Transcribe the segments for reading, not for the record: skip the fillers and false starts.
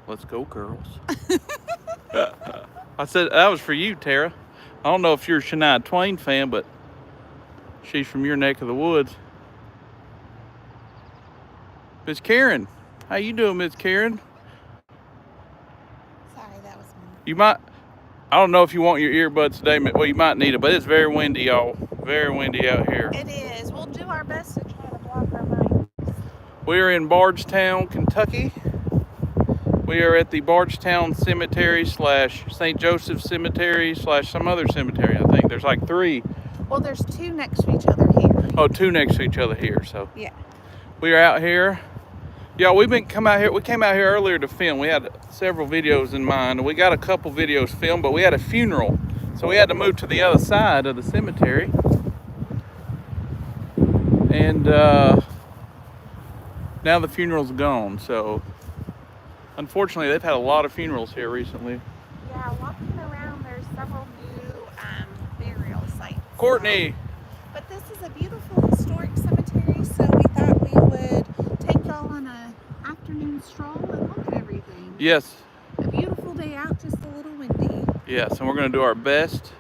Let's go, girls. I said that was for you, Tara. I don't know if you're a Shania Twain fan, but she's from your neck of the woods. Miss Karen, how you doing, Miss Karen? Sorry, that was me. You might, I don't know if you want your earbuds today. Well, you might need it, but it's very windy, y'all. Very windy out here. It is. We'll do our best to try to block our mics. We're in Bardstown, Kentucky. We are at the Bardstown Cemetery / St. Joseph Cemetery / some other cemetery. I think there's like 3. Well, there's 2 next to each other here. Oh, 2 next to each other here. So yeah, we are out here. Yeah, we came out here earlier to film. We had several videos in mind. We got a couple videos filmed, but we had a funeral, so we had to move to the other side of the cemetery. And now the funeral's gone. So unfortunately, they've had a lot of funerals here recently. Yeah, walking around, there's several new burial sites. Courtney. But this is a beautiful historic cemetery, so we thought we would take y'all on an afternoon stroll and look at everything. Yes. A beautiful day out, just a little windy. Yes, and we're going to do our best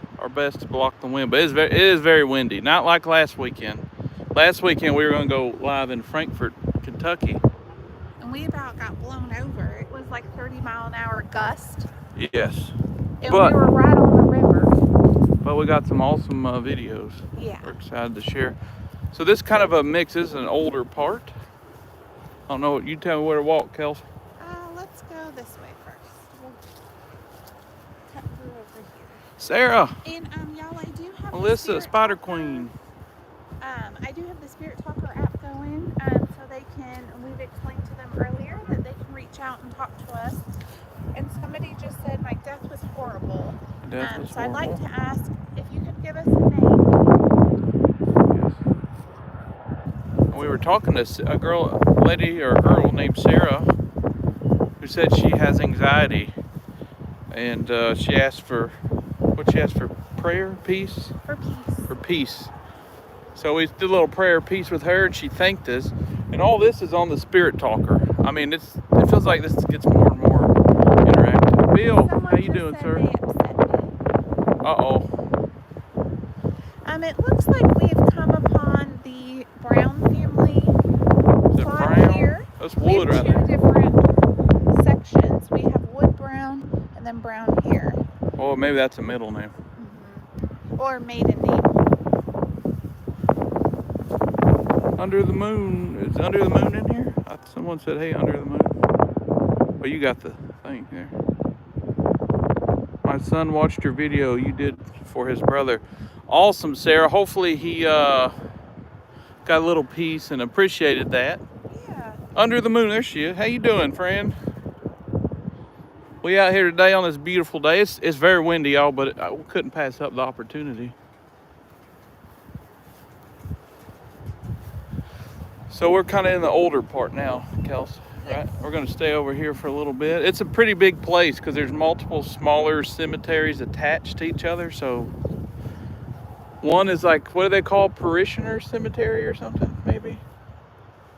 to block the wind. But it is very windy. Not like last weekend. Last weekend we were going to go live in Frankfort, Kentucky. And we about got blown over. It was like 30-mile-an-hour gust. Yes. And we were right on the river. But we got some awesome videos. Yeah. We're excited to share. So this kind of a mix. This is an older part. I don't know. You tell me where to walk, Kels. Let's go this way first. We'll cut through over here. Sarah. And y'all, I do have Melissa, Spider Queen. I do have the Spirit Talker app going, so they can. We've explained to them earlier that they can reach out and talk to us. And somebody just said my death was horrible. So I'd like to ask if you could give us a name. Yes. We were talking to a girl named Sarah, who said she has anxiety, and she asked for prayer, peace. For peace. So we did a little prayer peace with her, and she thanked us. And all this is on the Spirit Talker. I mean, it feels like this gets more and more interactive. Bill, how you doing, sir? Uh-oh. It looks like we've come upon the Brown family plot here. That's wood right there. We have 2 there. different sections. We have wood brown and then brown here. Oh, maybe that's a middle name. Mm-hmm. Or maiden name. Under the moon. Is Under the Moon in here? Someone said, hey, Under the Moon. Oh, you got the thing there. My son watched your video you did for his brother. Awesome, Sarah. Hopefully he got a little peace and appreciated that. Yeah. Under the moon. There she is. How you doing, friend? We out here today on this beautiful day. It's very windy, y'all, but I couldn't pass up the opportunity. So we're kind of in the older part now, Kels, right? We're going to stay over here for a little bit. It's a pretty big place because there's multiple smaller cemeteries attached to each other. So one is like, what do they call, parishioner cemetery or something, maybe?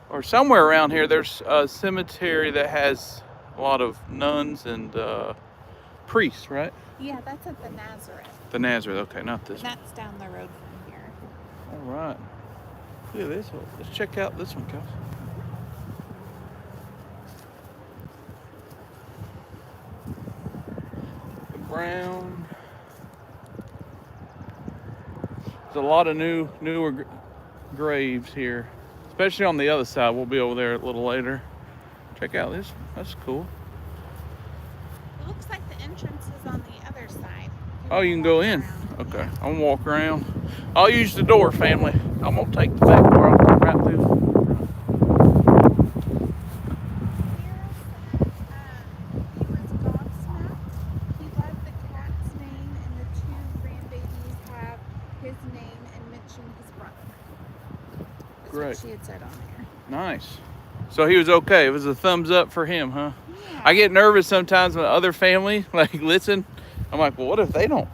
Or somewhere around here, there's a cemetery that has a lot of nuns and priests, right? Yeah, that's at the Nazareth. The Nazareth, okay, not this one. That's down the road from here. All right. Look at this. Let's check out this one, Kels. The brown. There's a lot of newer graves here, especially on the other side. We'll be over there a little later. Check out this one. That's cool. It looks like the entrance is on the other side. Oh, you can go in. Okay, I'm gonna walk around. I'll use the door, family. I'm gonna take the back door. I'll go right through. He was gobsmacked. He left the cat's name, and the 2 grandbabies have his name and mention his brother. That's Great. what she had said on there. Nice. So he was okay. It was a thumbs up for him, huh? Yeah. I get nervous sometimes when other family listen. I'm like, well, what if they don't?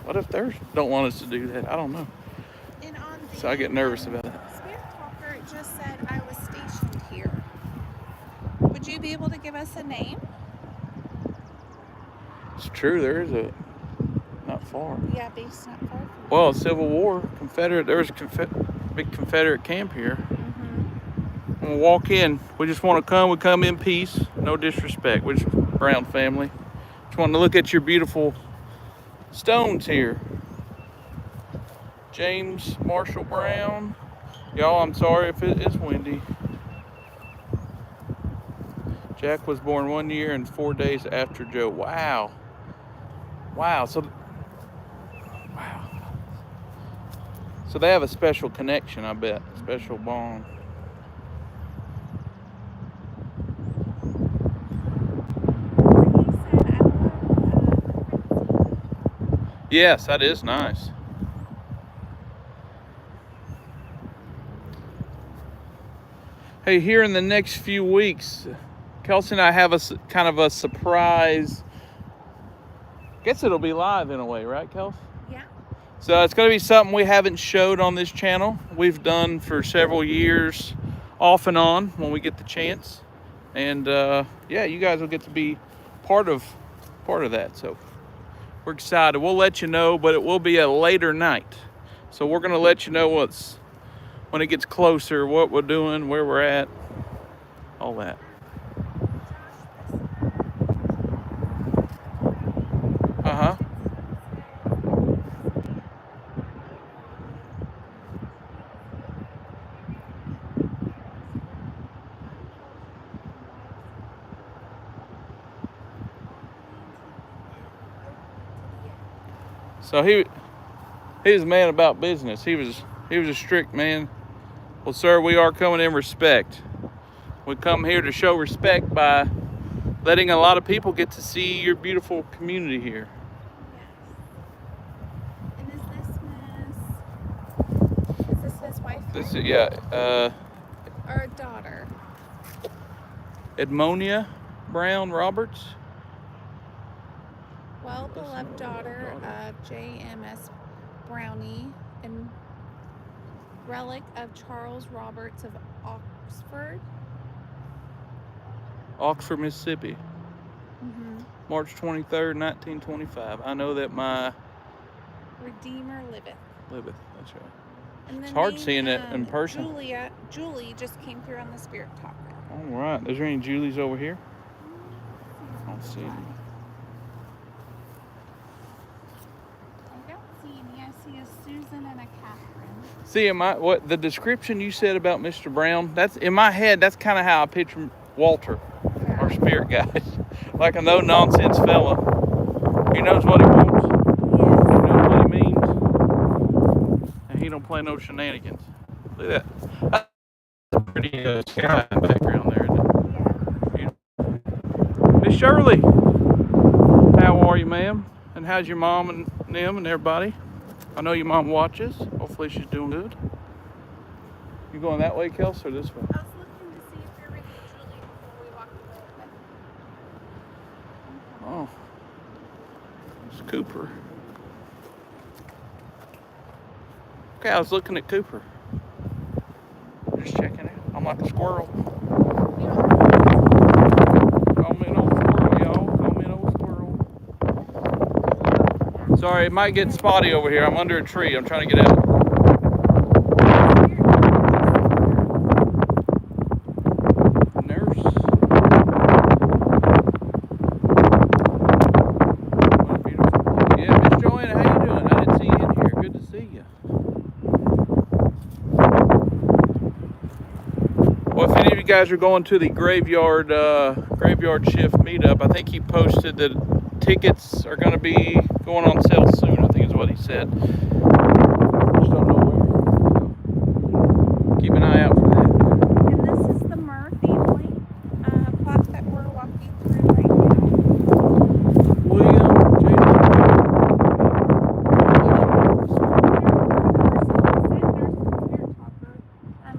What if they don't want us to do that? I don't know. And on the, So I get nervous about it. Spirit Talker, it just said I was stationed here. Would you be able to give us a name? It's true. There is a not far. Yeah, base not far from Well, Civil War, Confederate. There was a big Confederate camp here. Mm-hmm. We'll walk in. We just want to come. We come in peace. No disrespect. We're just Brown family. Just want to look at your beautiful stones here. James Marshall Brown. Y'all, I'm sorry if it is windy. Jack was born 1 year and 4 days after Joe. Wow. Wow. So they have a special connection, I bet. A special bond. Yes, that is nice. Hey, here in the next few weeks, Kelsey and I have a kind of a surprise. Guess it'll be live in a way, right, Kelsey? Yeah. So it's going to be something we haven't showed on this channel. We've done for several years, off and on, when we get the chance. And yeah, you guys will get to be part of that. So we're excited. We'll let you know, but it will be a later night. So we're going to let you know when it gets closer, what we're doing, where we're at, all that. Uh-huh. So he was a man about business. He was a strict man. Well, sir, we are coming in respect. We come here to show respect by letting a lot of people get to see your beautiful community here. Yes. And is this his wife? This is, yeah, Or a daughter? Edmonia Brown Roberts. Well-beloved daughter of J.M.S. Brownie and relic of Charles Roberts of Oxford, Mississippi. Mm-hmm. March 23rd, 1925. I know that my Redeemer liveth. That's right. And It's hard seeing it in person. Julie just came through on the Spirit Talker. All right. Is there any Julies over here? I don't see any. I don't see any. I see a Susan and a Catherine. See, what the description you said about Mr. Brown, that's in my head, that's kind of how I picture Walter, our spirit guide. Like a no-nonsense fella. He knows what he wants. Yes. He knows what he means. And he don't play no shenanigans. Look at that. That's a pretty sky background there, isn't it? Yeah. Miss Shirley, how are you, ma'am? And how's your mom and them and everybody? I know your mom watches. Hopefully she's doing good. You going that way, Kelsey, or this way? I was looking to see if you're ready, Julie, before we walk away. Oh, it's Cooper. Okay, I was looking at Cooper. Just checking it. I'm like a squirrel. Call me an old squirrel, y'all. Call me an old squirrel. Sorry, it might get spotty over here. I'm under a tree. I'm trying to get out. Nurse. What a beautiful. Yeah, Miss Joanna, how you doing? I didn't see you in here. Good to see you. Well, if any of you guys are going to the graveyard shift meetup, I think he posted that tickets are going to be going on sale soon. I think is what he said. Just don't know where. So keep an eye out for that. And this is the Murr family plot that we're walking through right now. William J.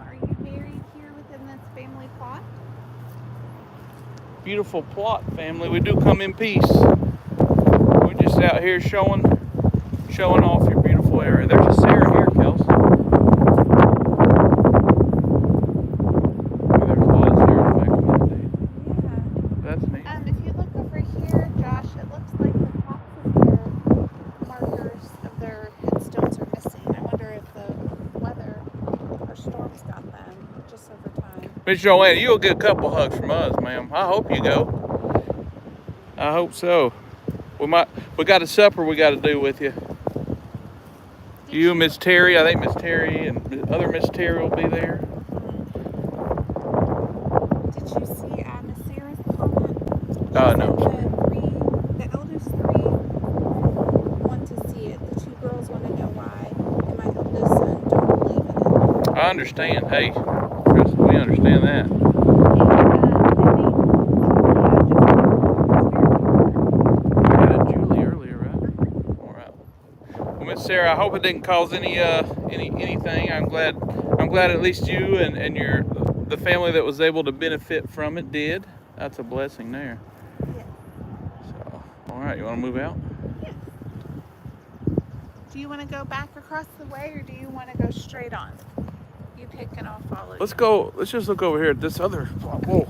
Are you buried here within this family plot? Beautiful plot, family. We do come in peace. We're just out here showing off your beautiful area. There's a Sarah here, Kelsey. There's a lot of Sarahs back in that day. Yeah. If you look over here, Josh, it looks like the tops of their markers of their headstones are missing. I wonder if the weather or storms got them just over time. Miss Joanne, you'll get a couple hugs from us, ma'am. I hope you go. I hope so. We got a supper we got to do with you. You and Miss Terry, I think Miss Terry and the other Miss Terry will be there. Did you see Miss Sarah's comment? No. The eldest three want to see it. The two girls want to know why. And my eldest son don't believe in it. I understand. Hey, Chris, we understand that. I had a Julie earlier, right? All right. Well, Miss Sarah, I hope it didn't cause anything. I'm glad at least you and the family that was able to benefit from it did. That's a blessing there. Yes. So, all right, you want to move out? Yes. Do you want to go back across the way, or do you want to go straight on? You pick and I'll follow. Let's go. Let's just look over here at this other. Whoa.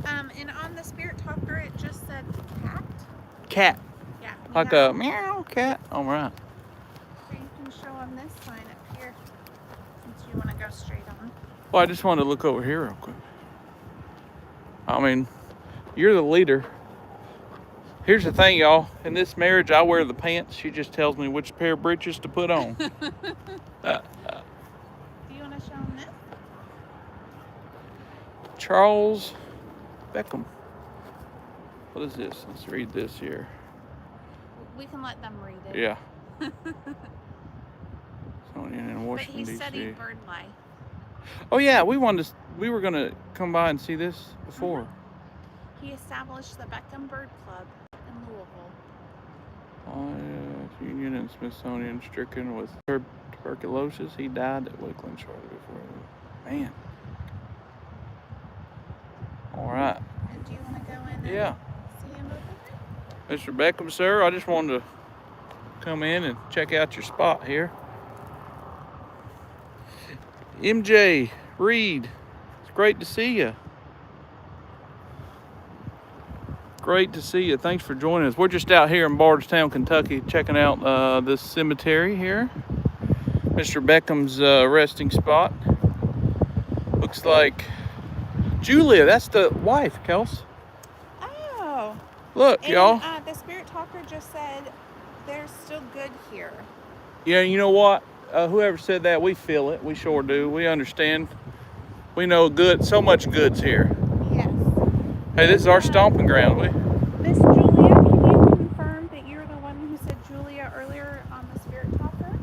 And on the Spirit Talker, it just said cat. Cat. Yeah. Like a meow cat. All right. So you can show them this sign up here, since you want to go straight on. Well, I just wanted to look over here real quick. I mean, you're the leader. Here's the thing, y'all. In this marriage, I wear the pants. She just tells me which pair of breeches to put on. Do you want to show them this? Charles Beckham. What is this? Let's read this here. We can let them read it. Yeah. Sonia in But Washington, he D.C. studied bird life. Oh yeah, we were gonna come by and see this before. He established the Beckham Bird Club in Louisville. Union and Smithsonian stricken with tuberculosis. He died at Wickland shortly before. Man. All right. And do you want to go in and Yeah. see him over there? Mr. Beckham, sir, I just wanted to come in and check out your spot here. MJ Reed, it's great to see you. Great to see you. Thanks for joining us. We're just out here in Bardstown, Kentucky, checking out this cemetery here. Mr. Beckham's resting spot. Looks like Julia, that's the wife, Kels. Oh. Look, And, y'all. the Spirit Talker just said they're still good here. Yeah, you know what? Whoever said that, we feel it. We sure do. We understand. We know good. So much good's here. Yes. Hey, this is our stomping ground. Miss Julia, can you confirm that you're the one who said Julia earlier on the Spirit Talker?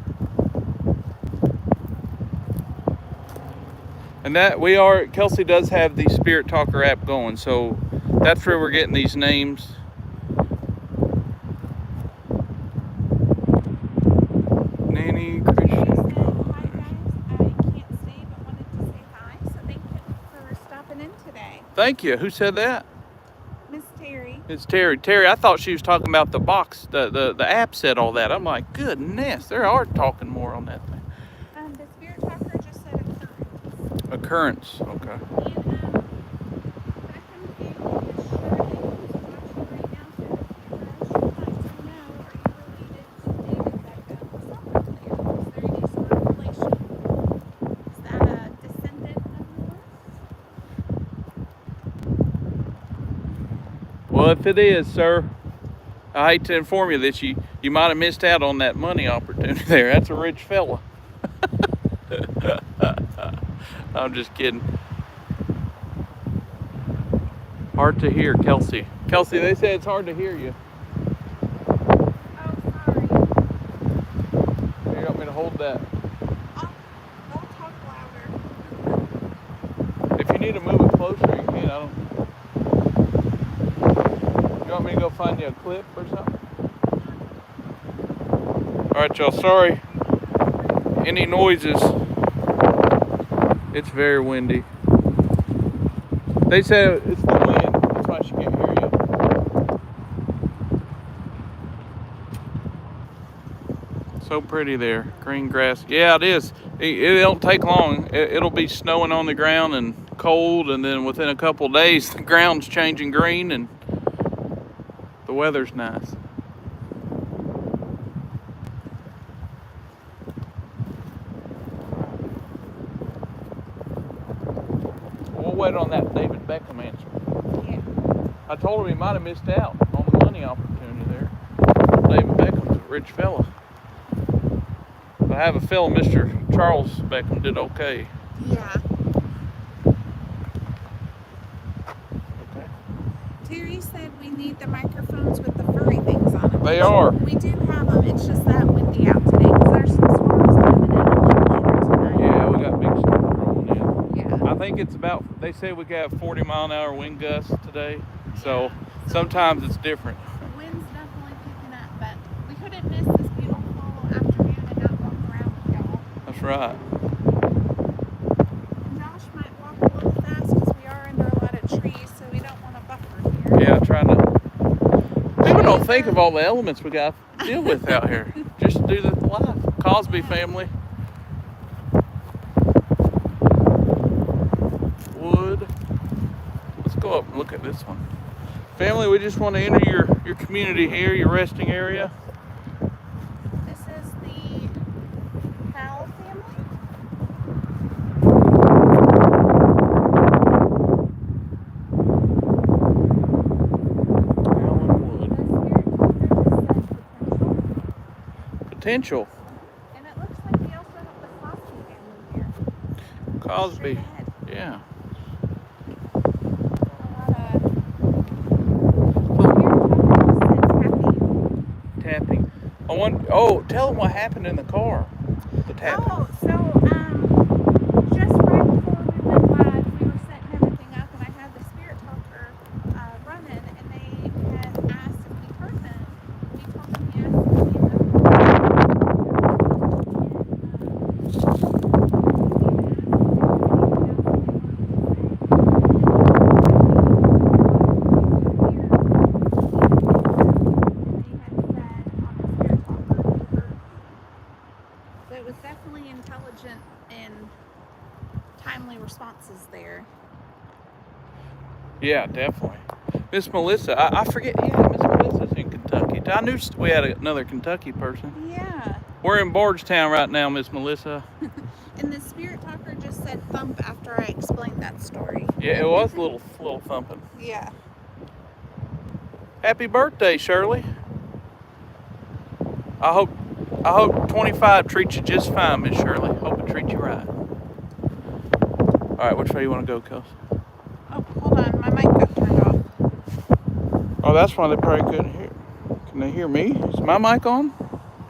And that we are. Kelsey does have the Spirit Talker app going, so that's where we're getting these names. Nanny Christian. Hi guys, I can't stay but wanted to say hi, so thank you for stopping in today. Thank you. Who said that? Miss Terry. It's Terry. Terry, I thought she was talking about the box. The app said all that. I'm like, goodness, they are talking more on that thing. The Spirit Talker just said occurrence. Occurrence. Okay. And Beckham family is Shirley, who's watching right now, so she wants to know, are you related to David Beckham, soccer player? Is there any sort of relation? Is that a descendant of yours? Well, if it is, sir, I hate to inform you that you might have missed out on that money opportunity there. That's a rich fella. I'm just kidding. Hard to hear, Kelsey. Kelsey, they say it's hard to hear you. Oh, sorry. You want me to hold that? I'll talk louder. If you need to move it closer, you can. I don't. You want me to go find you a clip or something? All right, y'all. Sorry. Any noises? It's very windy. They said it's the wind. That's why she can't hear you. So pretty there. Green grass. Yeah, it is. It don't take long. It'll be snowing on the ground and cold, and then within a couple days, the ground's changing green, and The weather's nice. We'll wait on that David Beckham answer. Yeah. I told him he might have missed out on the money opportunity there. David Beckham's a rich fella. But I have a feeling Mr. Charles Beckham did okay. Yeah. Okay. Terry said we need the microphones with the furry things on them. They are. We do have them. It's just that windy out today because there's some storms coming in a little later tonight. Yeah, we got big storms rolling in. Yeah. I think it's about, they say we got 40-mile-an-hour wind gusts today. So Yeah. sometimes it's different. The wind's definitely picking up, but we couldn't miss this beautiful afternoon and not walk around with y'all. That's right. And Josh might walk a little fast because we are under a lot of trees, so we don't want to buffer here. Yeah, trying to. People don't think of all the elements we got to deal with out here. Just do the life. Cosby family. Wood. Let's go up and look at this one. Family, we just want to enter your community here, your resting area. This is the Powell family. Allenwood. The spirit talker just said potential. Potential. And it looks like we also have the Cosby family here. Cosby. Straight ahead. Yeah. Tapping. Oh, tell them what happened in the car. The tapping. Oh, so just right before we went live, we were setting everything up, and I had the spirit talker running, and they had asked if we heard them. We told them yes, and we So it was definitely intelligent and timely responses there. Yeah, definitely. Miss Melissa, I forget. Yeah, Miss Melissa's in Kentucky. I knew we had another Kentucky person. Yeah. We're in Bardstown right now, Miss Melissa. And the spirit talker just said thump after I explained that story. Yeah, it was a little thumping. Yeah. Happy birthday, Shirley. I hope 25 treats you just fine, Miss Shirley. Hope it treats you right. All right, which way you want to go, Kels? Oh, hold on. My mic got turned off. Oh, that's why they probably couldn't hear. Can they hear me? Is my mic on?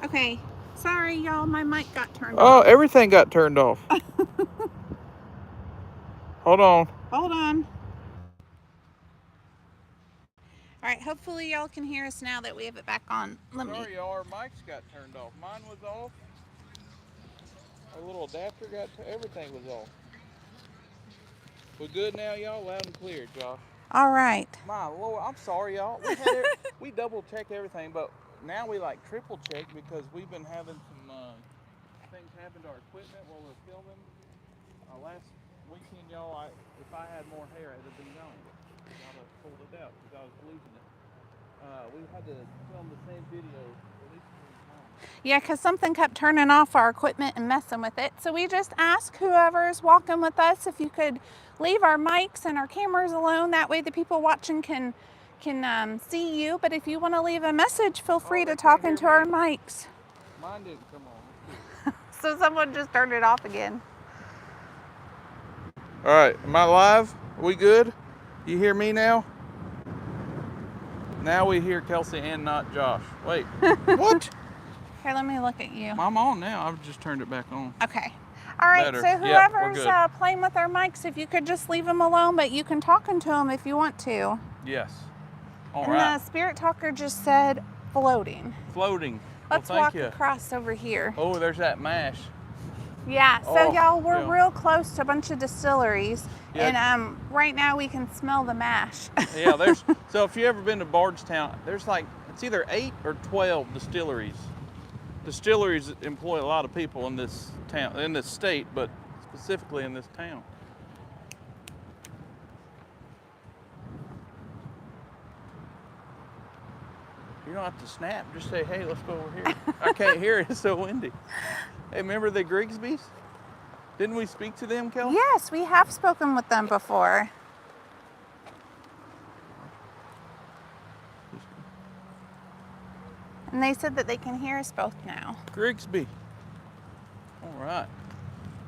Okay. Sorry, y'all. My mic got turned Oh, off. everything got turned off. Hold on. Hold on. All right. Hopefully, y'all can hear us now that we have it back on. Sorry, y'all. Our mics got turned off. Mine was off. Our little adapter everything was off. We're good now, y'all? Loud and clear, Josh. All right. My Lord, I'm sorry, y'all. We double check everything, but now we like triple check because we've been having some things happen to our equipment while we're filming. Last weekend, y'all, if I had more hair, it'd have been gone. I'd have pulled it out because I was losing it. We had to film the same video at least 3 times. Yeah, because something kept turning off our equipment and messing with it. So we just ask whoever's walking with us if you could leave our mics and our cameras alone. That way the people watching can see you. But if you want to leave a message, feel free to talk into our mics. Mine didn't come on. So someone just turned it off again. All right, am I live? Are we good? You hear me now? Now we hear Kelsey and not Josh. Wait, what? Here, let me look at you. I'm on now. I've just turned it back on. Okay. All right, Better. so Yep, we're whoever's good. playing with our mics, if you could just leave them alone, but you can talk into them if you want to. Yes. All And right. the spirit talker just said floating. Floating. Let's well, thank walk you. across over here. Oh, there's that mash. Yeah, so Oh, y'all, we're yeah. real close to a bunch of distilleries, Yeah. and right now we can smell the mash. Yeah, so if you ever been to Bardstown, there's like, it's either 8 or 12 distilleries. Distilleries employ a lot of people in this town, in this state, but specifically in this town. You don't have to snap. Just say, hey, let's go over here. I can't hear it. It's so windy. Hey, remember the Grigsbys? Didn't we speak to them, Kel? Yes, we have spoken with them before. And they said that they can hear us both now. Grigsby. All right.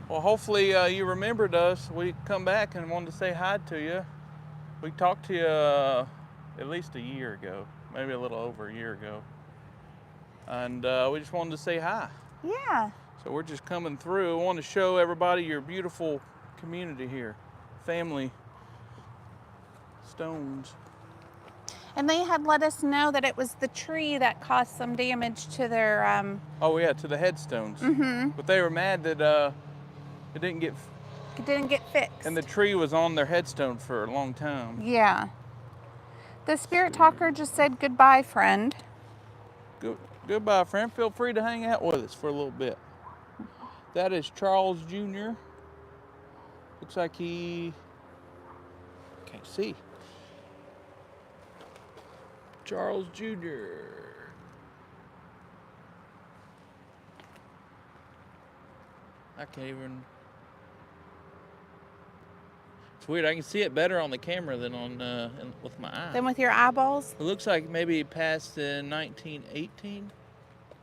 Well, hopefully you remembered us. We come back and wanted to say hi to you. We talked to you at least a year ago, maybe a little over a year ago. And we just wanted to say hi. Yeah. So we're just coming through. I want to show everybody your beautiful community here. Family stones. And they had let us know that it was the tree that caused some damage to their Oh yeah, to the headstones. Mm-hmm. But they were mad that it didn't get fixed. and the tree was on their headstone for a long time. Yeah. The spirit talker just said goodbye, friend. Goodbye, friend. Feel free to hang out with us for a little bit. That is Charles Jr. Looks like he can't see. Charles Jr. I can't even. It's weird. I can see it better on the camera than on with my eye. Then with your eyeballs? It looks like maybe he passed in 1918.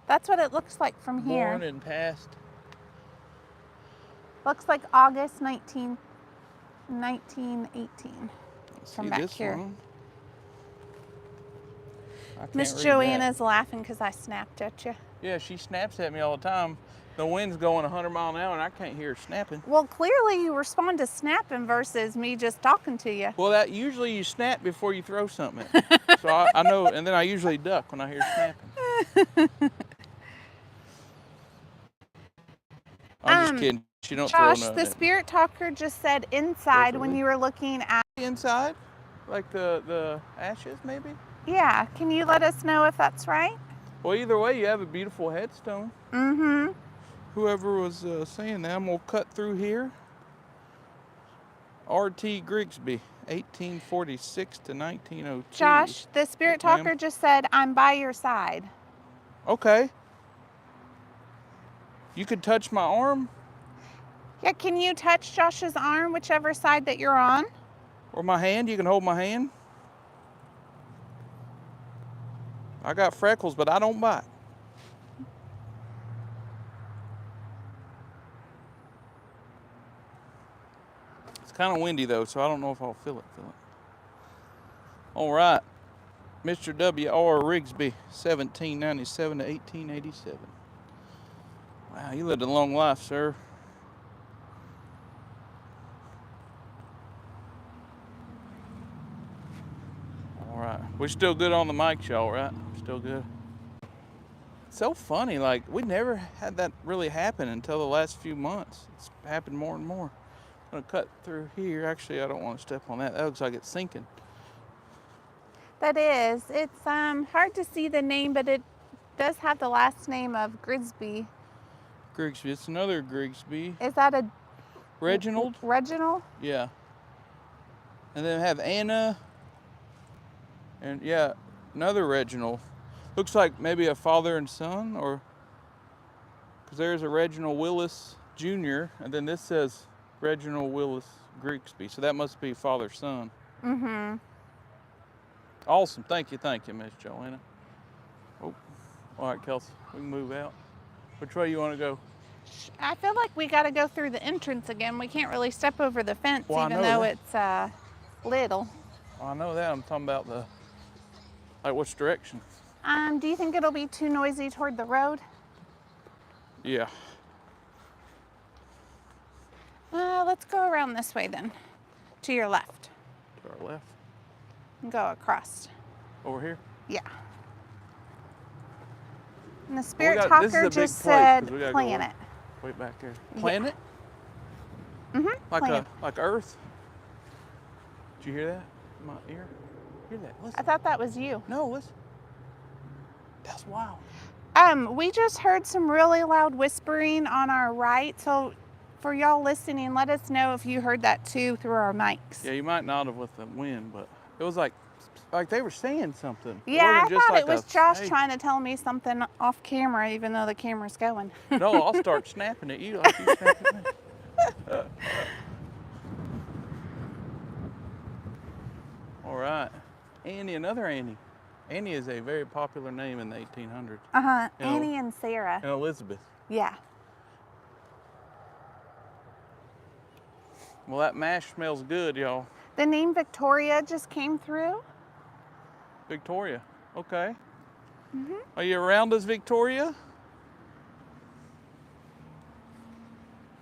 That's what it looks like from here. Born and passed. Looks like August 1918. From back here. One. Miss Joanna's laughing because I snapped at you. Yeah, she snaps at me all the time. The wind's going 100 miles an hour and I can't hear her snapping. Well, clearly you respond to snapping versus me just talking to you. Well, that usually you snap before you throw something at me. So I know, and then I usually duck when I hear snapping. I'm just kidding. She don't Josh, throw the spirit talker just said inside when you were looking at... Inside? Like the ashes, maybe? Yeah. Can you let us know if that's right? Well, either way, you have a beautiful headstone. Mm-hmm. Whoever was saying that, I'm going to cut through here. R.T. Grigsby, 1846 to 1902. Josh, the spirit talker just said, I'm by your side. Okay. You could touch my arm? Yeah, can you touch Josh's arm, whichever side that you're on? Or my hand? You can hold my hand? I got freckles, but I don't bite. It's kind of windy though, so I don't know if I'll feel it. All right. Mr. W.R. Rigsby, 1797 to 1887. Wow, you lived a long life, sir. All right. We're still good on the mic, y'all, right? Still good. It's so funny, like we never had that really happen until the last few months. It's happened more and more. I'm gonna cut through here. Actually, I don't want to step on that. That looks like it's sinking. That is. It's hard to see the name, but it does have the last name of Grigsby. Grigsby. It's another Grigsby. Is that a Reginald? Reginald? Yeah. And then have Anna. And yeah, another Reginald. Looks like maybe a father and son, or because there's a Reginald Willis Jr. and then this says Reginald Willis Grigsby. So that must be father-son. Mm-hmm. Awesome. Thank you, Miss Joanna. Oh, all right, Kelsey, we can move out. Which way you want to go? I feel like we got to go through the entrance again. We can't really step over the fence, well, even though it's little. I know that. I'm talking about which direction? Do you think it'll be too noisy toward the road? Yeah. Let's go around this way then, to your left. To our left? And go across. Over here? Yeah. And the spirit talker just said planet. Way back there. Planet? Yeah. Mm-hmm. Like Earth? Did you hear that in my ear? Hear that? Listen. I thought that was you. No, listen. That's wild. We just heard some really loud whispering on our right, so for y'all listening, let us know if you heard that too through our mics. Yeah, you might not have with the wind, but it was like like they were saying something. It Yeah, I wasn't just thought like it was a, Josh hey. trying to tell me something off camera, even though the camera's going. No, I'll start snapping at you like you snap at me. All right. Annie, another Annie. Annie is a very popular name in the 1800s. Uh-huh, You know, Annie and Sarah. and Elizabeth. Yeah. Well, that mash smells good, y'all. The name Victoria just came through. Victoria. Okay. Are you around us, Victoria?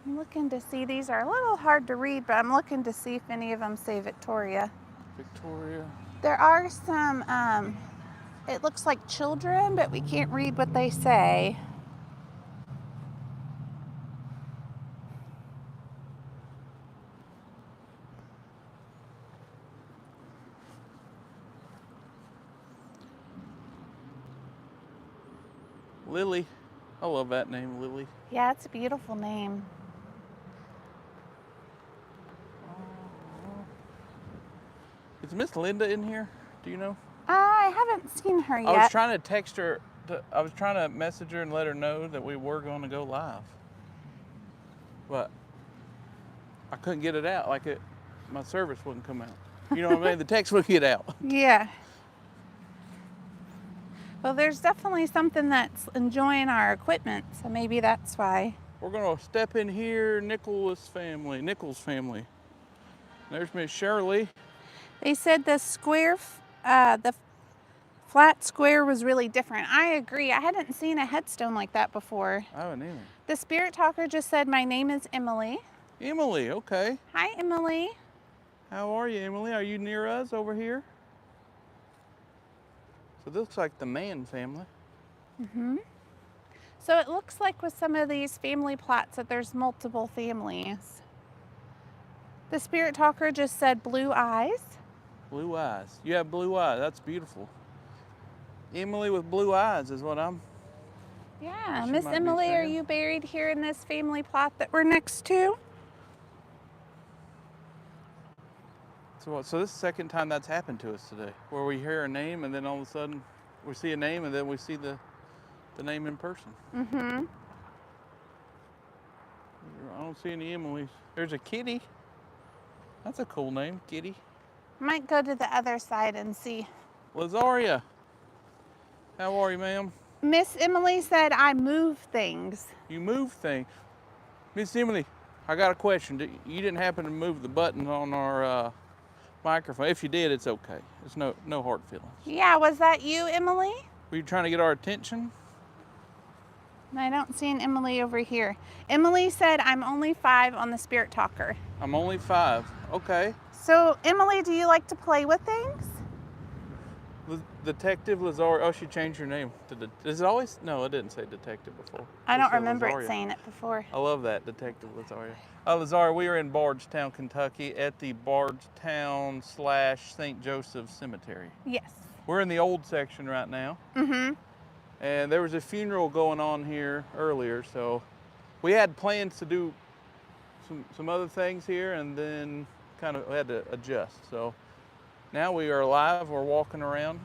I'm looking to see, these are a little hard to read, but I'm looking to see if any of them say Victoria. Victoria. There are some, it looks like children, but we can't read what they say. Lily. I love that name, Lily. Yeah, it's a beautiful name. Is Miss Linda in here? Do you know? I haven't seen her yet. I was trying to text her. I was trying to message her and let her know that we were going to go live. But I couldn't get it out. Like my service wouldn't come out. You know what I mean? The text wouldn't get out. Yeah. Well, there's definitely something that's enjoying our equipment, so maybe that's why. We're going to step in here, Nichols family. There's Miss Shirley. They said the the flat square was really different. I agree. I hadn't seen a headstone like that before. I haven't either. The spirit talker just said, "My name is Emily." Emily, okay. Hi, Emily. How are you, Emily? Are you near us over here? So this looks like the Mann family. So it looks like with some of these family plots that there's multiple families. The spirit talker just said blue eyes. Blue eyes. You have blue eyes. That's beautiful. Emily with blue eyes is what I'm. Yeah, She Miss might be Emily, are saying. you buried here in this family plot that we're next to? So this is the second time that's happened to us today, where we hear a name and then all of a sudden we see a name and then we see the name in person. Mm-hmm. I don't see any Emily's. There's a Kitty. That's a cool name, Kitty. Might go to the other side and see. Lazaria. How are you, ma'am? Miss Emily said I move things. You move things. Miss Emily, I got a question. You didn't happen to move the button on our microphone? If you did, it's okay. It's no hard feelings. Yeah, was that you, Emily? Were you trying to get our attention? I don't see an Emily over here. Emily said I'm only 5 on the spirit talker. I'm only 5. Okay. So, Emily, do you like to play with things? Detective Lazaria. Oh, she changed her name to Is it always? No, it didn't say detective before. I don't said remember Lazaria. it saying it before. I love that, Detective Lazaria. Lazaria, we are in Bardstown, Kentucky at the Bardstown / St. Joseph Cemetery. Yes. We're in the old section right now. Mm-hmm. And there was a funeral going on here earlier, so we had plans to do some other things here and then kind of had to adjust. So now we are live, we're walking around.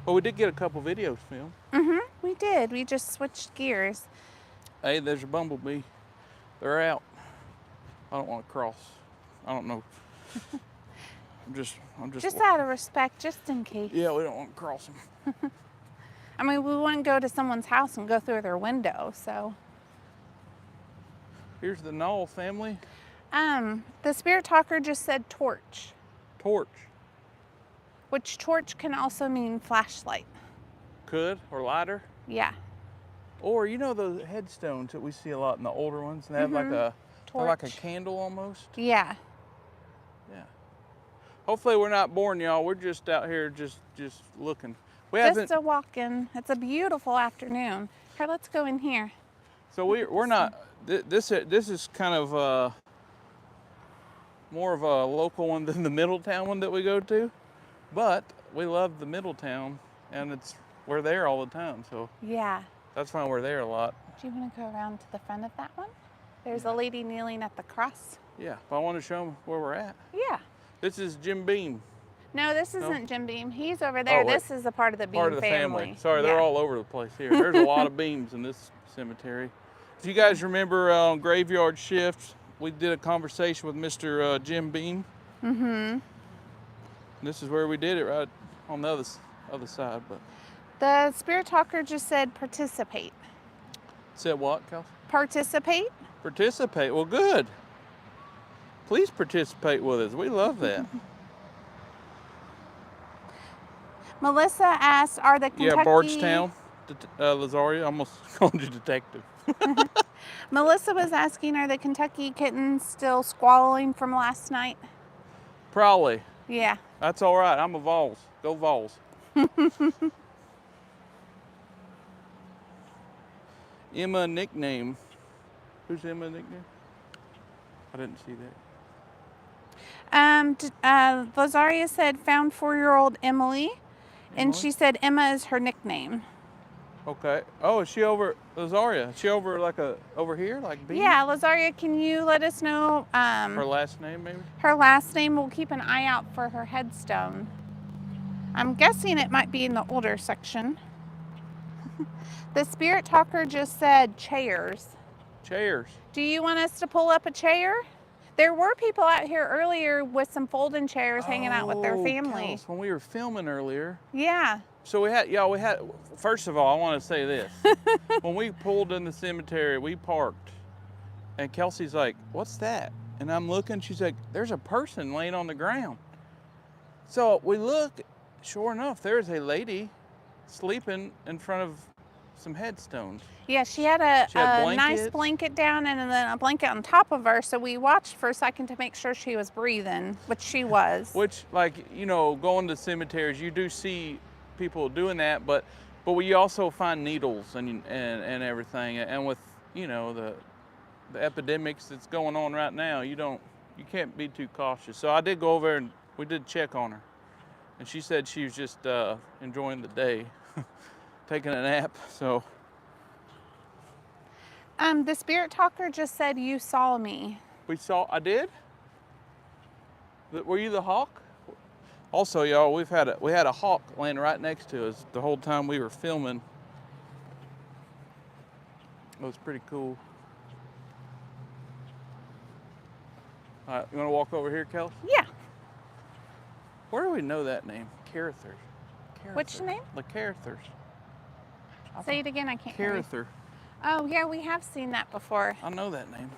But we did get a couple videos filmed. Mm-hmm. We did. We just switched gears. Hey, there's a bumblebee. They're out. I don't want to cross. I don't know. I'm just Out of respect, just in case. Yeah, we don't want to cross them. I mean, we wouldn't go to someone's house and go through their window, so. Here's the Knoll family. The spirit talker just said torch, Torch. which torch can also mean flashlight. Could, or lighter. Yeah. Or you know those headstones that we see a lot in the older ones, and they have like a they're like a candle almost. Yeah. Yeah. Hopefully we're not boring y'all. We're just out here just looking. We Just haven't. a walk-in. It's a beautiful afternoon. Here, let's go in here. So we're not. This is kind of more of a local one than the Middletown one that we go to, but we love the Middletown, and we're there all the time. So Yeah. that's why we're there a lot. Do you want to go around to the front of that one? There's a lady kneeling at the cross. Yeah, but I want to show them where we're at. Yeah. This is Jim Beam. No, this No? isn't Jim Beam. He's over there. Oh, wait. This is a part of the Beam Part of the family. Sorry, Yeah. they're all over the place here. There's a lot of beams in this cemetery. If you guys remember on Graveyard Shift, we did a conversation with Mr. Jim Beam. Mm-hmm. This is where we did it, right on the other side. But The spirit talker just said participate. said what, Kelsey? Participate? Participate. Well, good. Please participate with us. We love that. Melissa asked, are the Kentucky... Yeah, Bardstown, Lazaria. I almost called you detective. Melissa was asking, are the Kentucky kittens still squalling from last night? Probably. Yeah. That's all right. I'm a Vols. Go Vols. Emma nickname. Who's Emma nickname? I didn't see that. Lazaria said found 4-year-old Emily, and Emily? she said Emma is her nickname. Okay. Oh, is she over Lazaria? Is she over over here, like B? Yeah, Lazaria, can you let us know Her last name, maybe? her last name? We'll keep an eye out for her headstone. I'm guessing it might be in the older section. The spirit talker just said chairs. Chairs. Do you want us to pull up a chair? There were people out here earlier with some folding chairs hanging out with their family. Kels, when we were filming earlier. Yeah. So we had, first of all, I want to say this. When we pulled in the cemetery, we parked, and Kelsey's like, what's that? And I'm looking, she's like, there's a person laying on the ground. So we look, sure enough, there's a lady sleeping in front of some headstones. Yeah, she had a nice blankets. blanket down and then a blanket on top of her, so we watched for a second to make sure she was breathing, which she was. Which, going to cemeteries, you do see people doing that, but we also find needles and everything, and with the epidemics that's going on right now, you can't be too cautious. So I did go over and we did check on her, and she said she was just enjoying the day, taking a nap. So the spirit talker just said you saw me. I did. Were you the hawk? Also, y'all, we had a hawk laying right next to us the whole time we were filming. It was pretty cool. All right, you want to walk over here, Kels? Yeah. Where do we know that name? Carithers. Which name? The Carithers. Say it again, I can't hear you. Carither. Oh, yeah, we have seen that before. I know that name.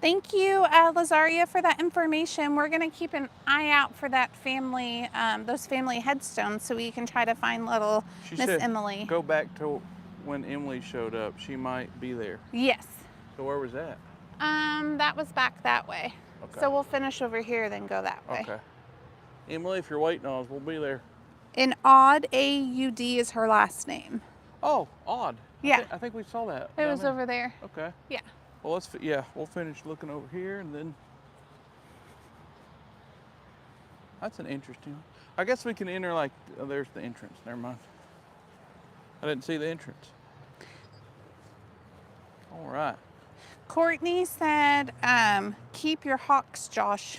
Thank you, Lazaria, for that information. We're going to keep an eye out for that family, those family headstones, so we can try to find little Miss Emily. Go back to when Emily showed up. She might be there. Yes. So where was that? That was back that way. Okay. So we'll finish over here, then go that way. Okay. Emily, if you're waiting on us, we'll be there. And Odd, A-U-D, is her last name. Oh, Odd. Yeah. I think we saw that. It was over there. Okay. Yeah. Well, we'll finish looking over here, and then that's an interesting one. I guess we can enter there's the entrance. Never mind. I didn't see the entrance. All right. Courtney said, keep your hawks, Josh.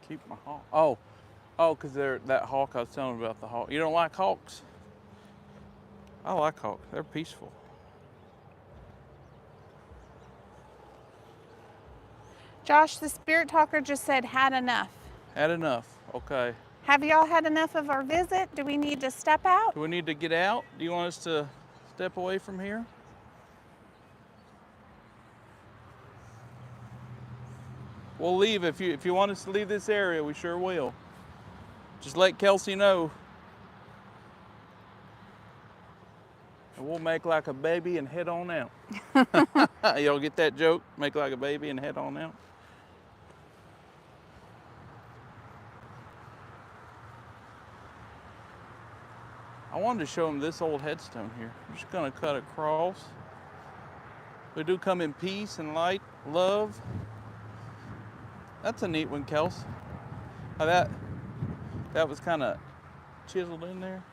Keep my hawk. Oh, because that hawk I was telling about the hawk. You don't like hawks? I like hawks. They're peaceful. Josh, the spirit talker just said, had enough. Had enough. Okay. Have y'all had enough of our visit? Do we need to step out? Do we need to get out? Do you want us to step away from here? We'll leave. If you want us to leave this area, we sure will. Just let Kelsey know. And we'll make like a baby and head on out. Y'all get that joke? Make like a baby and head on out. I wanted to show them this old headstone here. I'm just gonna cut across. We do come in peace and light, love. That's a neat one, Kels. How that was kind of chiseled in there.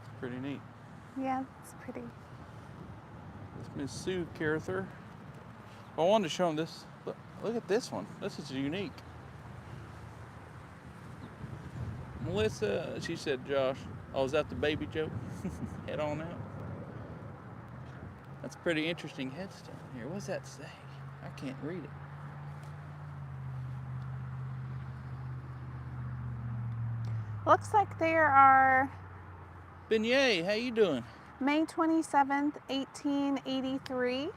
It's pretty neat. Yeah, it's pretty. It's Miss Sue Carither. I wanted to show them this. Look at this one. This is unique. Melissa, she said, Josh. Oh, is that the baby joke? Head on out. That's a pretty interesting headstone here. What does that say? I can't read it. Looks like there are Beignet, how you doing? May 27th, 1883,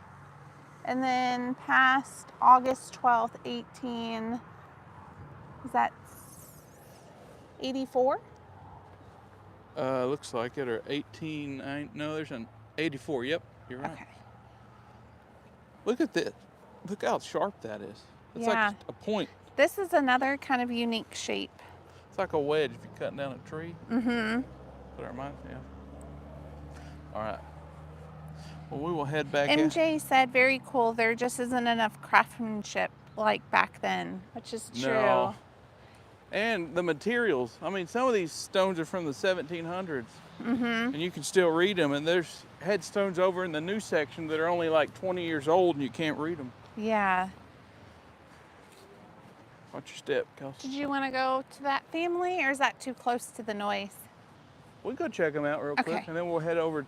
and then past August 12th, 84? Looks like it, or 18, no, there's an 84, yep, you're right. Okay. Look at this. Look how sharp that is. It's Yeah. like a point. This is another kind of unique shape. It's like a wedge if you're cutting down a tree. Mm-hmm. What it reminds me of. All right. Well, we will head back in. MJ said, very cool. There just isn't enough craftsmanship like back then, which is true. No. And the materials. I mean, some of these stones are from the 1700s. Mm-hmm. And you can still read them. And there's headstones over in the new section that are only like 20 years old and you can't read them. Yeah. Watch your step, Kelsey. Did you want to go to that family, or is that too close to the noise? We'll go check them out real quick, Okay. and then we'll head over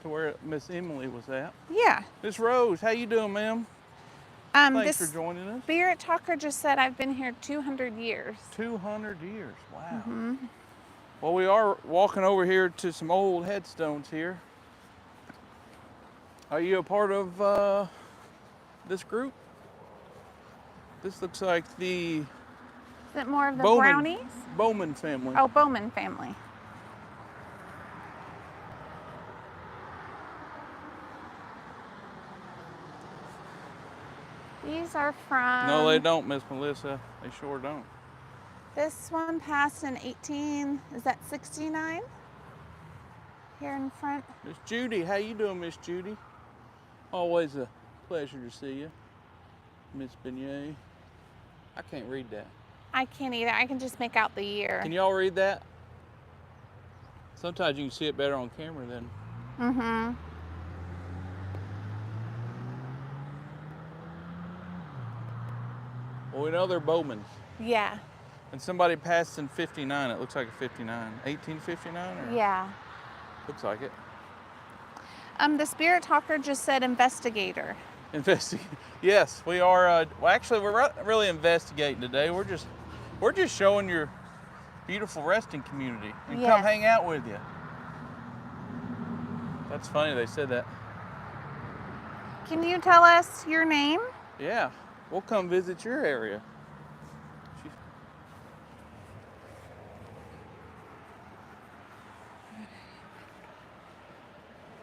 to where Miss Emily was at. Yeah. Miss Rose, how you doing, ma'am? Thanks This for joining us. spirit talker just said, I've been here 200 years. 200 years, wow. Mm-hmm. Well, we are walking over here to some old headstones here. Are you a part of this group? This looks like the Is it more of the Bowman, brownies? Bowman family. Oh, Bowman family. These are from... No, they don't, Miss Melissa. They sure don't. This one passed in 69? Here in front. Miss Judy, how you doing, Miss Judy? Always a pleasure to see you. Miss Beignet. I can't read that. I can't either. I can just make out the year. Can y'all read that? Sometimes you can see it better on camera than... Mm-hmm. Well, we know they're Bowmans. Yeah. And somebody passed in 59. It looks like a 59. 1859? Or? Yeah. Looks like it. The spirit talker just said investigator. Investigate. Yes, we are. Well, actually, we're not really investigating today. We're just showing your beautiful resting community and come Yes. hang out with you. That's funny they said that. Can you tell us your name? Yeah, we'll come visit your area.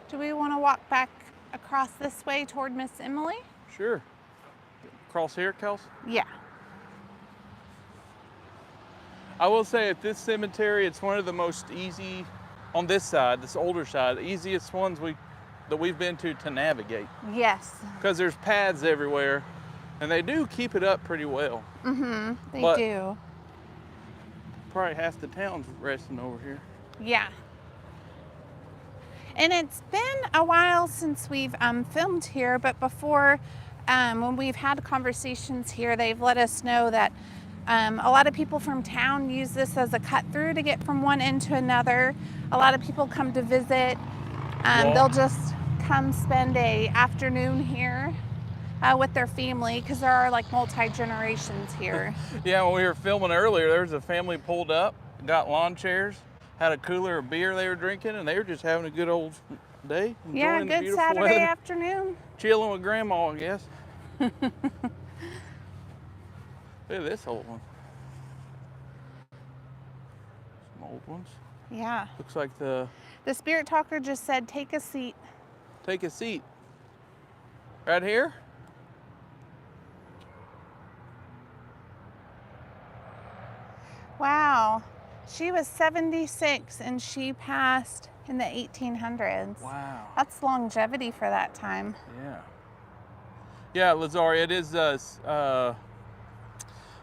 Do we want to walk back across this way toward Miss Emily? Sure. Cross here, Kels? Yeah. I will say at this cemetery, it's one of the most easy, on this side, this older side, the easiest ones that we've been to navigate. Yes. Because there's paths everywhere, and they do keep it up pretty well. Mm-hmm. They But- do. Probably half the town's resting over here. Yeah. And it's been a while since we've filmed here, but before, when we've had conversations here, they've let us know that a lot of people from town use this as a cut through to get from one end to another. A lot of people come to visit. Yeah. They'll just come spend a afternoon here with their family, because there are like multi-generations here. Yeah, when we were filming earlier, there was a family pulled up, got lawn chairs, had a cooler of beer they were drinking, and they were just having a good old day. Yeah, enjoying the good beautiful Saturday weather, afternoon. chilling with grandma, I guess. Look at this old one. Some old ones. Yeah. Looks like the The spirit talker just said, take a seat. take a seat. Right here? Wow. She was 76 and she passed in the 1800s. Wow. That's longevity for that time. Yeah. Yeah, Lazari, it is,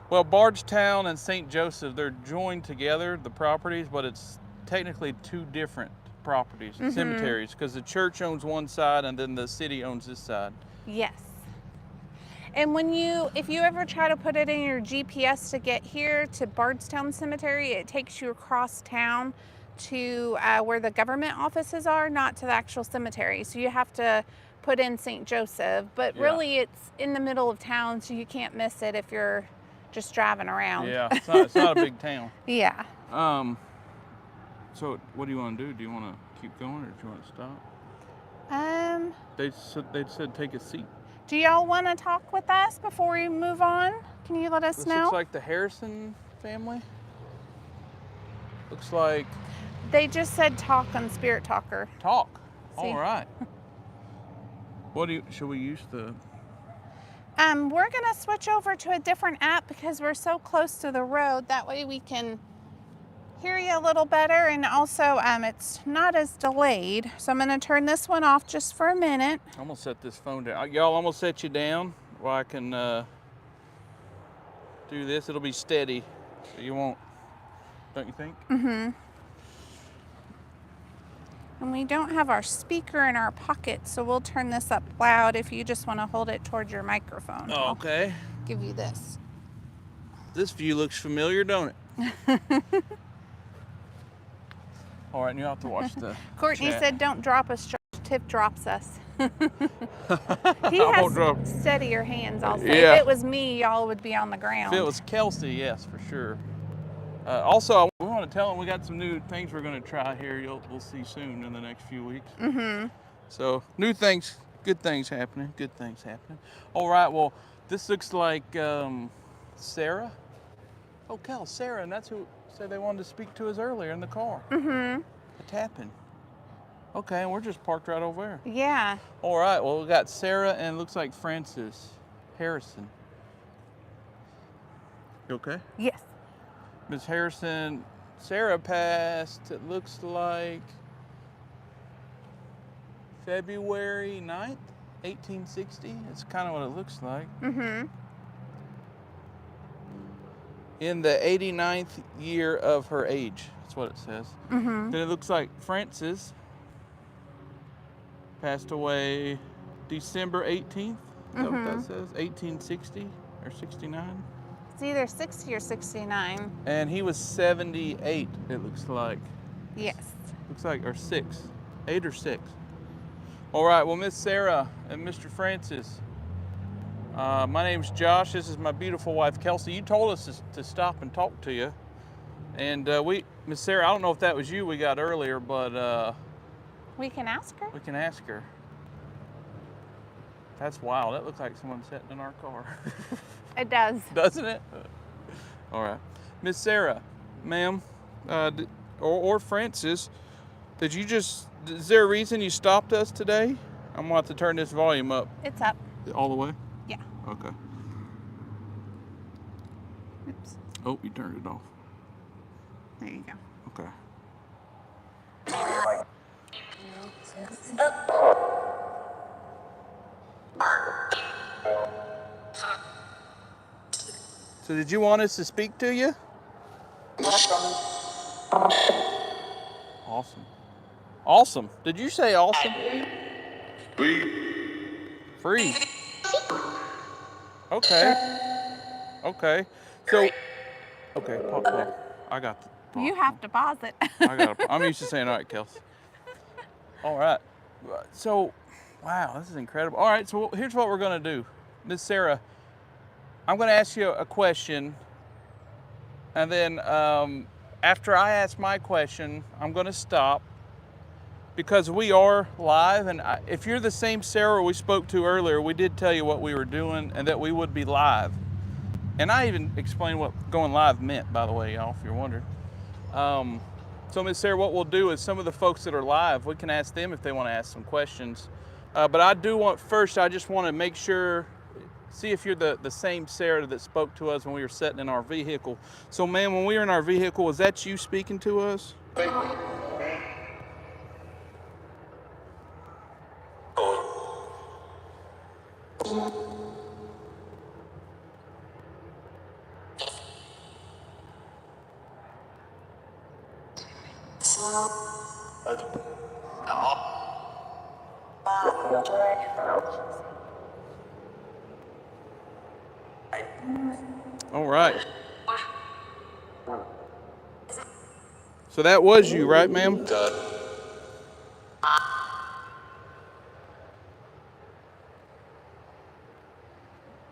well, Bardstown and St. Joseph, they're joined together, the properties, but it's technically two different properties, cemeteries, because the church owns one side and then the city owns this side. Yes. And if you ever try to put it in your GPS to get here to Bardstown Cemetery, it takes you across town to where the government offices are, not to the actual cemetery. So you have to put in St. Joseph, but really it's in the middle of town, so you can't miss it if you're just driving around. Yeah, it's not a big town. Yeah. So what do you want to do? Do you want to keep going or do you want to stop? They said take a seat. Do y'all want to talk with us before we move on? Can you let us This know? looks like the Harrison family. Looks like. They just said talk on Spirit Talker. Talk. See? All right. Should we use the? We're gonna switch over to a different app because we're so close to the road. That way we can hear you a little better, and also it's not as delayed. So I'm gonna turn this one off just for a minute. I'm gonna set this phone down. Y'all, I'm gonna set you down where I can do this. It'll be steady, so you won't. Don't you think? Mm-hmm. And we don't have our speaker in our pocket, so we'll turn this up loud if you just want to hold it towards your microphone. Oh, okay. I'll give you this. This view looks familiar, don't it? All right, and you have to watch the Courtney chat. said, "Don't drop us. Tiff drops us." He I won't has drop. steadier hands. I'll say. Yeah. If it was me, y'all would be on the ground. If it was Kelsey, yes, for sure. Also, we want to tell them we got some new things we're going to try here. We'll see soon in the next few weeks. Mm-hmm. So new things, good things happening. Good things happening. All right. Well, this looks like Sarah. Oh, Kel, Sarah, and that's who said they wanted to speak to us earlier in the car. Mm-hmm. The tapping. Okay, and we're just parked right over there. Yeah. All right. Well, we got Sarah and it looks like Francis Harrison. You okay? Yes. Ms. Harrison, Sarah passed, it looks like February 9th, 1860. It's kind of what it looks like. Mm-hmm. In the 89th year of her age. That's what it says. Mm-hmm. Then it looks like Francis passed away December 18th. Is that what that says? 1860 or 69? It's either 60 or 69. And he was 78, it looks like. Yes. Looks like, or 6. 8 or 6. All right, well, Miss Sarah and Mr. Francis, my name's Josh. This is my beautiful wife, Kelsey. You told us to stop and talk to you. And Miss Sarah, I don't know if that was you we got earlier, but We can ask her. we can ask her. That's wild. That looks like someone sitting in our car. It does. Doesn't it? All right. Miss Sarah, ma'am, or Francis, is there a reason you stopped us today? I'm going to have to turn this volume up. It's up. All the way? Yeah. Okay. Oops. Oh, you turned it off. There you go. Okay. So did you want us to speak to you? Awesome. Awesome. Did you say awesome? Free. Okay. Okay. So, okay, pause. I got the pause. You have to pause it. I'm used to saying, all right, Kelsey. All right. So, wow, this is incredible. All right, so here's what we're going to do. Miss Sarah, I'm going to ask you a question, and then after I ask my question, I'm going to stop because we are live, and if you're the same Sarah we spoke to earlier, we did tell you what we were doing and that we would be live. And I even explained what going live meant, by the way, y'all, if you're wondering. So, Miss Sarah, what we'll do is some of the folks that are live, we can ask them if they want to ask some questions. But I just want to make sure, see if you're the same Sarah that spoke to us when we were sitting in our vehicle. So, ma'am, when we were in our vehicle, was that you speaking to us? All right. So that was you, right, ma'am?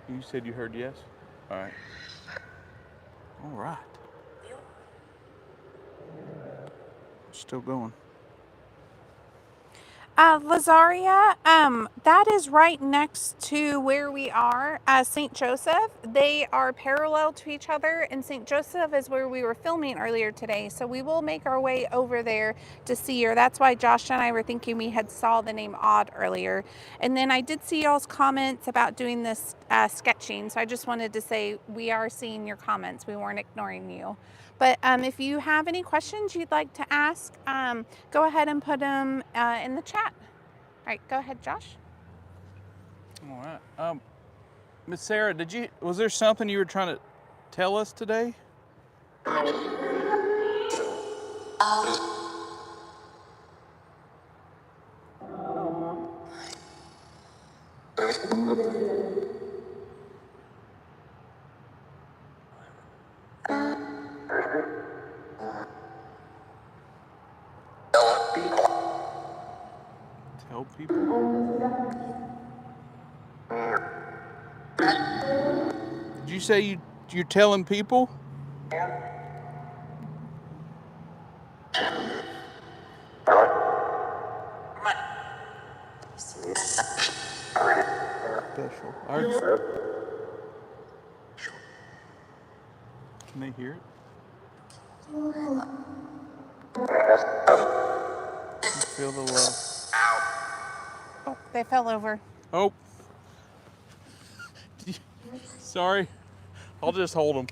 You said you heard yes? All right. All right. Still going. Lazaria, that is right next to where we are, St. Joseph. They are parallel to each other, and St. Joseph is where we were filming earlier today. So we will make our way over there to see her. That's why Josh and I were thinking we had saw the name Odd earlier. And then I did see y'all's comments about doing this sketching. So I just wanted to say we are seeing your comments. We weren't ignoring you. But if you have any questions you'd like to ask, go ahead and put them in the chat. All right, go ahead, Josh. All right. Miss Sarah, was there something you were trying to tell us today? Tell people? Did you say you're telling people? Special. Can they hear it? Feel the love. Oh, they fell over. Oh. Sorry. I'll just hold them.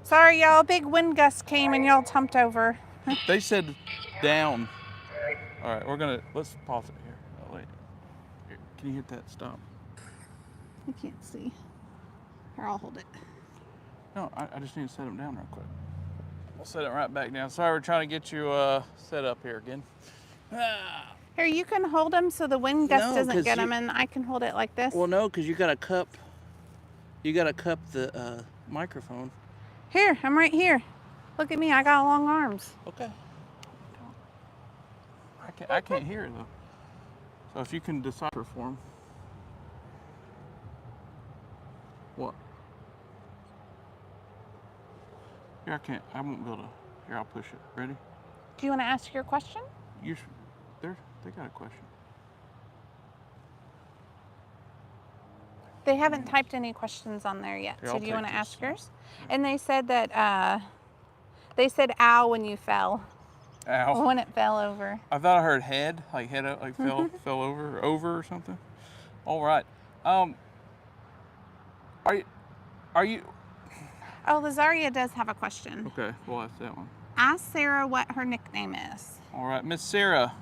Sorry, y'all. Big wind gust came and y'all tumped over. They said down. All right, let's pause it here. Oh, wait. Here, can you hit that stop? I can't see. Here, I'll hold it. No, I just need to set them down real quick. We'll set it right back down. Sorry, we're trying to get you set up here again. Here, you can hold them so the wind gust No, doesn't 'cause get them, and I can hold it like this. Well, no, because you got to cup. You got to cup the microphone. Here, I'm right here. Look at me. I got long arms. Okay. I can't hear it though. So if you can decipher for him. What? Here, I won't be able to. Here, I'll push it. Ready? Do you want to ask your question? They got a question. They haven't typed any questions on there yet. Here, So I'll do you want to take ask this. yours? And they said that they said ow when you fell. Ow. When it fell over. I thought I heard head, like head up, like fell over or something. All right. Are you? Oh, Lazaria does have a question. Okay, well that's that one. Ask Sarah what her nickname is. All right, Miss Sarah.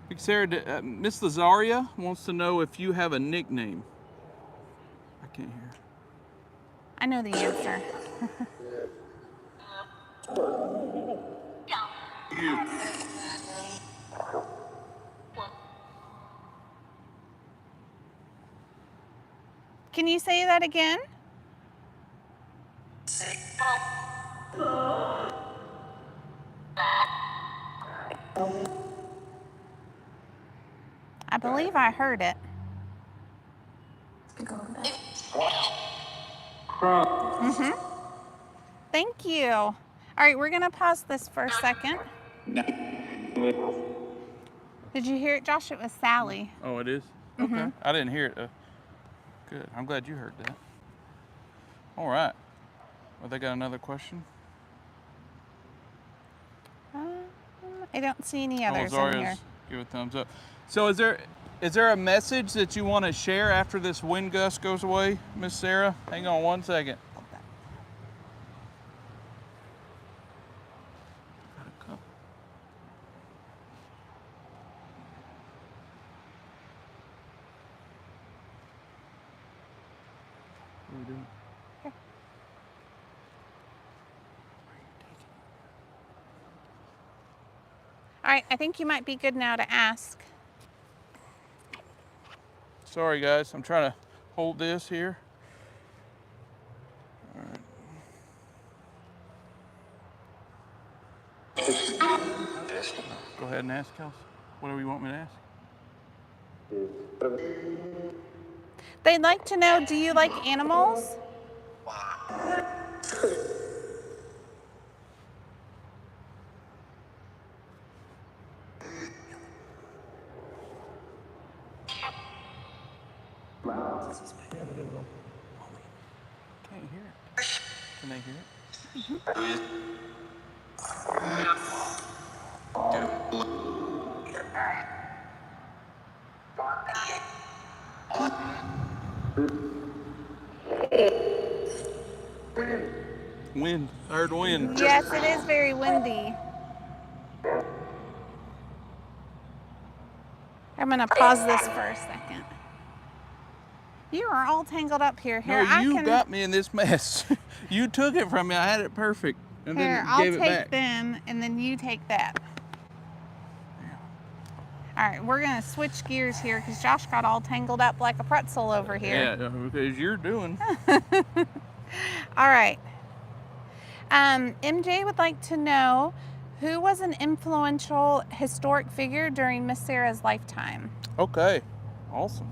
Big Sarah, Miss Lazaria wants to know if you have a nickname. I can't hear. I know the answer. Can you say that again? I believe I heard it. Thank you. All right, we're going to pause this for a second. Did you hear it, Josh? It was Sally. Oh, it is? Okay. I didn't hear it. Good. I'm glad you heard that. All right. Well, they got another question? I don't see any others in here. Give a thumbs up. So is there a message that you want to share after this wind gust goes away, Miss Sarah? Hang on one second. What are we doing? Here. All right, I think you might be good now to ask. Sorry guys, I'm trying to hold this here. Go ahead and ask, Kelsey. Whatever you want me to ask. They'd like to know, do you like animals? Can't hear it. Can they hear it? Wind. I heard wind. Yes, it is very windy. I'm gonna pause this for a second. You are all tangled up here. Here, No, you got me in this mess. You took it from me. I had it perfect, and Here, then I'll gave it take back. them, and then you take that. All right, we're gonna switch gears here because Josh got all tangled up like a pretzel over here. Yeah, because you're doing. All right. MJ would like to know who was an influential historic figure during Miss Sarah's lifetime. Okay, awesome.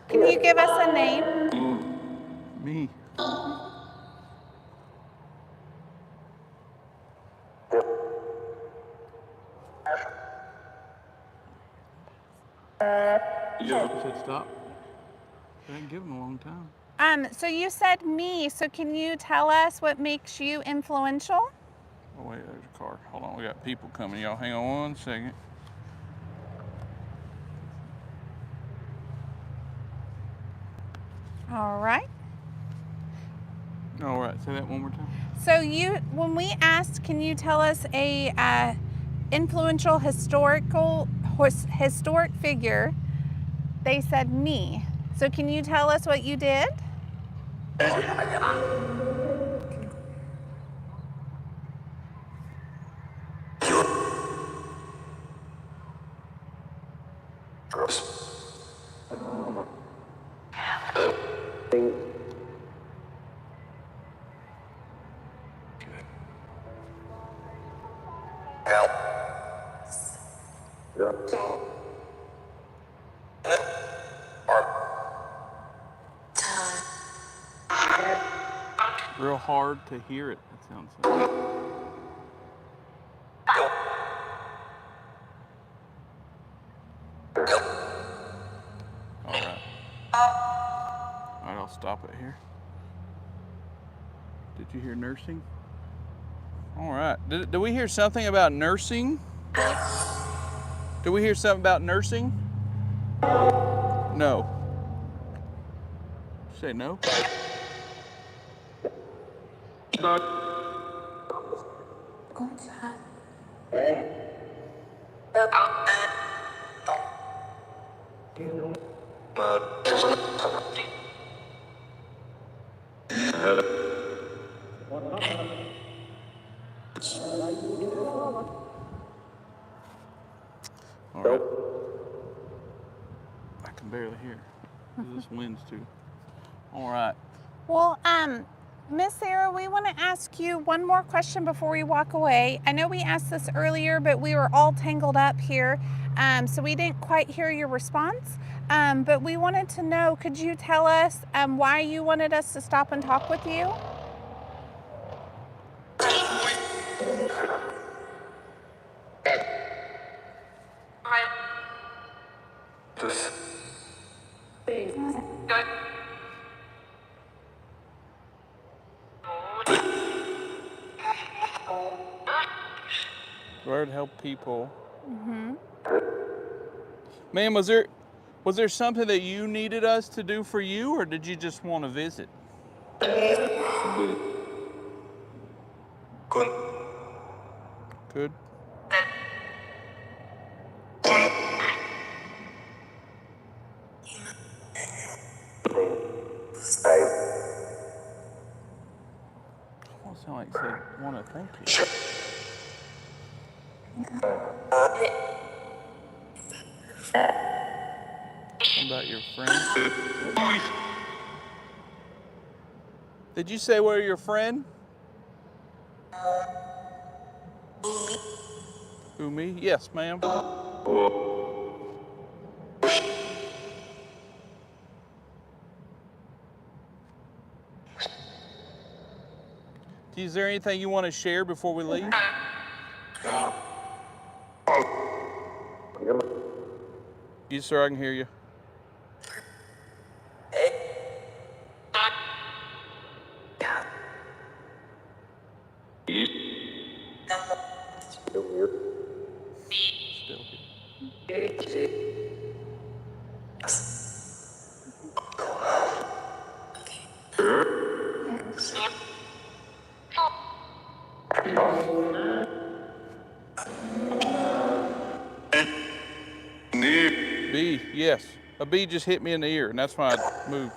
Can you give us a name? Me. You said stop. I didn't give him a long time. So you said me, so can you tell us what makes you influential? Oh wait, there's a car. Hold on, we got people coming. Y'all hang on 1 second. All right. All right, say that one more time. So when we asked, can you tell us a influential historic figure? They said me. So can you tell us what you did? Real hard to hear it. That sounds like. All right. All right, I'll stop it here. Did you hear nursing? All right. Did we hear something about nursing? Did we hear something about nursing? No. Say no. All right. I can barely hear. This wind's too. All right. Well, Miss Sarah, we want to ask you one more question before we walk away. I know we asked this earlier, but we were all tangled up here, so we didn't quite hear your response. But we wanted to know, could you tell us why you wanted us to stop and talk with you? Where to help people. Ma'am, was there something that you needed us to do for you, or did you just want to visit? Good. Almost sound like said want to thank you. Something about your friend. Did you say we're your friend? Who, me? Yes, ma'am. Is there anything you want to share before we leave? Yes, sir, I can hear you. Still here. Bee, yes. A bee just hit me in the ear, and that's why I moved.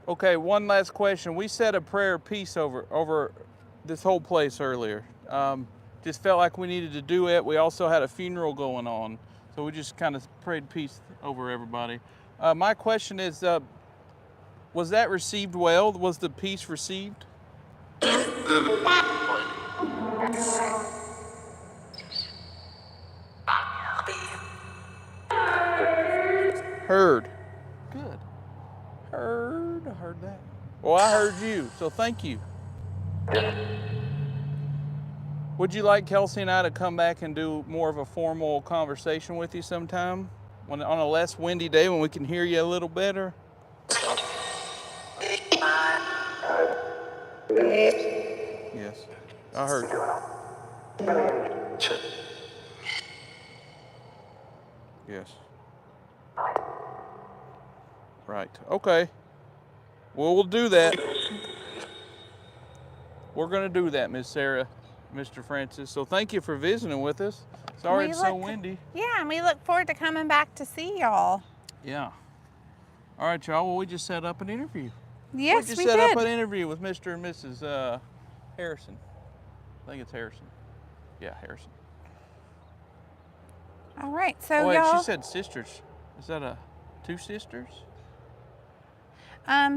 Okay, one last question. We said a prayer of peace over this whole place earlier. Just felt like we needed to do it. We also had a funeral going on, so we just kind of prayed peace over everybody. My question is, was that received well? Was the peace received? Heard. Good. I heard that. Well, I heard you, so thank you. Would you like Kelsey and I to come back and do more of a formal conversation with you sometime? On a less windy day when we can hear you a little better? Yes, I heard you. Yes. Right. Okay. Well, we'll do that. We're going to do that, Miss Sarah, Mr. Francis. So thank you for visiting with us. Sorry it's so windy. Yeah, and we look forward to coming back to see y'all. Yeah. All right, y'all. Well, we just set up an interview. Yes, we set up an interview with Mr. and Mrs. Harrison. I think it's Harrison. Yeah, Harrison. All right, so wait, y'all. She said sisters. Is that two sisters?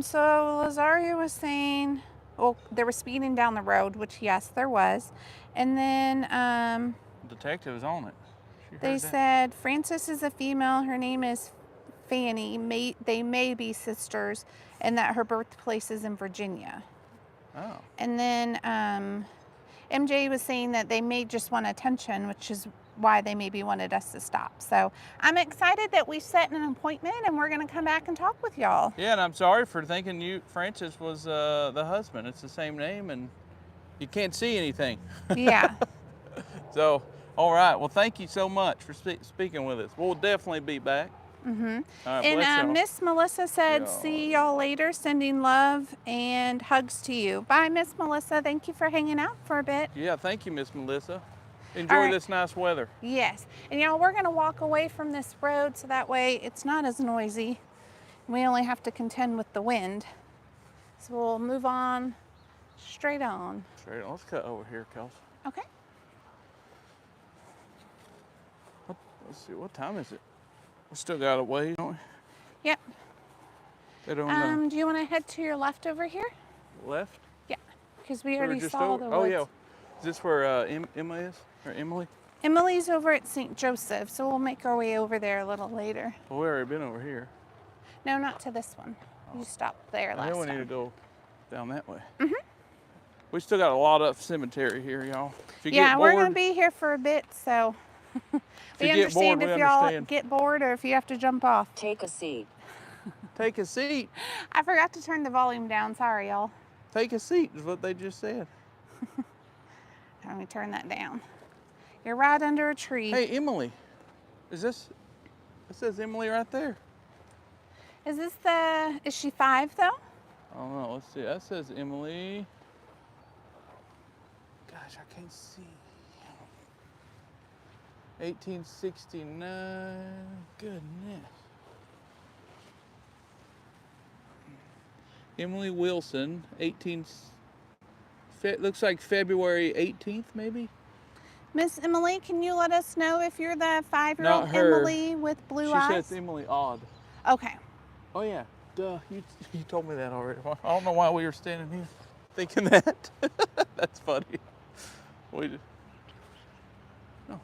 So Lazaria was saying, well, they were speeding down the road, which yes, there was, and then The detective was on it. They said Frances is a female. Her name is Fanny. They may be sisters, and that her birthplace is in Virginia. Oh. And then MJ was saying that they may just want attention, which is why they maybe wanted us to stop. So I'm excited that we set an appointment and we're going to come back and talk with y'all. Yeah, and I'm sorry for thinking Francis was the husband. It's the same name, and you can't see anything. Yeah. So, all right. Well, thank you so much for speaking with us. We'll definitely be back. Mm-hmm. All right, And Miss Melissa said, see y'all later, sending love and hugs to you. Bye, Miss Melissa. Thank you for hanging out for a bit. Yeah, thank you, Miss Melissa. Enjoy this nice weather. Yes. And y'all, we're going to walk away from this road so that way it's not as noisy. We only have to contend with the wind. So we'll move on straight on. Straight on. Let's cut over here, Kelsey. Okay. Let's see, what time is it? We still got a way, don't we? Yep. They don't know. Do you want to head to your left over here? Left? Yeah, because we already saw the woods. Oh, yeah. Is this where Emma is? Or Emily? Emily's over at St. Joseph, so we'll make our way over there a little later. Well, we've already been over here. No, not to this one. You stopped there last time. We need to go down that way. Mm-hmm. We still got a lot of cemetery here, y'all. Yeah, we're going to be here for a bit, so we understand if y'all get bored or if you have to jump off. Take a seat. Take a seat. I forgot to turn the volume down. Sorry, y'all. Take a seat is what they just said. Let me turn that down. You're right under a tree. Hey, Emily. It says Emily right there. Is she 5 though? I don't know. Let's see. That says Emily. Gosh, I can't see. 1869. Goodness. Emily Wilson, 18. Looks like February 18th, maybe. Miss Emily, can you let us know if you're the 5-year-old Not her. Emily with blue She eyes? said it's Emily Odd. Okay. Oh yeah, duh. You told me that already. I don't know why we were standing here thinking that. That's funny. We just, no.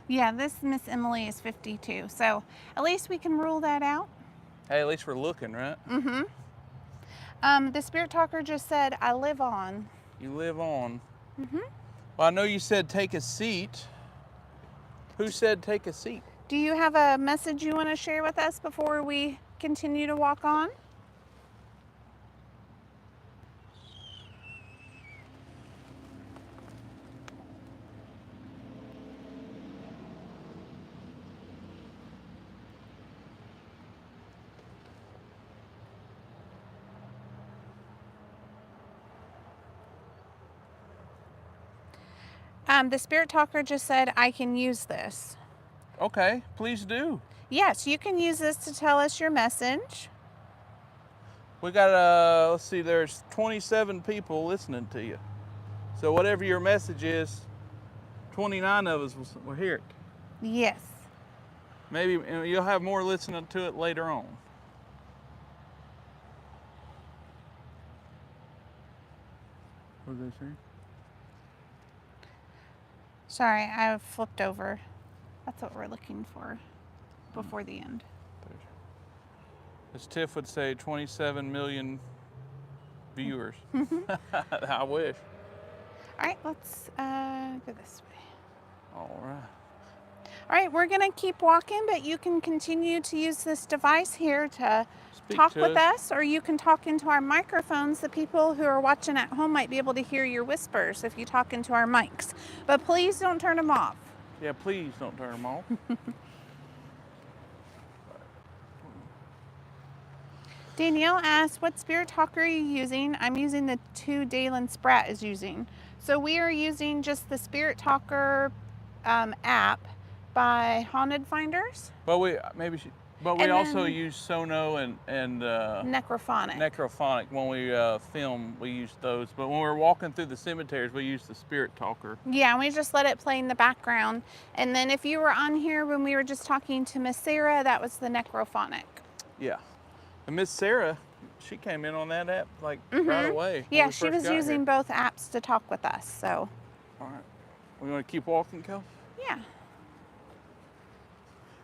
Yeah, this Miss Emily is 52. So at least we can rule that out. Hey, at least we're looking, right? Mm-hmm. The spirit talker just said, I live on. You live on. Mm-hmm. Well, I know you said take a seat. Who said take a seat? Do you have a message you want to share with us before we continue to walk on? The spirit talker just said, I can use this. Okay, please do. Yes, you can use this to tell us your message. We got, let's see, there's 27 people listening to you. So whatever your message is, 29 of us will hear it. Yes. Maybe you'll have more listening to it later on. What did they say? Sorry, I flipped over. That's what we're looking for before the end. As Tiff would say, 27 million viewers. I wish. All right, let's go this way. All right. All right, we're going to keep walking, but you can continue to use this device here to Speak talk to with us. us, or you can talk into our microphones. The people who are watching at home might be able to hear your whispers if you talk into our mics. But please don't turn them off. Yeah, please don't turn them off. Danielle asked, what spirit talker are you using? I'm using the 2 Dalen Spratt is using. So we are using just the spirit talker app by Haunted Finders. But we And also then- use Sono and Necrophonic. Necrophonic when we film. We use those. But when we're walking through the cemeteries, we use the Spirit Talker. Yeah, and we just let it play in the background. And then if you were on here when we were just talking to Miss Sarah, that was the Necrophonic. Yeah. And Miss Sarah, she came in on that app like right away. when Yeah, we she first was got using here. both apps to talk with us. So All right. We want to keep walking, Kel? yeah.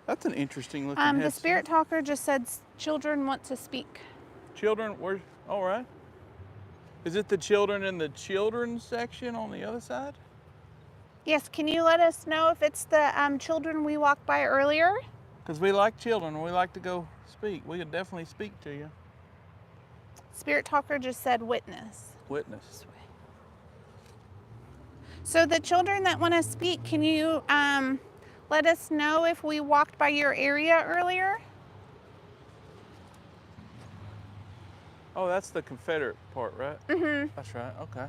That's an interesting looking The headset. spirit talker just said children want to speak. Children, where's, all right. Is it the children in the children's section on the other side? Yes, can you let us know if it's the children we walked by earlier? Because we like children. We like to go speak. We could definitely speak to you. Spirit talker just said witness. Witness. So the children that want to speak, can you let us know if we walked by your area earlier? Oh, that's the Confederate part, right? Mm-hmm. That's right. Okay.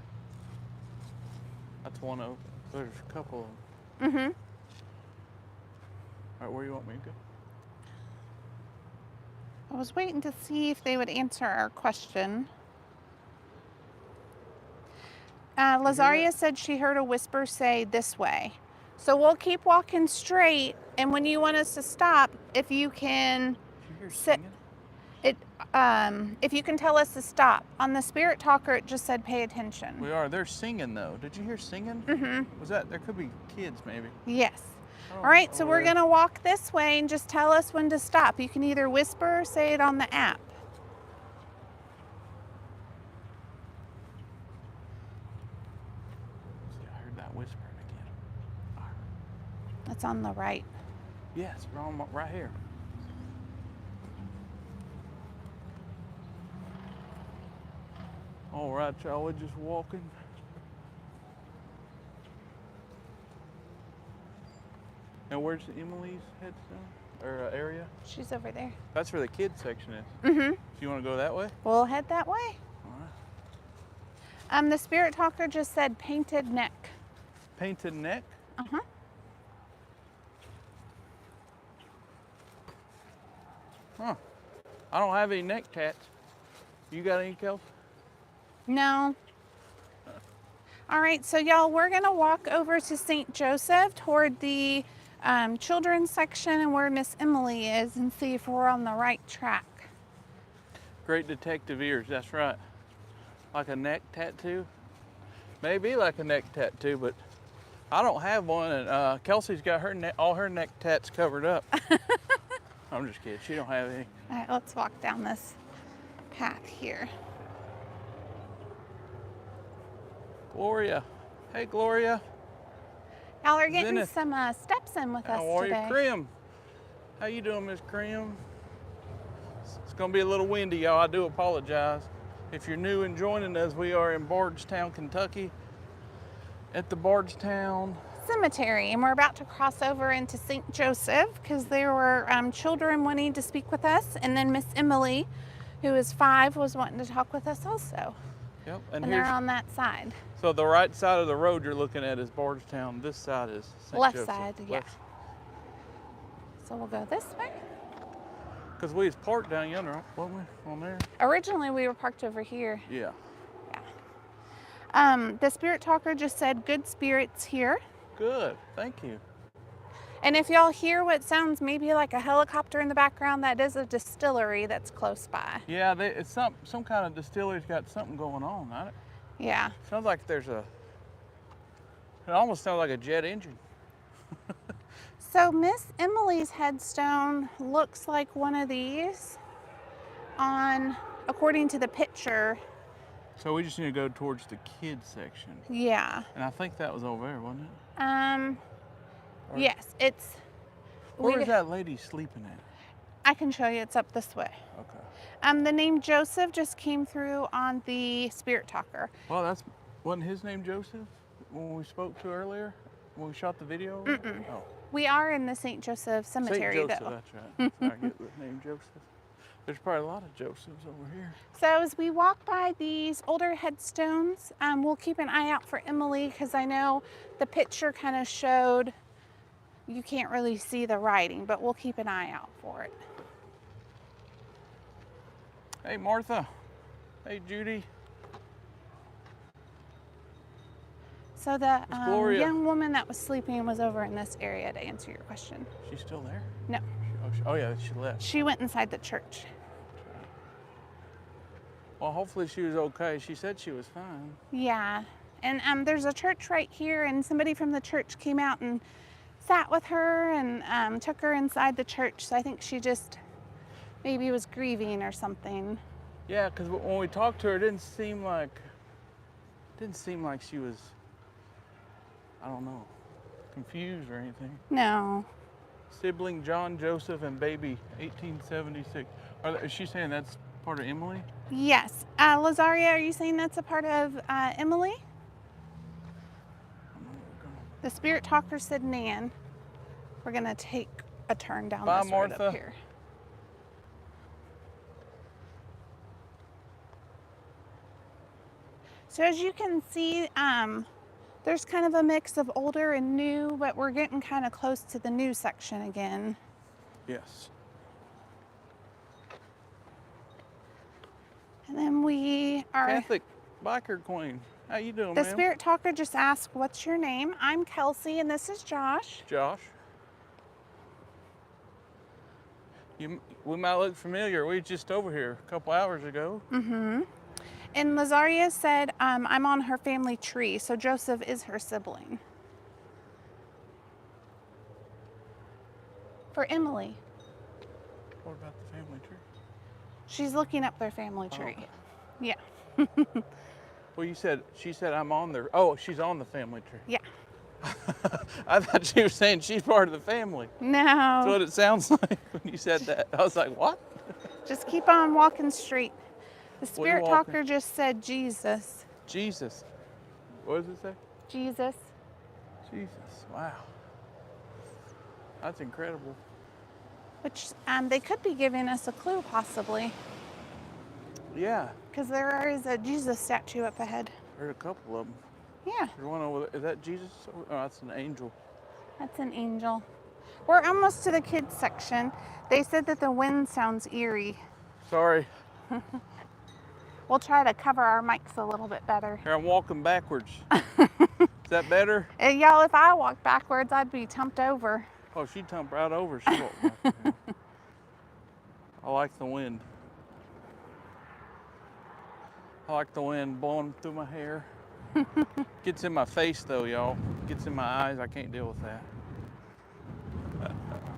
That's one of. There's a couple of them. Mm-hmm. All right, where you want me to go? I was waiting to see if they would answer our question. Lazaria said she heard a whisper say this way. So we'll keep walking straight, and when you want us to stop, if you can Did you hear sit, singing? if you can tell us to stop. On the spirit talker, it just said pay attention. We are. They're singing though. Did you hear singing? Mm-hmm. Was that? There could be kids maybe. Yes. Oh, All right, so over we're there. gonna walk this way and just tell us when to stop. You can either whisper or say it on the app. See, I heard that whispering again. All right. It's on the right. Yes, right here. All right, y'all. We're just walking. And where's Emily's headstone or area? She's over there. That's where the kids section is. Mm-hmm. So you want to go that way? We'll head that way. All right. The spirit talker just said painted neck. Painted neck. Uh-huh. Huh. I don't have any neck tats. You got any, Kelsey? No. All right, so y'all, we're gonna walk over to St. Joseph toward the children's section and where Miss Emily is and see if we're on the right track. Great detective ears, that's right. Like a neck tattoo? Maybe like a neck tattoo, but I don't have one, and Kelsey's got her all her neck tats covered up. I'm just kidding, she don't have any. All right, let's walk down this path here. Gloria. Hey, Gloria. Y'all are getting Zenith. some steps in with us How are you, today. Krim? How you doing, Miss Krim? It's gonna be a little windy, y'all. I do apologize. If you're new and joining us, we are in Bardstown, Kentucky, at the Bardstown Cemetery, and we're about to cross over into St. Joseph because there were children wanting to speak with us, and then Miss Emily, who is 5, was wanting to talk with us also. Yep, And they're on that side. So the right side of the road you're looking at is Bardstown. This side is St. Left Joseph. side, yeah. So we'll go this way. Because we was parked down yonder, weren't we? On there? Originally, we were parked over here. Yeah. The spirit talker just said good spirits here. Good, thank you. And if y'all hear what sounds maybe like a helicopter in the background, that is a distillery that's close by. Yeah, it's some kind of distillery's got something going on, not it? Yeah. Sounds like it almost sounds like a jet engine. So Miss Emily's headstone looks like one of these according to the picture. So we just need to go towards the kids section. Yeah. And I think that was over there, wasn't it? Yes, it's. Where is that lady sleeping at? I can show you, it's up this way. Okay. The name Joseph just came through on the spirit talker. Well, wasn't his name Joseph when we spoke to earlier? When we shot the video? Oh. We are in the St. Joseph Cemetery, St. Joseph, though. that's right. I get the name Joseph. There's probably a lot of Josephs over here. So as we walk by these older headstones, we'll keep an eye out for Emily because I know the picture kind of showed you can't really see the writing, but we'll keep an eye out for it. Hey, Martha. Hey, Judy. So the Gloria. young woman that was sleeping was over in this area to answer your question. She's still there? No, Oh, yeah, she left. she went inside the church. Well, hopefully she was okay. She said she was fine. Yeah, and there's a church right here, and somebody from the church came out and sat with her and took her inside the church. So I think she just maybe was grieving or something. Yeah, because when we talked to her, it didn't seem like she was, I don't know, confused or anything. No. Sibling John Joseph and baby 1876. Is she saying that's part of Emily? Yes. Lazaria, are you saying that's a part of Emily? The spirit talker said Nan. We're going to take a turn down Bye, this road Martha. up here. So as you can see, there's kind of a mix of older and new, but we're getting kind of close to the new section again. Yes. And then we are... Catholic biker queen. How you doing, The ma'am? spirit talker just asked, what's your name? I'm Kelsey, and this is Josh. Josh. We might look familiar. We were just over here a couple hours ago. Mm-hmm. And Lazaria said, I'm on her family tree, so Joseph is her sibling. For Emily. What about the family tree? She's looking up their family tree. Okay. Yeah. Well, she said I'm on there. Oh, she's on the family tree. Yeah. I thought she was saying she's part of the family. No. That's what it sounds like when you said that. I was like, what? Just keep on walking straight. The What are you spirit walking? talker just said Jesus. Jesus. What does it say? Jesus. Jesus. Wow. That's incredible. Which they could be giving us a clue, possibly. Yeah. Because there is a Jesus statue up ahead. There's a couple of them. Yeah. There's one over there. Is that Jesus? Oh, that's an angel. That's an angel. We're almost to the kids section. They said that the wind sounds eerie. Sorry. We'll try to cover our mics a little bit better. Here, I'm walking backwards. Is that better? And y'all, if I walked backwards, I'd be tumped over. Oh, she jumped right over. She walked backwards. Yeah. I like the wind. I like the wind blowing through my hair. Gets in my face though, y'all. Gets in my eyes. I can't deal with that.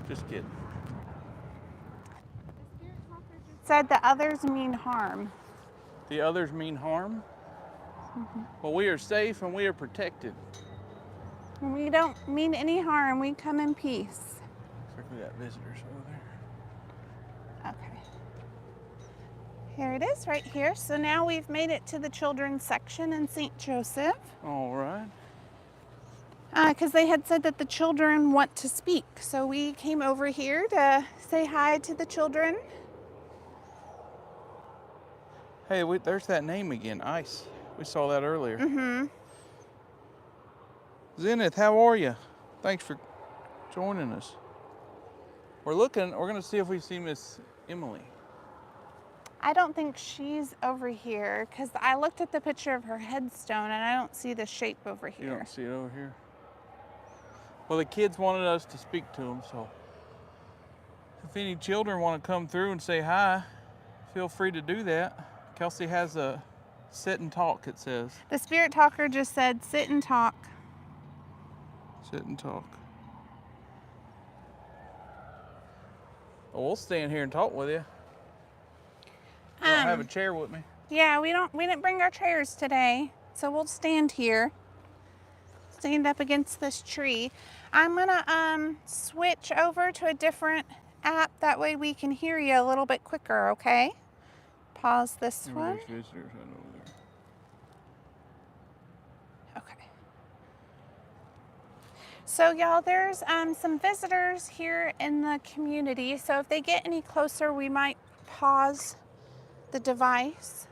Just kidding. The spirit talker just said that others mean harm. The others mean harm? Well, we are safe and we are protected. We don't mean any harm. We come in peace. Looks like we got visitors over there. Okay. Here it is right here. So now we've made it to the children's section in St. Joseph. All right. Because they had said that the children want to speak. So we came over here to say hi to the children. Hey, there's that name again, Ice. We saw that earlier. Mm-hmm. Zenith, how are you? Thanks for joining us. We're gonna see if we see Miss Emily. I don't think she's over here because I looked at the picture of her headstone and I don't see the shape over here. You don't see it over here? Well, the kids wanted us to speak to them, so if any children want to come through and say hi, feel free to do that. Kelsey has a sit and talk, it says. The spirit talker just said, sit and talk. Sit and talk. Well, we'll stand here and talk with you. You don't have a chair with me. Yeah, we didn't bring our chairs today, so we'll stand here. Stand up against this tree. I'm gonna switch over to a different app, that way we can hear you a little bit quicker, okay? Pause this one. There's visitors right over there. Okay. So y'all, there's some visitors here in the community, so if they get any closer, we might pause the device,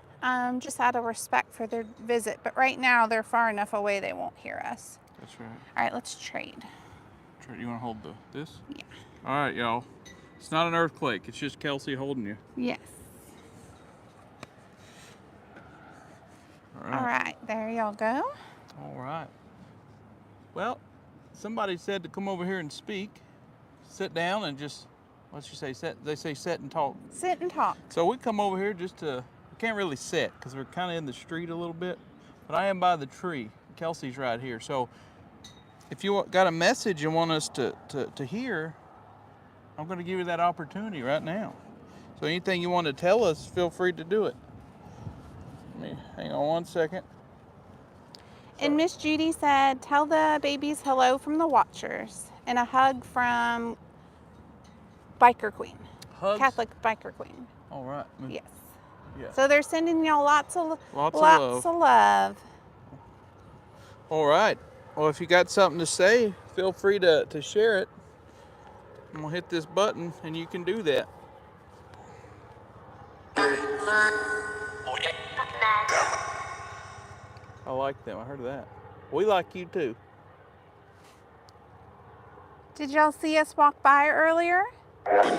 just out of respect for their visit. But right now, they're far enough away they won't hear us. That's right. All right, let's trade. You want to hold this? Yeah. All right, y'all. It's not an earthquake. It's just Kelsey holding you. Yes. All right. All right, there y'all go. All right. Well, somebody said to come over here and speak. Sit down and just, what you say, they say sit and talk. Sit and talk. So we come over here just to, we can't really sit because we're kind of in the street a little bit, but I am by the tree. Kelsey's right here. So if you got a message you want us to hear, I'm going to give you that opportunity right now. So anything you want to tell us, feel free to do it. Let me hang on one second. And Miss Judy said, tell the babies hello from the Watchers and a hug from Biker Queen. Hugs? Catholic Biker Queen. All right. Yes. Yeah. So they're sending y'all lots of Lots of love. All right. Well, if you got something to say, feel free to share it. I'm going to hit this button and you can do that. I like them. I heard of that. We like you too. Did y'all see us walk by earlier? Yeah.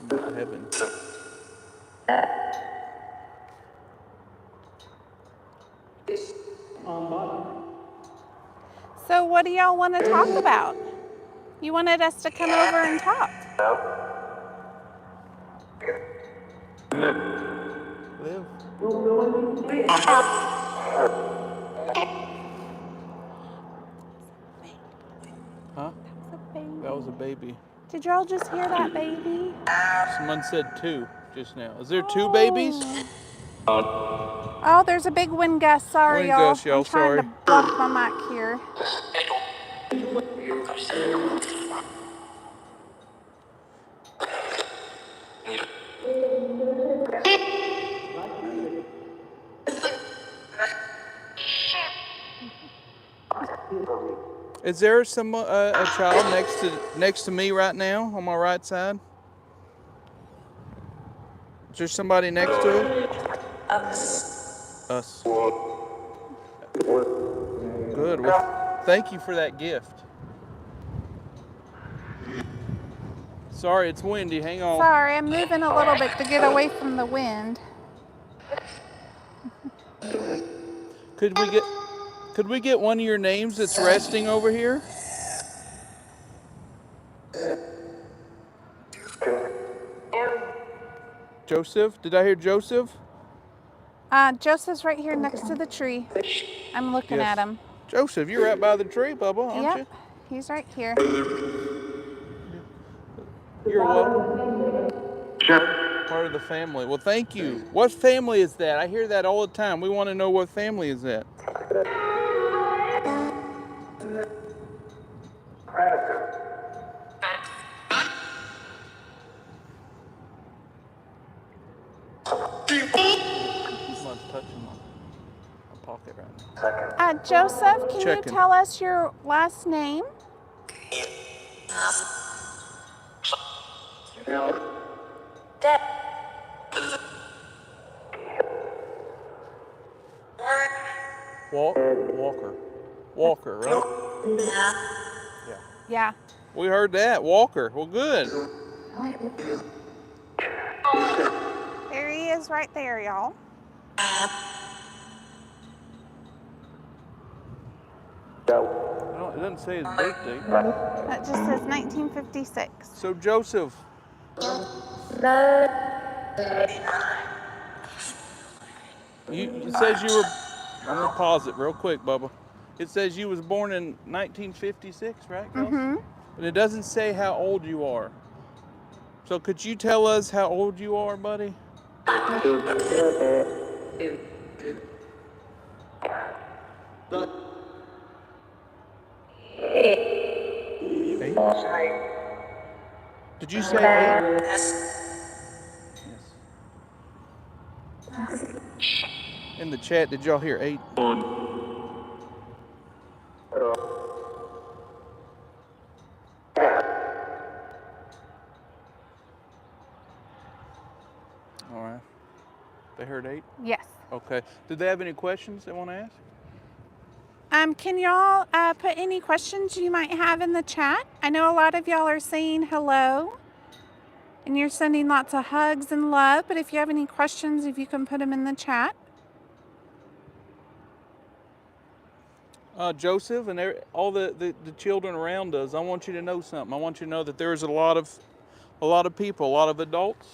Heaven. So what do y'all want to talk about? You wanted us to come over and talk. Live. Huh? That was a baby. Did y'all just hear that baby? Someone said 2 just now. Is there 2 babies? Oh, there's a big wind gust. Sorry, Wind y'all. gust, y'all, I'm trying sorry. to block my mic here. Is there a child next to me right now on my right side? Is there somebody next to him? Us. Good Good. Well, thank you for that gift. Sorry, it's windy. Hang on. Sorry, I'm moving a little bit to get away from the wind. Could we get one of your names that's resting over here? Joseph? Did I hear Joseph? Joseph's right here next to the tree. I'm looking at him. Joseph, you're right by the tree, Bubba, aren't Yep, you? he's right here. You're what? Part of the family. Well, thank you. What family is that? I hear that all the time. We want to know what family is that. Someone's touching my pocket right now. Joseph, can you Checking. tell us your last name? Walker. Walker, right? Yeah. Yeah. We heard that. Walker. Well, good. There he is right there, y'all. It doesn't say his birthday. That just says 1956. So, Joseph. It says you were. I'm going to pause it real quick, Bubba. It says you was born in 1956, right, Kelsey? Mm-hmm. But it doesn't say how old you are. So could you tell us how old you are, buddy? Eight? Did you say 8? Yes. In the chat, did y'all hear 8? All right. They heard 8? Yes. Okay. Did they have any questions they want to ask? Can y'all put any questions you might have in the chat? I know a lot of y'all are saying hello and you're sending lots of hugs and love, but if you have any questions, if you can put them in the chat. Joseph and all the children around us, I want you to know something. I want you to know that there's a lot of people, a lot of adults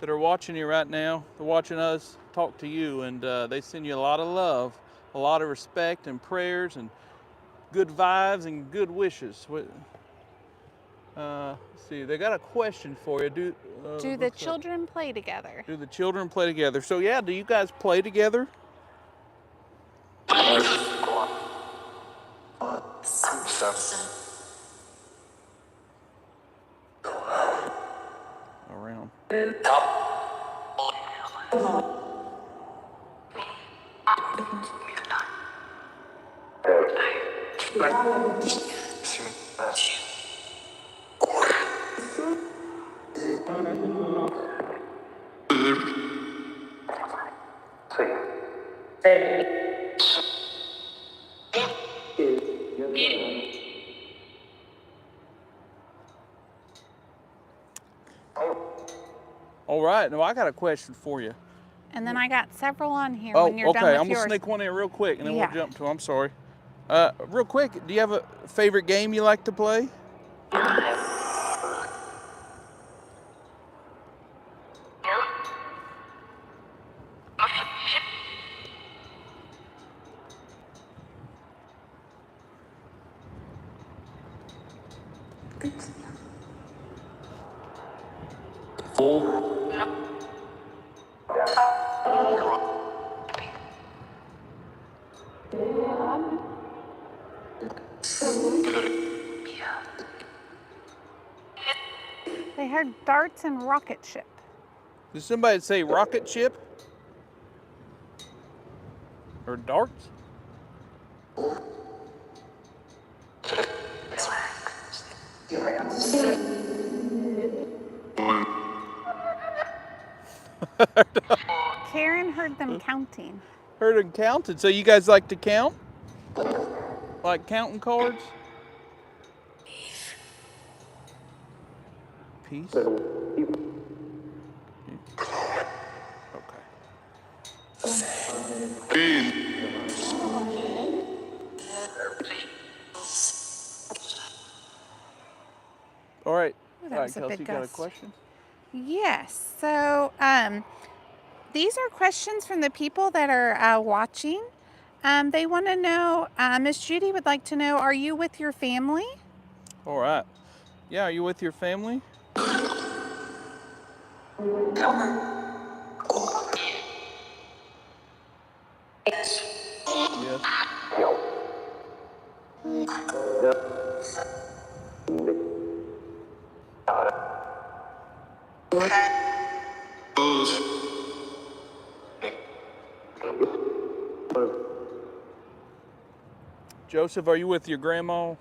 that are watching you right now. They're watching us talk to you, and they send you a lot of love, a lot of respect and prayers and good vibes and good wishes. Let's see, they got a question for you. Do the children play together? Do the children play together? So yeah, do you guys play together? Around. All right, now I got a question for you. And then I got several on here Oh, when you're okay. done with I'm yours. gonna sneak one in real quick, and then Yeah. we'll jump to. I'm sorry. Real quick, do you have a favorite game you like to play? They heard darts and rocket ship. Did somebody say rocket ship? Or darts? Karen heard them counting. Heard them counted. So you guys like to count? Like counting cards? Peace? Okay. All right. Ooh, All that right, was a Kelsey, big got a gust. question? Yes. So these are questions from the people that are watching. They want to know, Miss Judy would like to know, are you with your family? All right. Yeah, are you with your family? Yes. Joseph, are you with your grandma?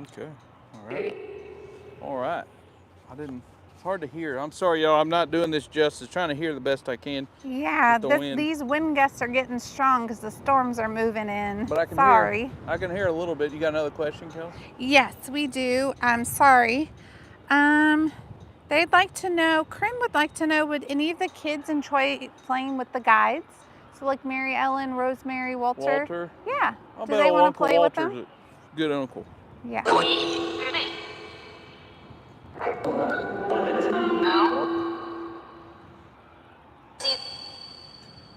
Okay. All right. All right. I didn't. It's hard to hear. I'm sorry, y'all. I'm not doing this justice. Trying to hear the best I can Yeah, with the wind. these wind gusts are getting strong because the storms are moving in. But I can Sorry. hear. I can hear a little bit. You got another question, Kels? Yes, we do. I'm sorry. They'd like to know, Krim would like to know, would any of the kids enjoy playing with the guides? So like Mary Ellen, Rosemary, Walter? Walter? Yeah. I Do bet they old want to Uncle play with Walter's them? a good uncle. Yeah.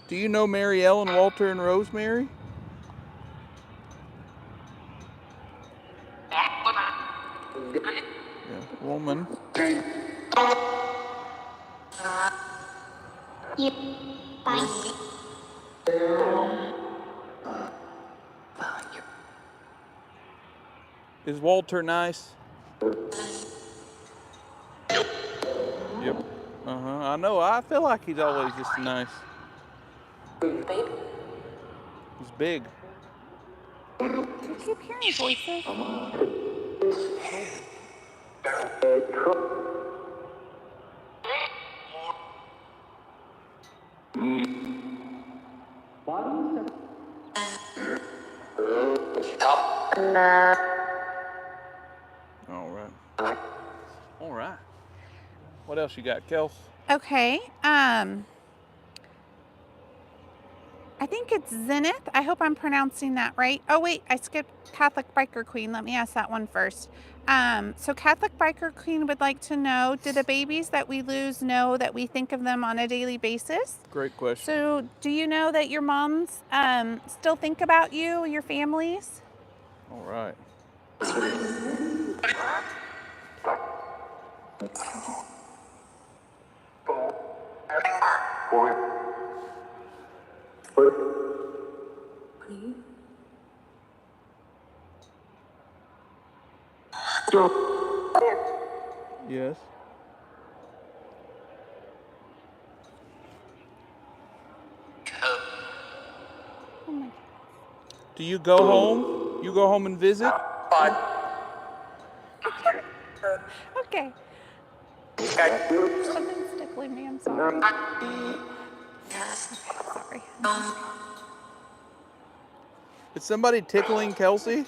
Do you know Mary Ellen, Walter, and Rosemary? Yeah, woman. Is Walter nice? Yep. I know. I feel like he's always just nice. He's big. You keep hearing voices. All right. All right. What else you got, Kels? Okay. I think it's Zenith. I hope I'm pronouncing that right. Oh wait, I skipped Catholic Biker Queen. Let me ask that one first. So Catholic Biker Queen would like to know, do the babies that we lose know that we think of them on a daily basis? Great question. So do you know that your moms still think about you, your families? All right. Yes. Oh my Do you go home? You go home and visit? Okay. Something's tickling me. I'm sorry. Sorry. Is somebody tickling Kelsey?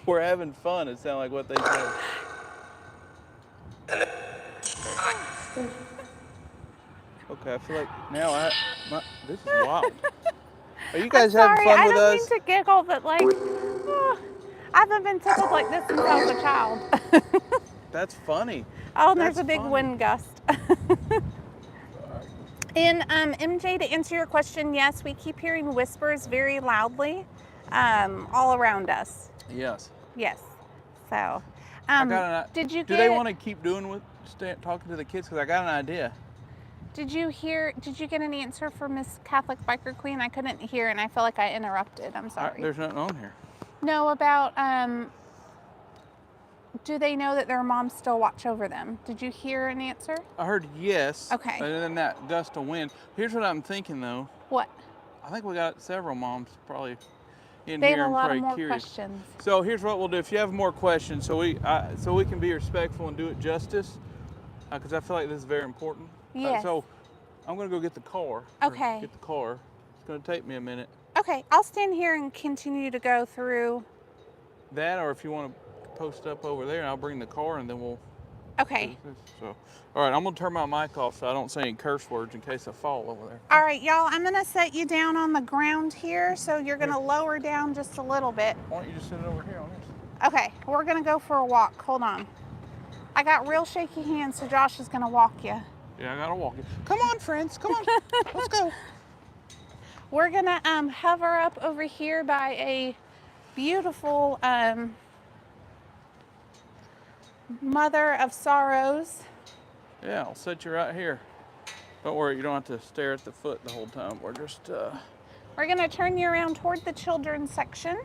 We're having fun. It sounded like what they said. Okay, I feel like now this is wild. Are you guys I'm having sorry. fun I with don't us? mean to giggle, but like, I haven't been tickled like this since I was a child. That's funny. Oh, and there's That's a big funny. wind gust. And MJ, to answer your question, yes, we keep hearing whispers very loudly all around us. Yes. Yes. So, I got an. did you Do they get? want to keep doing talking to the kids? Because I got an idea. Did you get an answer for Miss Catholic Biker Queen? I couldn't hear, and I feel like I interrupted. I'm sorry. There's nothing on here. No, about do they know that their moms still watch over them? Did you hear an answer? I heard yes. Okay. And then that gust of wind. Here's what I'm thinking though. What? I think we got several moms probably in They here have a and lot of probably more curious. questions. So here's what we'll do. If you have more questions, so we can be respectful and do it justice, because I feel like this is very important. Yes. So I'm gonna go get the car. Okay. Get the car. It's gonna take me a minute. Okay, I'll stand here and continue to go through. That, or if you want to post up over there, I'll bring the car and then we'll. Okay. So, all right, I'm gonna turn my mic off so I don't say any curse words in case I fall over there. All right, y'all, I'm gonna set you down on the ground here, so you're gonna lower down just a little bit. Why don't you just sit it over here on this? Okay, we're gonna go for a walk. Hold on. I got real shaky hands, so Josh is gonna walk you. Yeah, I gotta walk you. Come on, friends, come on, let's go. We're gonna hover up over here by a beautiful Mother of Sorrows. Yeah, I'll set you right here. Don't worry, you don't have to stare at the foot the whole time. We're just We're gonna turn you around toward the children's section.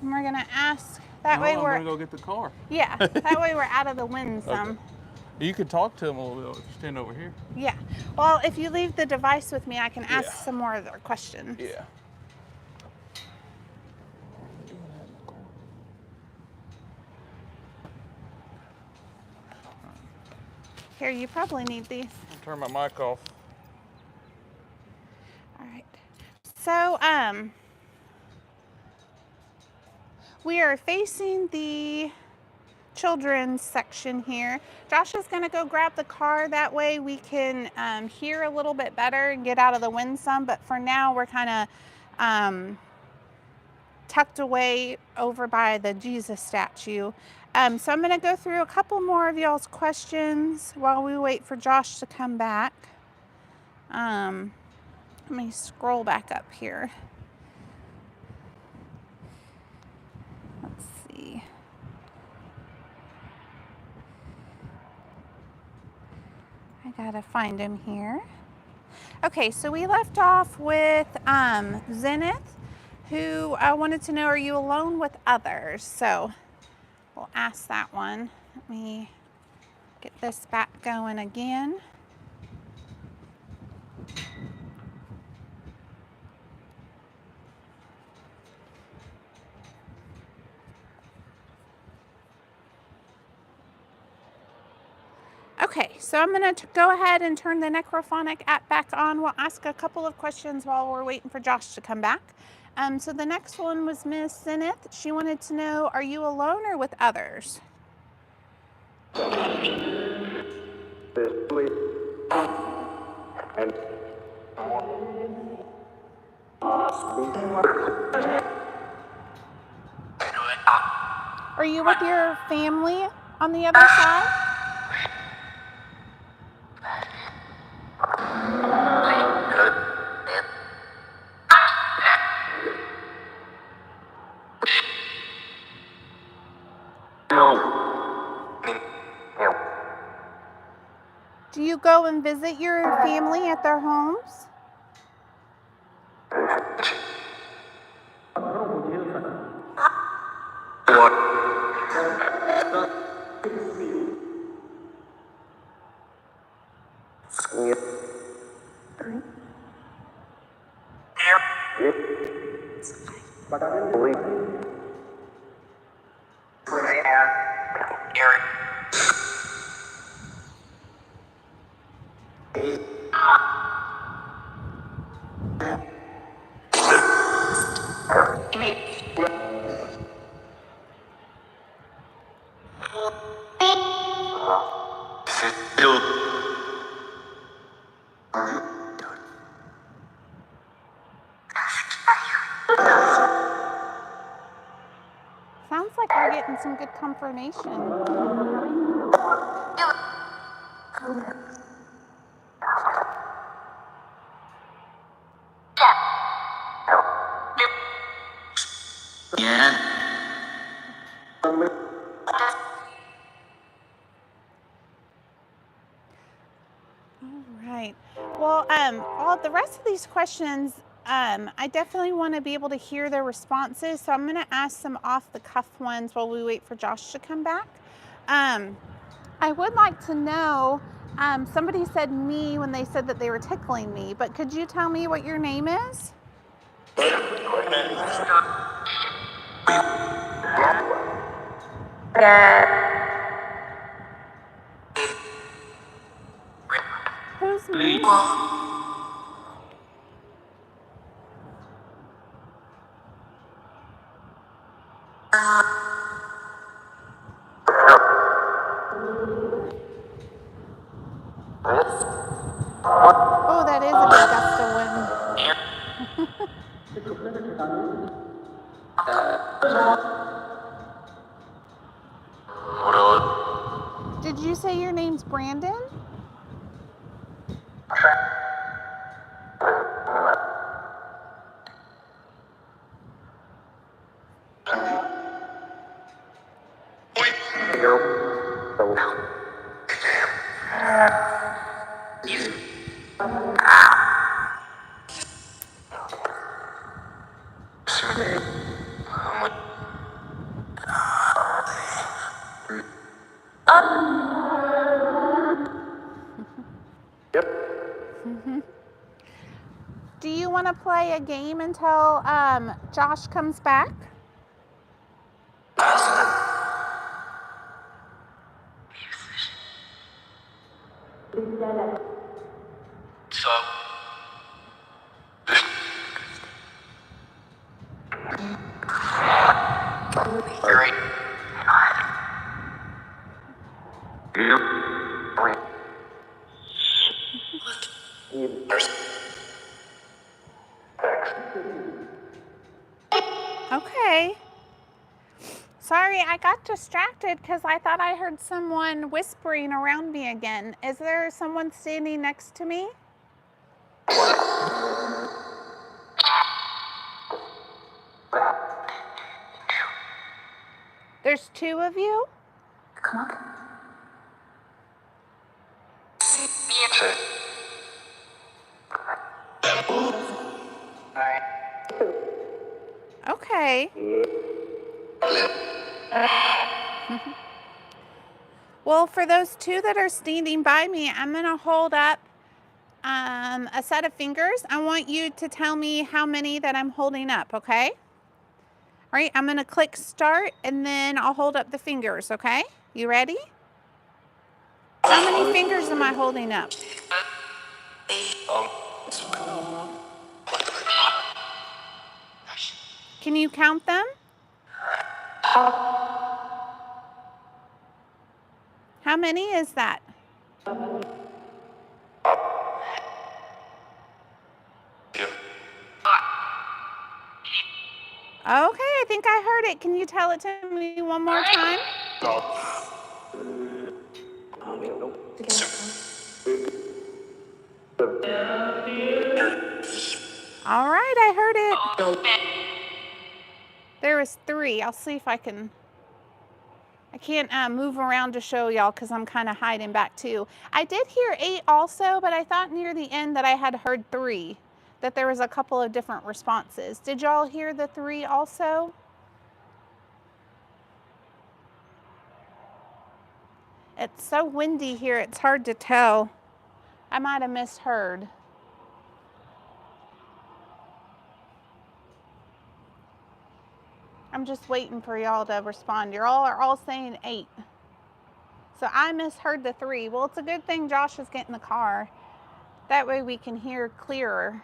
And we're gonna ask, that way I'm we're gonna go get the car. Yeah, that way we're out of the wind some. Okay. You can talk to them a little bit if you stand over here. Yeah. Well, if you leave the device with me, I can ask Yeah. some more of their questions. Yeah. Here, you probably need these. I'll turn my mic off. All right. So, we are facing the children's section here. Josh is gonna go grab the car. That way we can hear a little bit better and get out of the wind some. But for now, we're kind of tucked away over by the Jesus statue. So I'm gonna go through a couple more of y'all's questions while we wait for Josh to come back. Let me scroll back up here. Let's see. I gotta find him here. Okay, so we left off with Zenith, who wanted to know, are you alone with others? So we'll ask that one. Let me get this back going again. Okay, so I'm going to go ahead and turn the Necrophonic app back on. We'll ask a couple of questions while we're waiting for Josh to come back. So the next one was Miss Zenith. She wanted to know, are you alone or with others? Are you with your family on the other side? Do you go and visit your family at their homes? Sounds like we're getting some good confirmation. All right. Well, all the rest of these questions I definitely want to be able to hear their responses, so I'm going to ask some off-the-cuff ones while we wait for Josh to come back. I would like to know, somebody said me when they said that they were tickling me, but could you tell me what your name is? Who's me? Oh, that is a big gust of wind. Did you say your name's Brandon? Do you want to play a game until Josh comes back? Okay. Sorry, I got distracted because I thought I heard someone whispering around me again. Is there someone standing next to me? There's two of you? Okay. Well, for those two that are standing by me, I'm going to hold up a set of fingers. I want you to tell me how many that I'm holding up, okay? All right, I'm going to click start and then I'll hold up the fingers, okay? You ready? How many fingers am I holding up? Can you count them? How many is that? Okay, I think I heard it. Can you tell it to me one more time? All right, I heard it. There was 3. I'll see if I can. I can't move around to show y'all because I'm kind of hiding back too. I did hear 8 also, but I thought near the end that I had heard 3, that there was a couple of different responses. Did y'all hear the 3 also? It's so windy here, it's hard to tell. I might have misheard. I'm just waiting for y'all to respond. You're all saying 8. So I misheard the 3. Well, it's a good thing Josh is getting the car. That way we can hear clearer.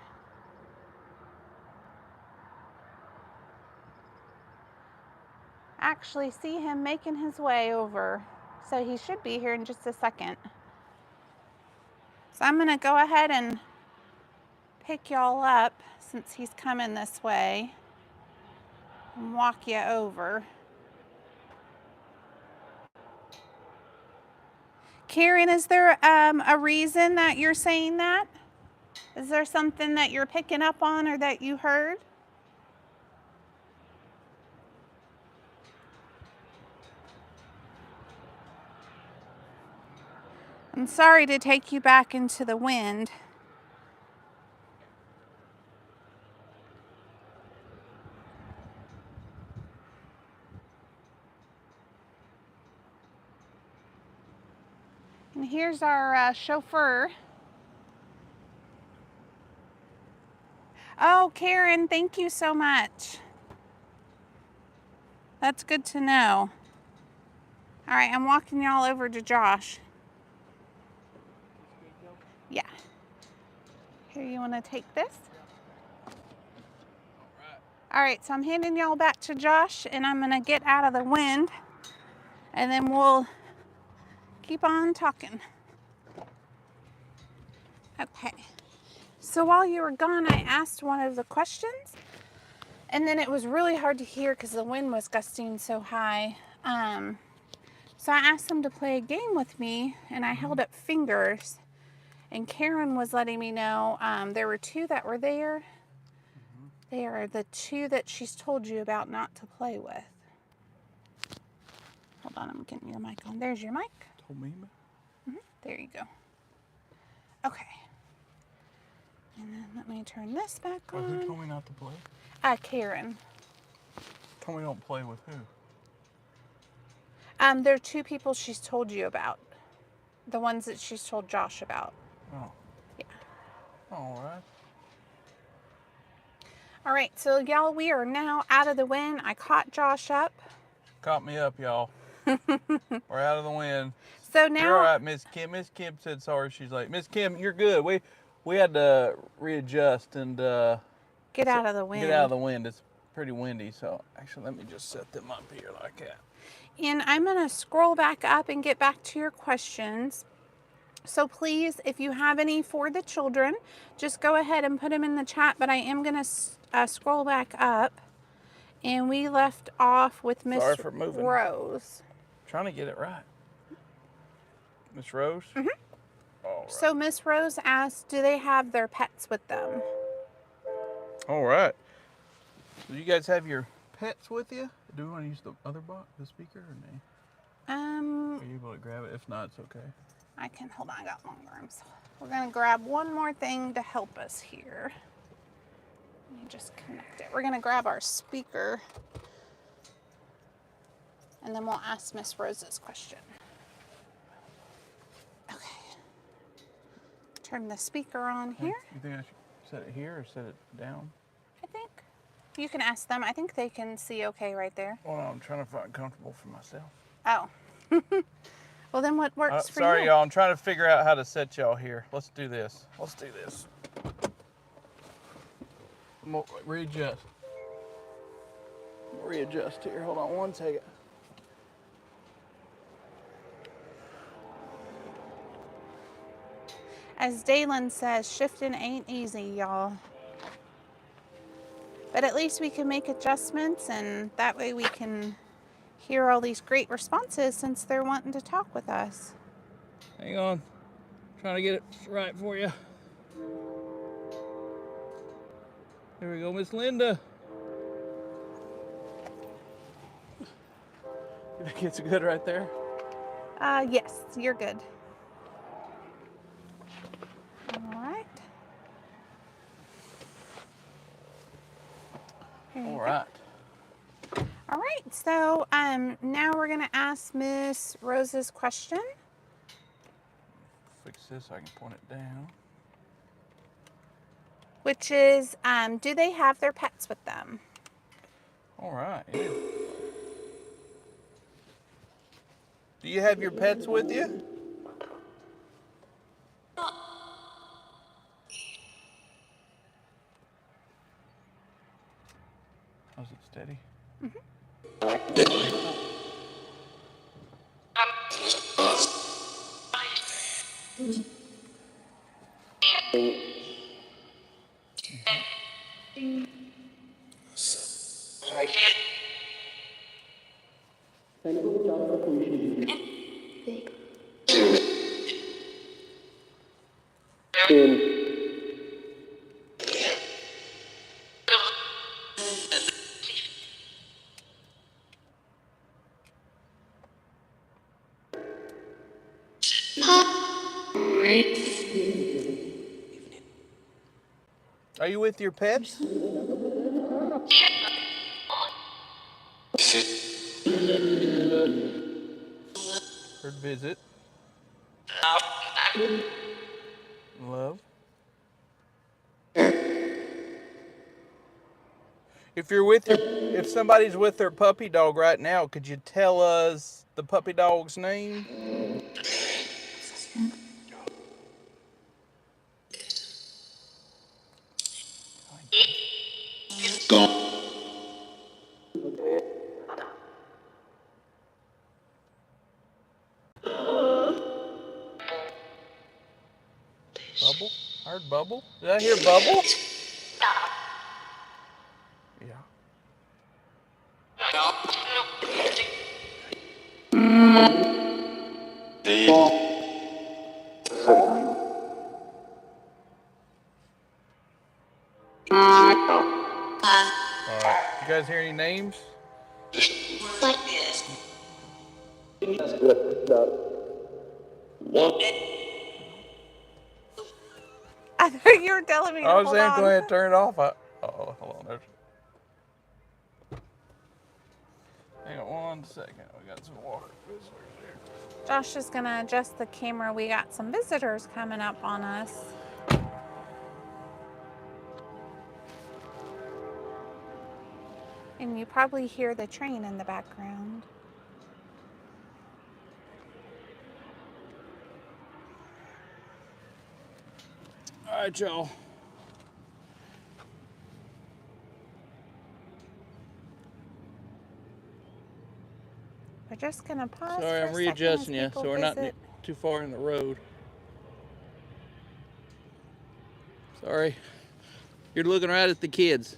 Actually see him making his way over. So he should be here in just a second. So I'm gonna go ahead and pick y'all up since he's coming this way and walk you over. Karen, is there a reason that you're saying that? Is there something that you're picking up on or that you heard? I'm sorry to take you back into the wind. And here's our chauffeur. Oh, Karen, thank you so much. That's good to know. All right, I'm walking y'all over to Josh. Yeah. Here, you want to take this? All right, so I'm handing y'all back to Josh, and I'm going to get out of the wind, and then we'll keep on talking. Okay. So while you were gone, I asked one of the questions, and then it was really hard to hear because the wind was gusting so high. So I asked them to play a game with me, and I held up fingers, and Karen was letting me know there were two that were there. They are the two that she's told you about not to play with. Hold on, I'm getting your mic on. There's your mic. Told me? There you go. Okay. And then let me turn this back on. Who told me not to play? Karen. Told me don't play with who? There are two people she's told you about. The ones that she's told Josh about. Oh. Yeah. All right. All right, so y'all, we are now out of the wind. I caught Josh up. Caught me up, y'all. We're out of the wind. So now, you're all right, Miss Kim. Miss Kim said sorry. She's like, Miss Kim, you're good. We had to readjust and get out of the wind. Get out of the wind. It's pretty windy. So actually, let me just set them up here like that. And I'm gonna scroll back up and get back to your questions. So please, if you have any for the children, just go ahead and put them in the chat. But I am gonna scroll back up, and we left off with Miss Rose. Trying to get it right. Miss Rose? Mm-hmm. All right. So Miss Rose asked, do they have their pets with them? All right. Do you guys have your pets with you? Do we want to use the other box, the speaker, or no? Are you able to grab it? If not, it's okay. I can, hold on, I got long arms. We're gonna grab one more thing to help us here. Let me just connect it. We're gonna grab our speaker, and then we'll ask Miss Rose's question. Okay. Turn the speaker on here. You think I should set it here or set it down? I think you can ask them. I think they can see okay right there. Well, I'm trying to find comfortable for myself. Oh. Well, then what works for you? Sorry, y'all. I'm trying to figure out how to set y'all here. Let's do this. I'm gonna readjust. Readjust here. Hold on one second. As Dalen says, shifting ain't easy, y'all. But at least we can make adjustments, and that way we can hear all these great responses since they're wanting to talk with us. Hang on. Trying to get it right for you. There we go, Miss Linda. You think it's good right there? Yes, you're good. All right. All right. All right, so now we're gonna ask Miss Rose's question. Fix this so I can point it down. Which is, do they have their pets with them? All right. Yeah. Do you have your pets with you? How's it steady? Are you with your pets? Heard visit. Love. If somebody's with their puppy dog right now, could you tell us the puppy dog's name? Bubble? I heard Bubble. Did I hear Bubble? Yeah. Alright. You guys hear any names? I thought you were telling me to I was hold saying on. go ahead and turn it off. Hold on. Hang on 1 second. We got some water visitors here. Josh is gonna adjust the camera. We got some visitors coming up on us. And you probably hear the train in the background. Alright, y'all. We're just gonna pause. Sorry, for I'm a readjusting second you as so people we're not visit. too far in the road. Sorry. You're looking right at the kids.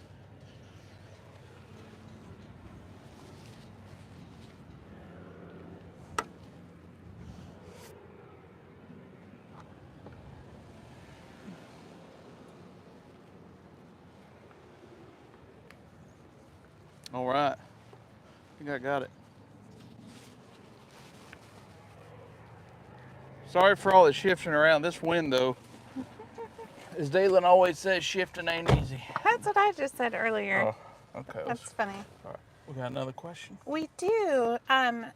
All right. I think I got it. Sorry for all the shifting around. This window, as Dalen always says, shifting ain't easy. That's what I just said earlier. Oh, okay. That's funny. All right. We got another question? We do.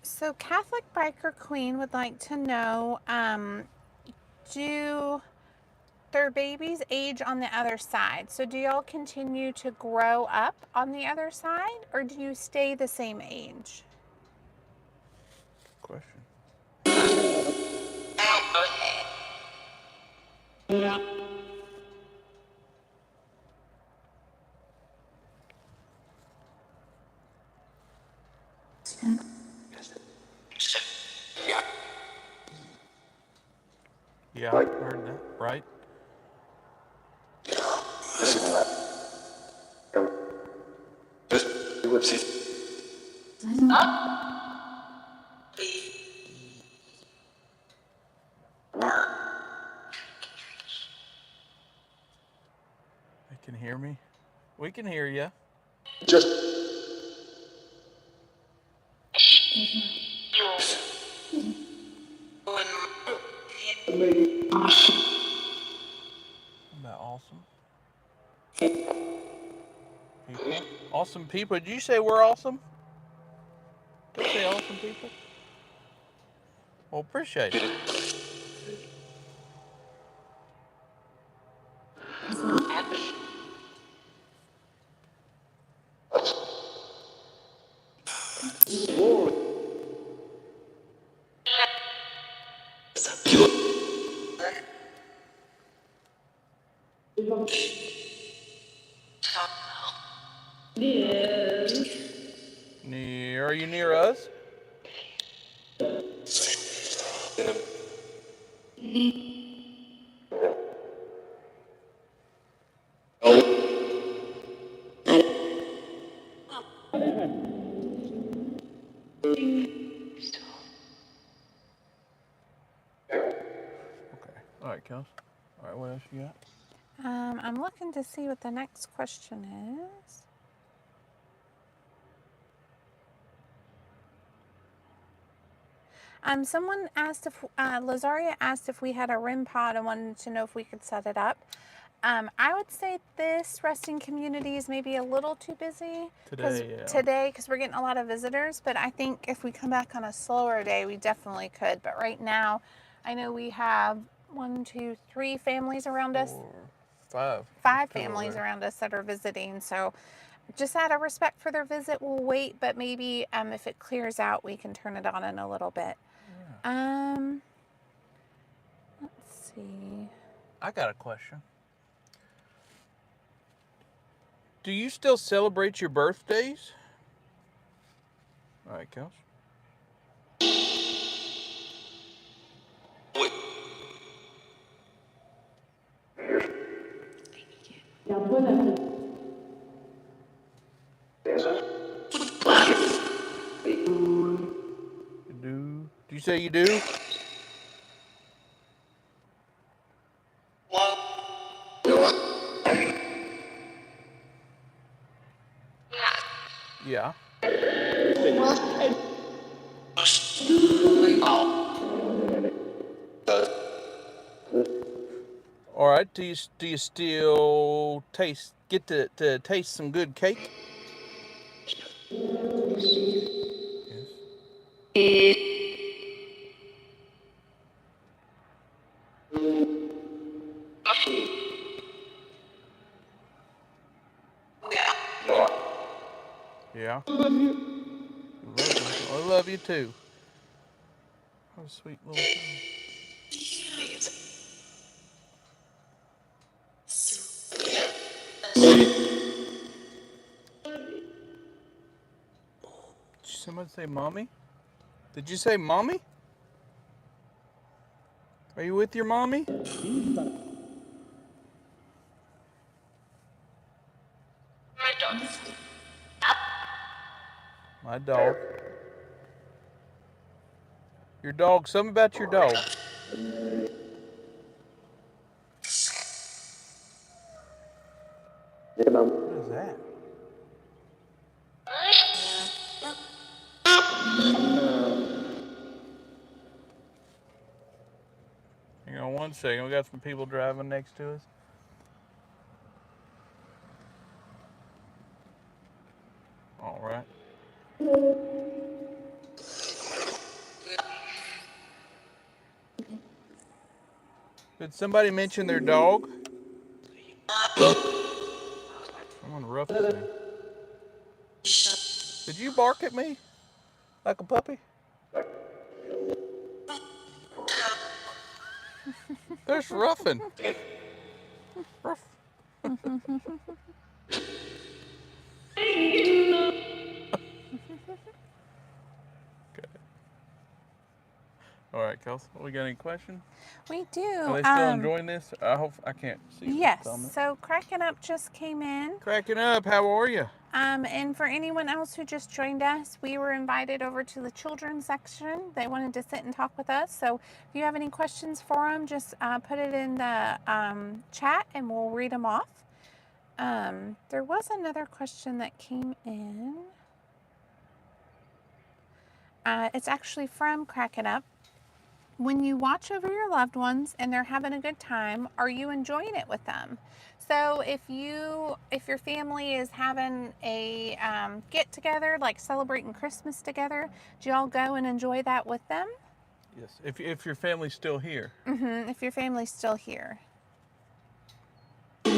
So Catholic Biker Queen would like to know, do their babies age on the other side? So do y'all continue to grow up on the other side, or do you stay the same age? Question. Yeah, I heard that. Right? They can hear me? We can hear you. Isn't that awesome? People. Awesome people. Did you say we're awesome? Did you say awesome people? Well, appreciate it. Are you near us? Okay. All right, Kels. All right, what else you got? I'm looking to see what the next question is. Someone asked if, Lazaria asked if we had a REM pod and wanted to know if we could set it up. I would say this resting community is maybe a little too busy today because we're getting a lot of visitors, but I think if we come back on a slower day, we definitely could. But right now, I know we have 1, 2, 3 families around us. 4, 5. 5 There's 2 over families there. around us that are visiting. So just out of respect for their visit, we'll wait. But maybe if it clears out, we can turn it on in a little bit. Yeah. Let's see. I got a question. Do you still celebrate your birthdays? All right, Kels. You do? Do you say you do? Yeah. All right. Do you still get to taste some good cake? Yes. Yeah. I love you too. What a sweet little thing. Did someone say mommy? Did you say mommy? Are you with your mommy? My dog. Your dog. Something about your dog. What is that? Hang on 1 second. We got some people driving next to us. All right. Did somebody mention their dog? Someone roughed me. Did you bark at me? Like a puppy? There's Ruffin. Ruff. Okay. All right, Kelsey. We got any questions? We do. Are they still enjoying this? I hope I can't see. Yes. So Cracking Up just came in. Cracking Up. How are you? And for anyone else who just joined us, we were invited over to the children's section. They wanted to sit and talk with us. So if you have any questions for them, just put it in the chat and we'll read them off. There was another question that came in. It's actually from Cracking Up. When you watch over your loved ones and they're having a good time, are you enjoying it with them? So if your family is having a get together, like celebrating Christmas together, do y'all go and enjoy that with them? Yes. If your family's still here. If your family's still here. They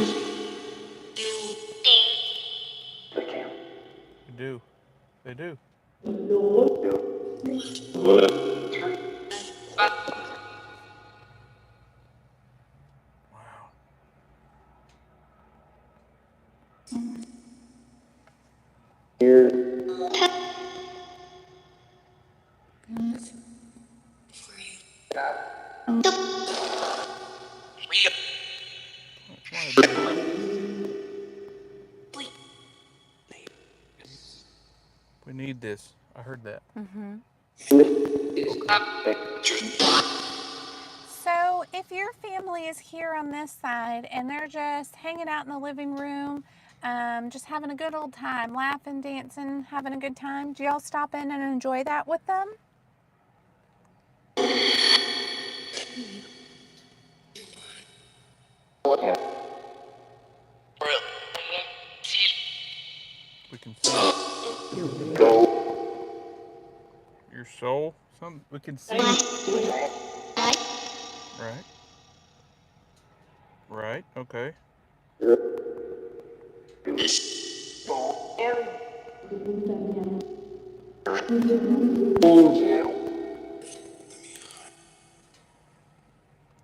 do. They do. Wow. We need this. I heard that. So if your family is here on this side and they're just hanging out in the living room, just having a good old time, laughing, dancing, having a good time, do y'all stop in and enjoy that with them? We can see your soul. We can see. Right. Okay.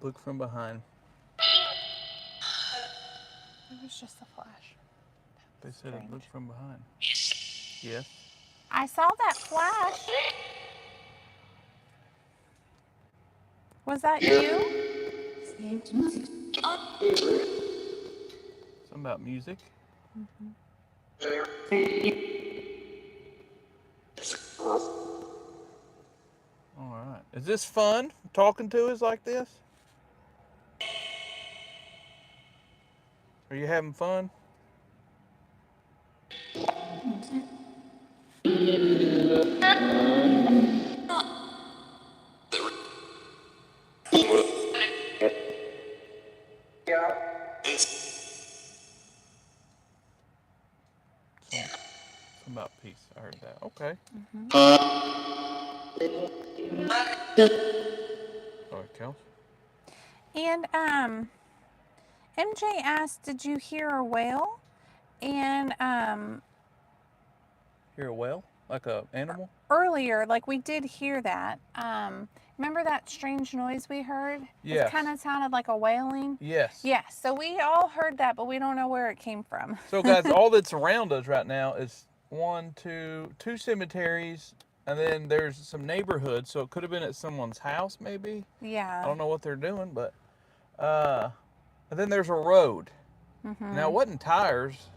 Look from behind. It was just a flash. They said it looked Strange. from behind. Yes. I saw that flash. Was that you? Something about music. All right. Is this fun? Talking to us like this? Are you having fun? Something about peace. I heard that. Okay. All right, Kels. And MJ asked, "Did you hear a whale?" And Hear a whale? Like a animal? earlier, like we did hear that. Remember that strange noise we heard? Yes. It kind of sounded like a wailing. Yes. Yes. So we all heard that, but we don't know where it came from. So, guys, all that's around us right now is two cemeteries, and then there's some neighborhoods. So it could have been at someone's house, maybe. Yeah. I don't know what they're doing, but and then there's a road. Now it wasn't tires.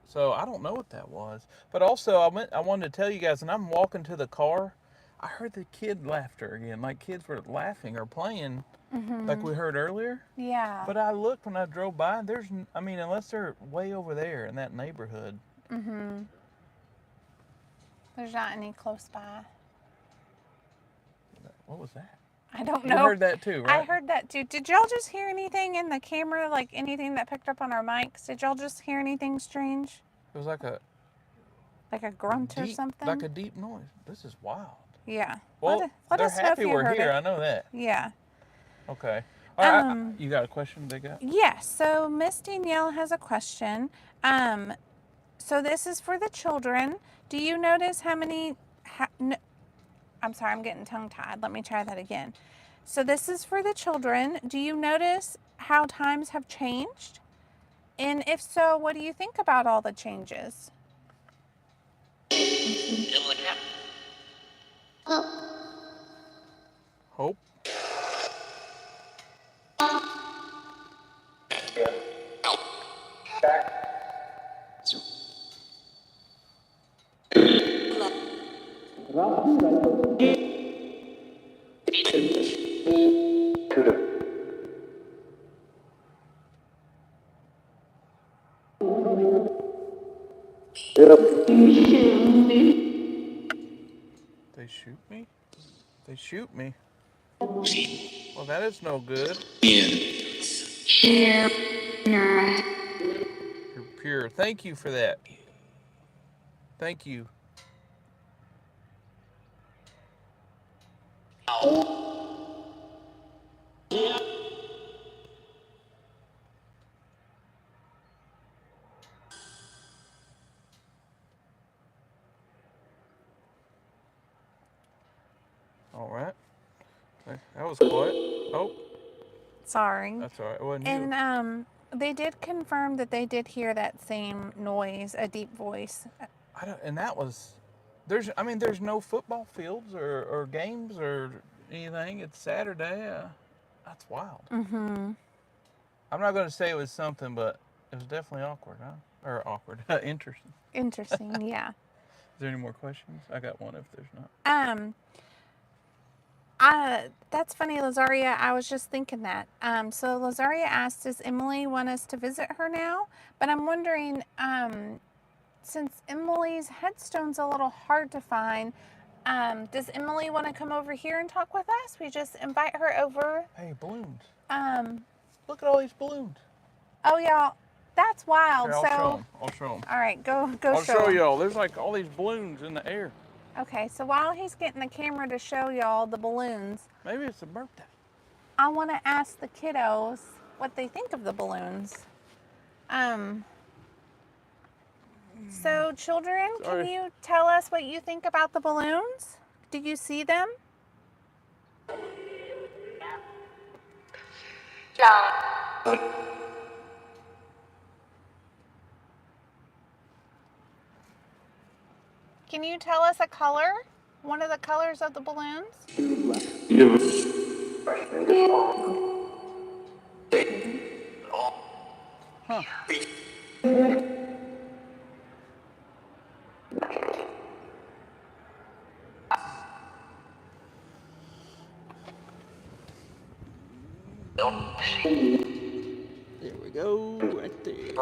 So I don't know what that was. But also, I wanted to tell you guys, and I'm walking to the car, I heard the kid laughter again. Like kids were laughing or playing, like we heard earlier. Yeah. But I looked when I drove by. Unless they're way over there in that neighborhood. There's not any close by. What was that? I don't You know. heard that too, right? I heard that too. Did y'all just hear anything in the camera, like anything that picked up on our mics? Did y'all just hear anything strange? It was like a grunt or deep, something? like a deep noise. This is wild. Yeah. Well, let they're us know if happy you we're heard here. it. I know that. Yeah. Okay. All right. You got a question they got? Yeah. So Miss Danielle has a question. So this is for the children. Do you notice how many? I'm sorry, I'm getting tongue-tied. Let me try that again. So this is for the children. Do you notice how times have changed? And if so, what do you think about all the changes? Hope. They shoot me? They shoot me. Well, that is no good. You're pure. Thank you for that. Thank you. All right. That was quiet. Oh. Sorry. That's all right. It wasn't And you. they did confirm that they did hear that same noise, a deep voice. And that was, there's no football fields or games or anything. It's Saturday. That's wild. Mm-hmm. I'm not going to say it was something, but it was definitely awkward, huh? Or awkward. Interesting. Interesting, yeah. Is there any more questions? I got one if there's not. That's funny, Lazaria. I was just thinking that. So Lazaria asked, does Emily want us to visit her now? But I'm wondering, since Emily's headstone's a little hard to find, does Emily want to come over here and talk with us? We just invite her over. Hey, balloons. Look at all these balloons. Oh, y'all, that's wild. Here, I'll show them. All right, go I'll show show y'all. There's like all these balloons in the air. Okay, so while he's getting the camera to show y'all the balloons, maybe it's a birthday. I want to ask the kiddos, what they think of the balloons. So children, Sorry. can you tell us what you think about the balloons? Did you see them? Can you tell us a color? One of the colors of the balloons? Huh. There we go, right there.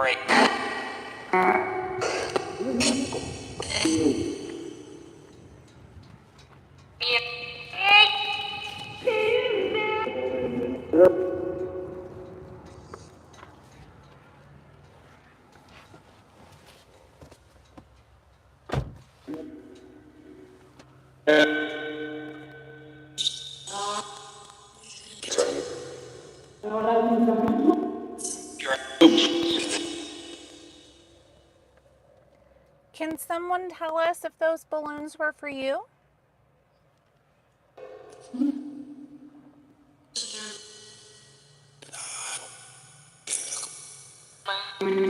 Can someone tell us if those balloons were for you? They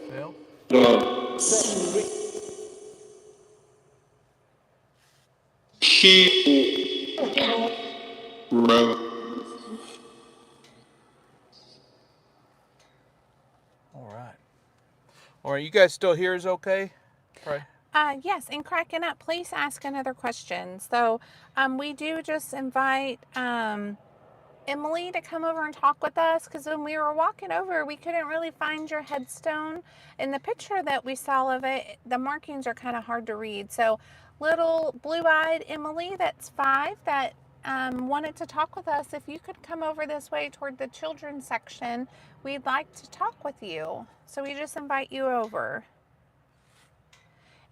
fell? All right, you guys still here is okay? Right. Yes, and cracking up, please ask another question. So we do just invite Emily to come over and talk with us, because when we were walking over, we couldn't really find your headstone. In the picture that we saw of it, the markings are kind of hard to read. So little blue-eyed Emily, that's 5, that wanted to talk with us. If you could come over this way toward the children's section, we'd like to talk with you. So we just invite you over.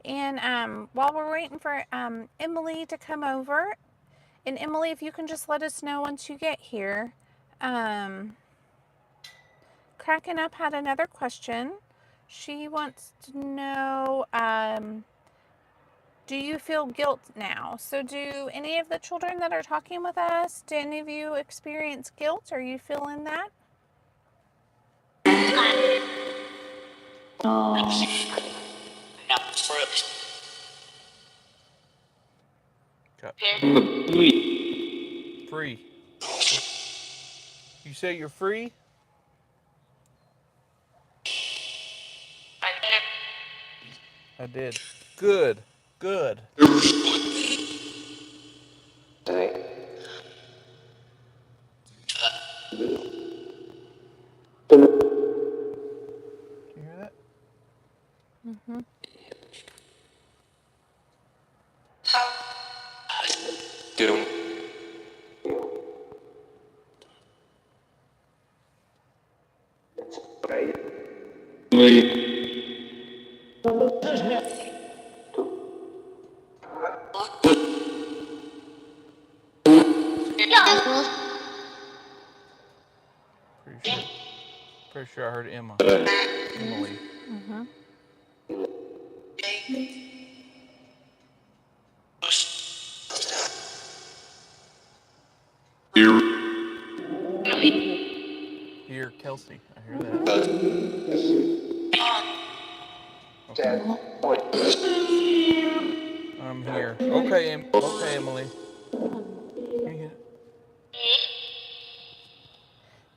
And while we're waiting for Emily to come over, and Emily, if you can just let us know once you get here. Cracking Up had another question. She wants to know, do you feel guilt now? So do any of the children that are talking with us, do any of you experience guilt? Are you feeling that? Free. You say you're free? I did. Good. Good. You hear that? Mm-hmm. Pretty sure I heard Emma. Emily. Mm-hmm. Here, Kelsey. I hear that. Okay. I'm here. Okay, okay, Emily. Can you hear it?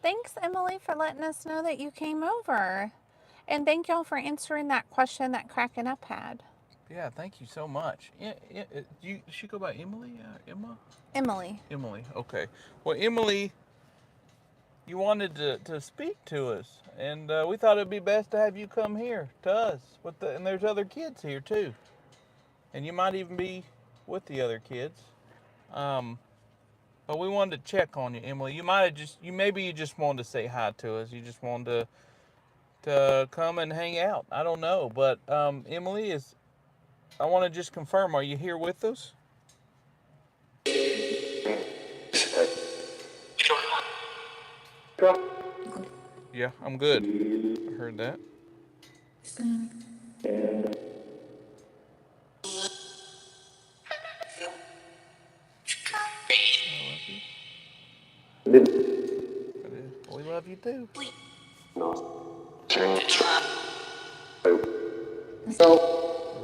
Thanks, Emily, for letting us know that you came over. And thank y'all for answering that question that Cracking Up had. Yeah, thank you so much. Does she go by Emily? Emma? Emily. Emily. Okay. Well, Emily you wanted to speak to us, and we thought it'd be best to have you come here to us. And there's other kids here too, and you might even be with the other kids. Um, but we wanted to check on you, Emily. Maybe you just wanted to say hi to us. You just wanted to come and hang out. I don't know, but Emily, I want to just confirm. Are you here with us? Yeah, I'm good. I heard that. I love you. We love you too.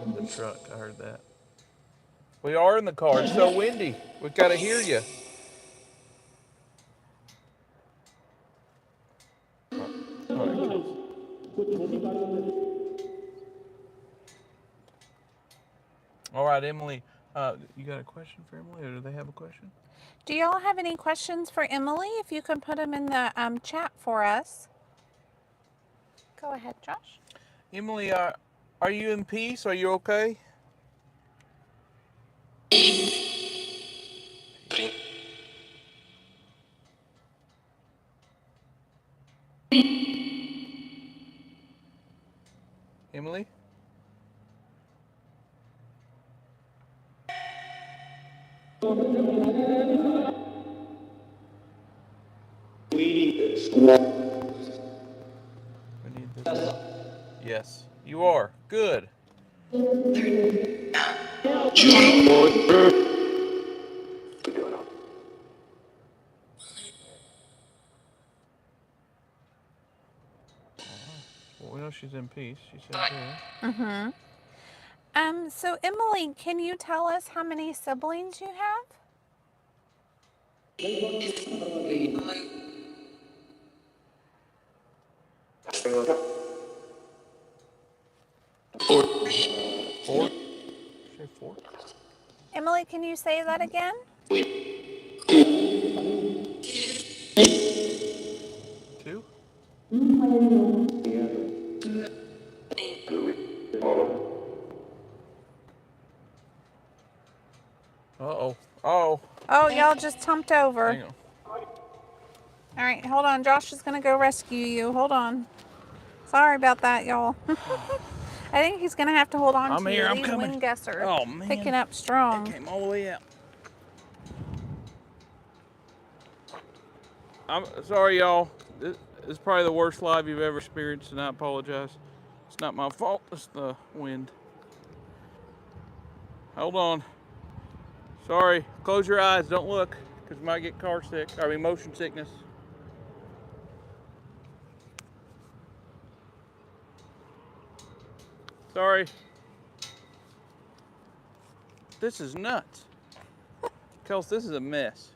In the truck, I heard that. We are in the car. It's so windy. We gotta hear you. All right, kids. All right, Emily. You got a question for Emily, or do they have a question? Do y'all have any questions for Emily? If you can put them in the chat for us. Go ahead, Josh. Emily, are you in peace? Are you okay? Emily? We need this one. Yes, you are. Good. Well, we know she's in peace. She said good. Mm-hmm. So Emily, can you tell us how many siblings you have? Four? Say four? Emily, can you say that again? Two? Uh-oh. Oh. Oh, y'all just tumped over. Hang on. All right, hold on. Josh is going to go rescue you. Hold on. Sorry about that, y'all. I think he's going to have to hold on I'm to here. you. I'm These coming. wind gusts are Oh, man. picking up It strong. came all the way out. I'm sorry, y'all. This is probably the worst live you've ever experienced, and I apologize. It's not my fault. It's the wind. Hold on. Sorry. Close your eyes. Don't look, because you might get car sick. Motion sickness. Sorry. This is nuts. Kels, this is a mess.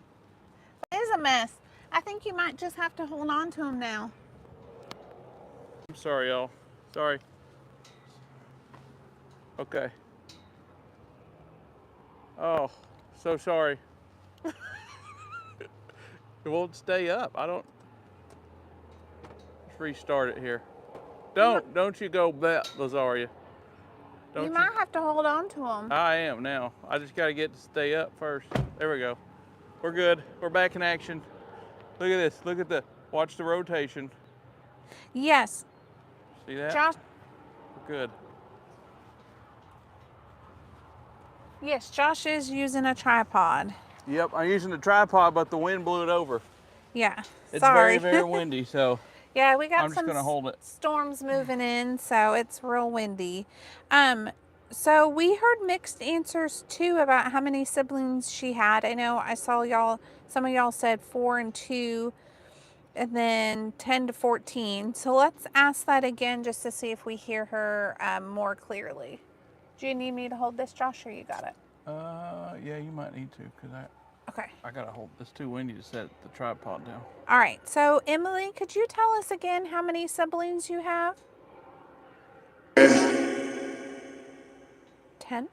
It is a mess. I think you might just have to hold on to him now. I'm sorry, y'all. Sorry. Okay. Oh, so sorry. It won't stay up. I don't. Let's restart it here. Don't you go bet, Lazaria. You might have to hold on to him. I am now. I just got to get to stay up first. There we go. We're good. We're back in action. Look at this. Watch the rotation. Yes. See that? Josh. We're good. Yes, Josh is using a tripod. Yep, I'm using the tripod, but the wind blew it over. Yeah. It's Sorry. very, very windy, so yeah, we got I'm just gonna hold it. storms moving in, so it's real windy. So we heard mixed answers too about how many siblings she had. I know I saw some of y'all said 4 and 2, and then 10 to 14. So let's ask that again just to see if we hear her more clearly. Do you need me to hold this, Josh, or you got it? Yeah, you might need to, because Okay. I gotta hold. It's too windy to set the tripod down. All right. So Emily, could you tell us again how many siblings you have? 10?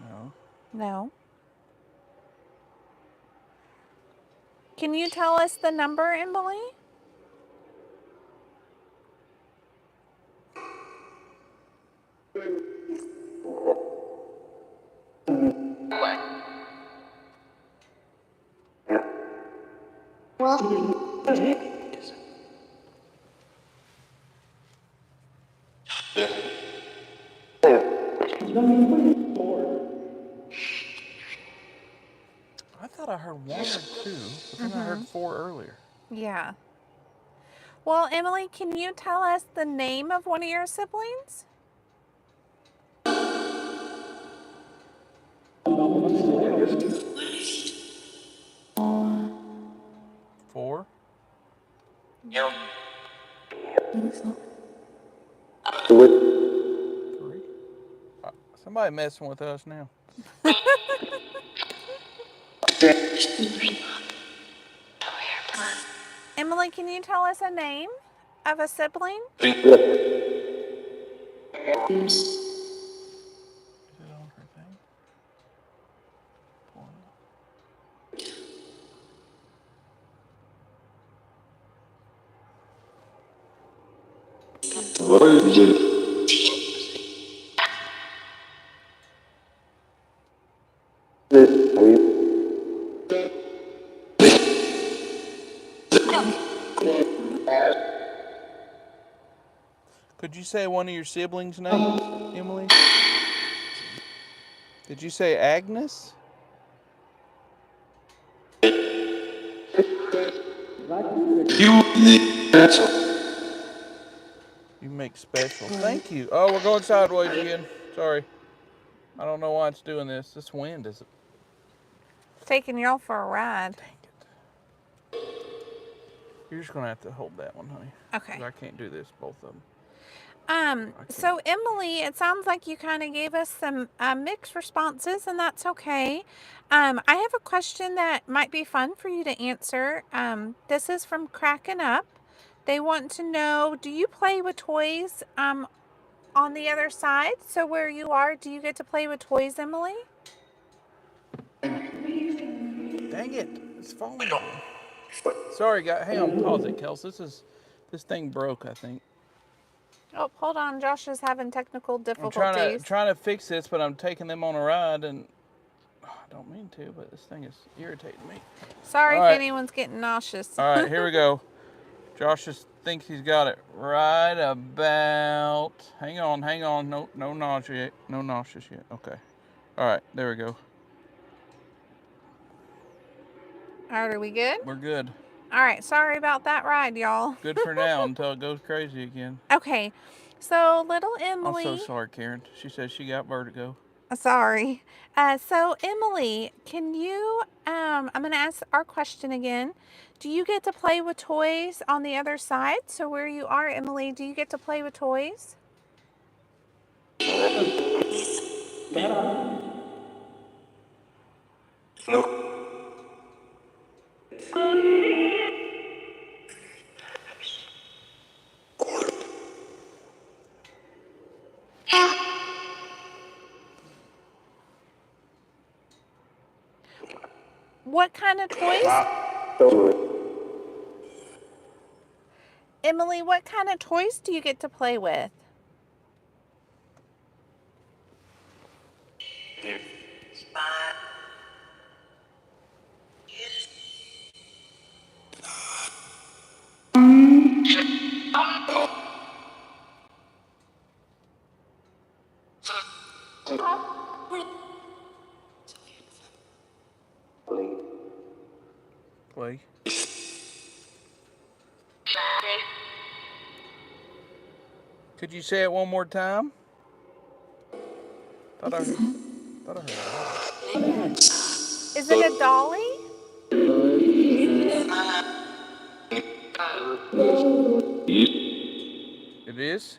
No. No. Can you tell us the number, Emily? I thought I heard 1 or 2, but then I heard 4 earlier. Yeah. Well, Emily, can you tell us the name of one of your siblings? Four? Three? Somebody messing with us now. Emily, can you tell us a name of a sibling? Is it on her thing? Could you say one of your siblings' names, Emily? Did you say Agnes? You make special. Thank you. Oh, we're going sideways again. Sorry. I don't know why it's doing this. This wind is... Taking y'all for a ride. Dang it. You're just going to have to hold that one, honey. Okay. 'Cause I can't do this, both of them. So Emily, it sounds like you kind of gave us some mixed responses, and that's okay. I have a question that might be fun for you to answer. This is from Cracking Up. They want to know, do you play with toys on the other side? So where you are, do you get to play with toys, Emily? Dang it. It's falling. Sorry, guys. Hang on. Pause it, Kels. This thing broke, I think. Oh, hold on. Josh is having technical I'm difficulties. trying to fix this, but I'm taking them on a ride, and I don't mean to, but this thing is irritating me. Sorry if anyone's getting nauseous. All right, here we go. Josh just thinks he's got it right about. Hang on. No nausea yet. Okay. All right, there we go. All right, are we good? We're good. All right, sorry about that ride, y'all. Good for now until it goes crazy again. Okay, so little Emily. I'm so sorry, Karen. She says she got vertigo. Sorry. So Emily, can you, I'm going to ask our question again. Do you get to play with toys on the other side? So where you are, Emily, do you get to play with toys? What kind of toys? Emily, what kind of toys do you get to play with? Play. Could you say it one more time? Thought I heard it. Is it a dolly? It is?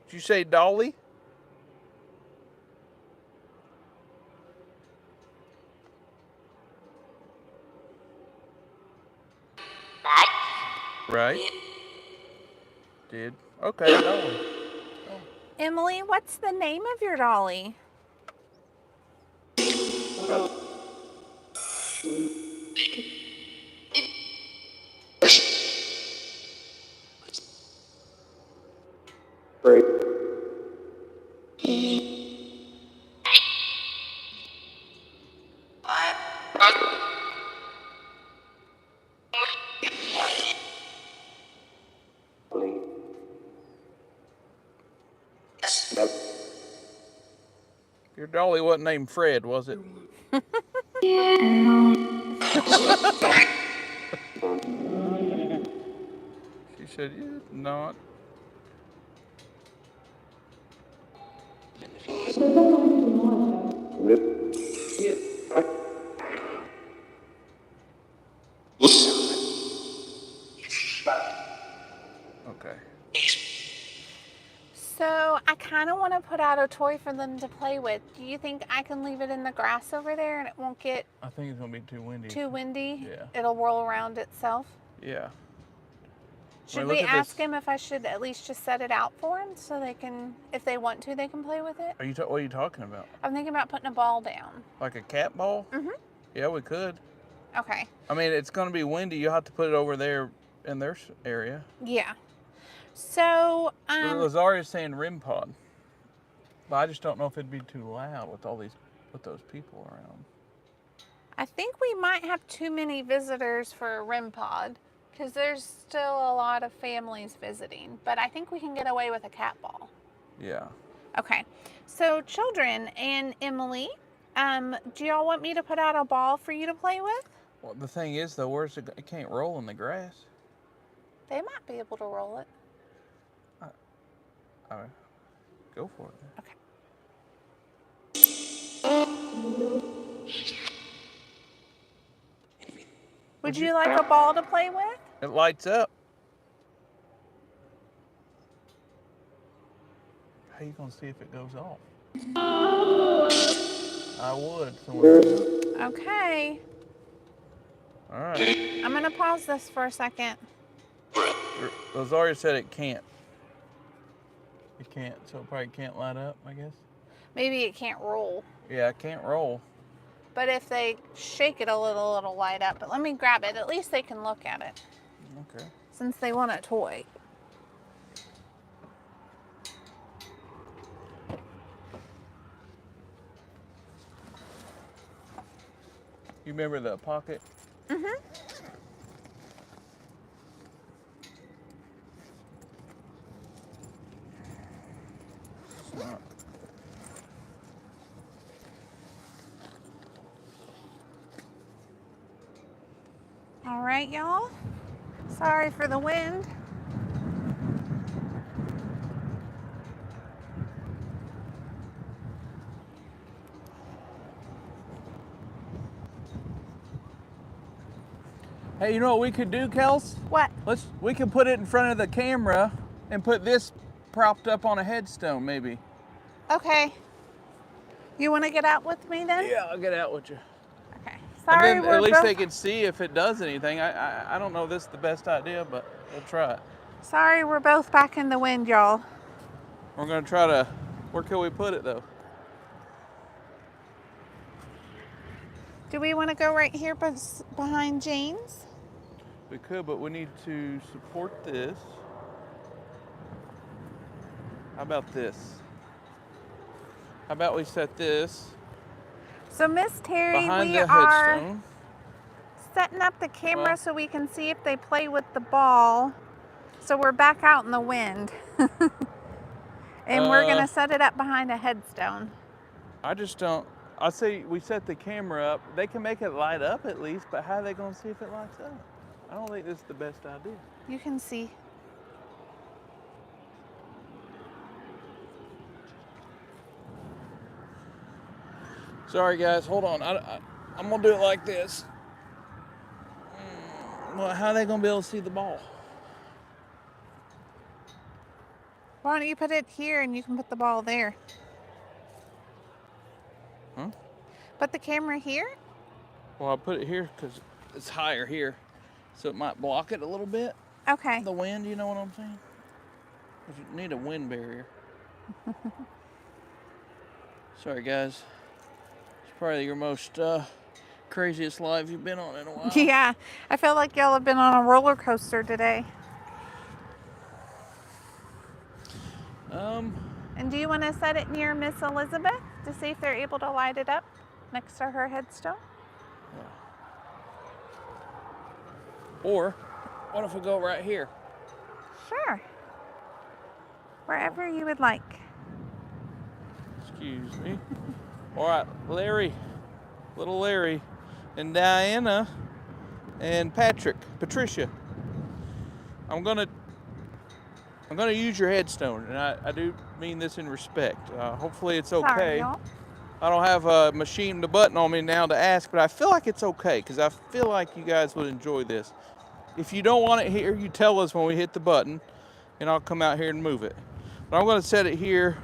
Did you say dolly? Right? Did. Okay, dolly. Oh. Emily, what's the name of your dolly? Your dolly wasn't named Fred, was it? She said, yeah, not. Okay. So I kind of want to put out a toy for them to play with. Do you think I can leave it in the grass over there and it won't get I think it's gonna be too windy. too windy? Yeah. It'll roll around itself? Yeah. Should look we at ask this. him if I should at least just set it out for him so they can, if they want to, they can play with it? What are you talking about? I'm thinking about putting a ball down. Like a cat ball? Mm-hmm. Yeah, we could. Okay. I mean, it's gonna be windy. You'll have to put it over there in their area. Yeah. So, Lazaria's saying REM pod. But I just don't know if it'd be too loud with those people around. I think we might have too many visitors for a REM pod because there's still a lot of families visiting, but I think we can get away with a cat ball. Yeah. Okay, so children and Emily, do y'all want me to put out a ball for you to play with? Well, the thing is, though, it can't roll in the grass. They might be able to roll it. All right. Go for it. Okay. Would you like a ball to play with? It lights up. How you gonna see if it goes off? I would. Okay. All right. I'm gonna pause this for a second. Rosaria said it can't. It can't, so it probably can't light up, I guess. Maybe it can't roll. Yeah, it can't roll. But if they shake it a little, it'll light up. But let me grab it. At least they can look at it. Okay. Since they want a toy. You remember the pocket? Mm-hmm. All right, y'all. Sorry for the wind. Hey, you know what we could do, Kels? What? We can put it in front of the camera and put this propped up on a headstone, maybe. Okay. You want to get out with me then? Yeah, I'll get out with you. Okay. Sorry, and then at least they can see if it does anything. I don't know if this is the best idea, but we'll try it. Sorry, we're both back in the wind, y'all. We're gonna try to. Where can we put it though? Do we want to go right here behind Jane's? We could, but we need to support this. How about this? How about we set this So, Miss Terry, behind we the are headstone? setting up the camera so we can see if they play with the ball. So we're back out in the wind. And we're gonna set it up behind a headstone. I just don't. I say we set the camera up. They can make it light up at least, but how are they gonna see if it lights up? I don't think this is the best idea. You can see. Sorry guys, hold on. I'm gonna do it like this. Well, how are they gonna be able to see the ball? Why don't you put it here and you can put the ball there? Huh? Put the camera here? Well, I put it here because it's higher here, so it might block it a little bit. Okay. The wind, you know what I'm saying? You need a wind barrier. Sorry guys. It's probably your most craziest live you've been on in a while. Yeah, I feel like y'all have been on a roller coaster today. And do you want to set it near Miss Elizabeth to see if they're able to light it up next to her headstone? Yeah. Or what if we go right here? Sure. Wherever you would like. Let's Excuse me. All right, Larry, little Larry, and Diana, and Patricia. I'm gonna use your headstone, and I do mean this in respect. Hopefully it's Sorry, okay. y'all. I don't have a machine the button on me now to ask, but I feel like it's okay because I feel like you guys would enjoy this. If you don't want it here, you tell us when we hit the button, and I'll come out here and move it. But I'm going to set it here,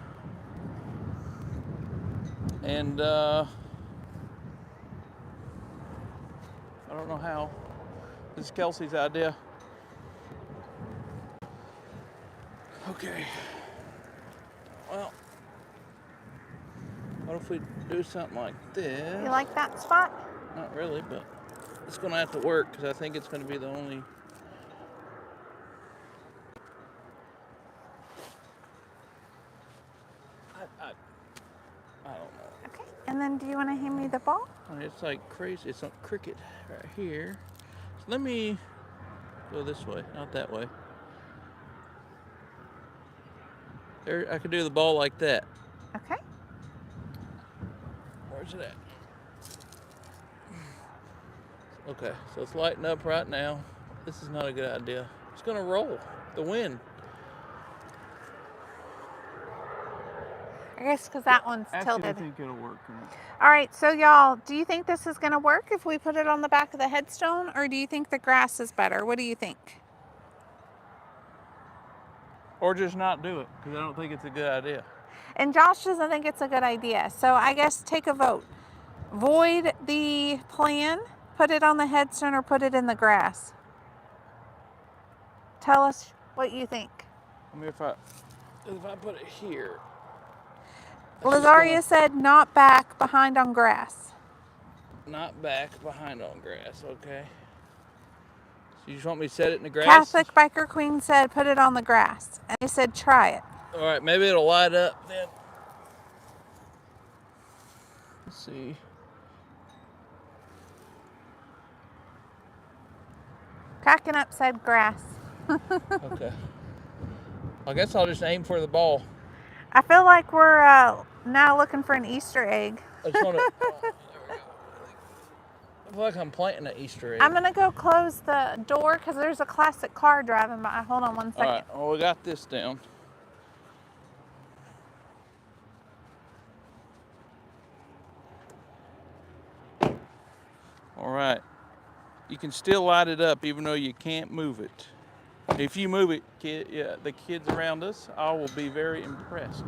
and I don't know how. This is Kelsey's idea. Okay. Well, what if we do something like this? You like that spot? Not really, but it's going to have to work because I think it's going to be the only. I don't know. Okay. And then do you want to hand me the ball? It's like crazy. It's a cricket right here. So let me go this way, not that way. There, I could do the ball like that. Okay. Where's it at? Okay, so it's lighting up right now. This is not a good idea. It's gonna roll. The wind. I guess because that one's tilted. I think it'll work. All right, so y'all, do you think this is going to work if we put it on the back of the headstone, or do you think the grass is better? What do you think? Or just not do it, because I don't think it's a good idea. And Josh doesn't think it's a good idea. So I guess take a vote. Void the plan, put it on the headstone, or put it in the grass. Tell us what you think. I mean, if I put it here. Lazaria said not back, behind on grass. Not back, behind on grass, okay. So you just want me to set it in the grass? Catholic Biker Queen said put it on the grass. And they said try it. All right, maybe it'll light up then. Let's see. Cracking up said grass. Okay. I guess I'll just aim for the ball. I feel like we're now looking for an Easter egg. I just want to. I feel like I'm planting an Easter egg. I'm gonna go close the door because there's a classic car driving by. Hold on one second. All right. Well, we got this down. All right. You can still light it up even though you can't move it. If you move it, the kids around us, I will be very impressed.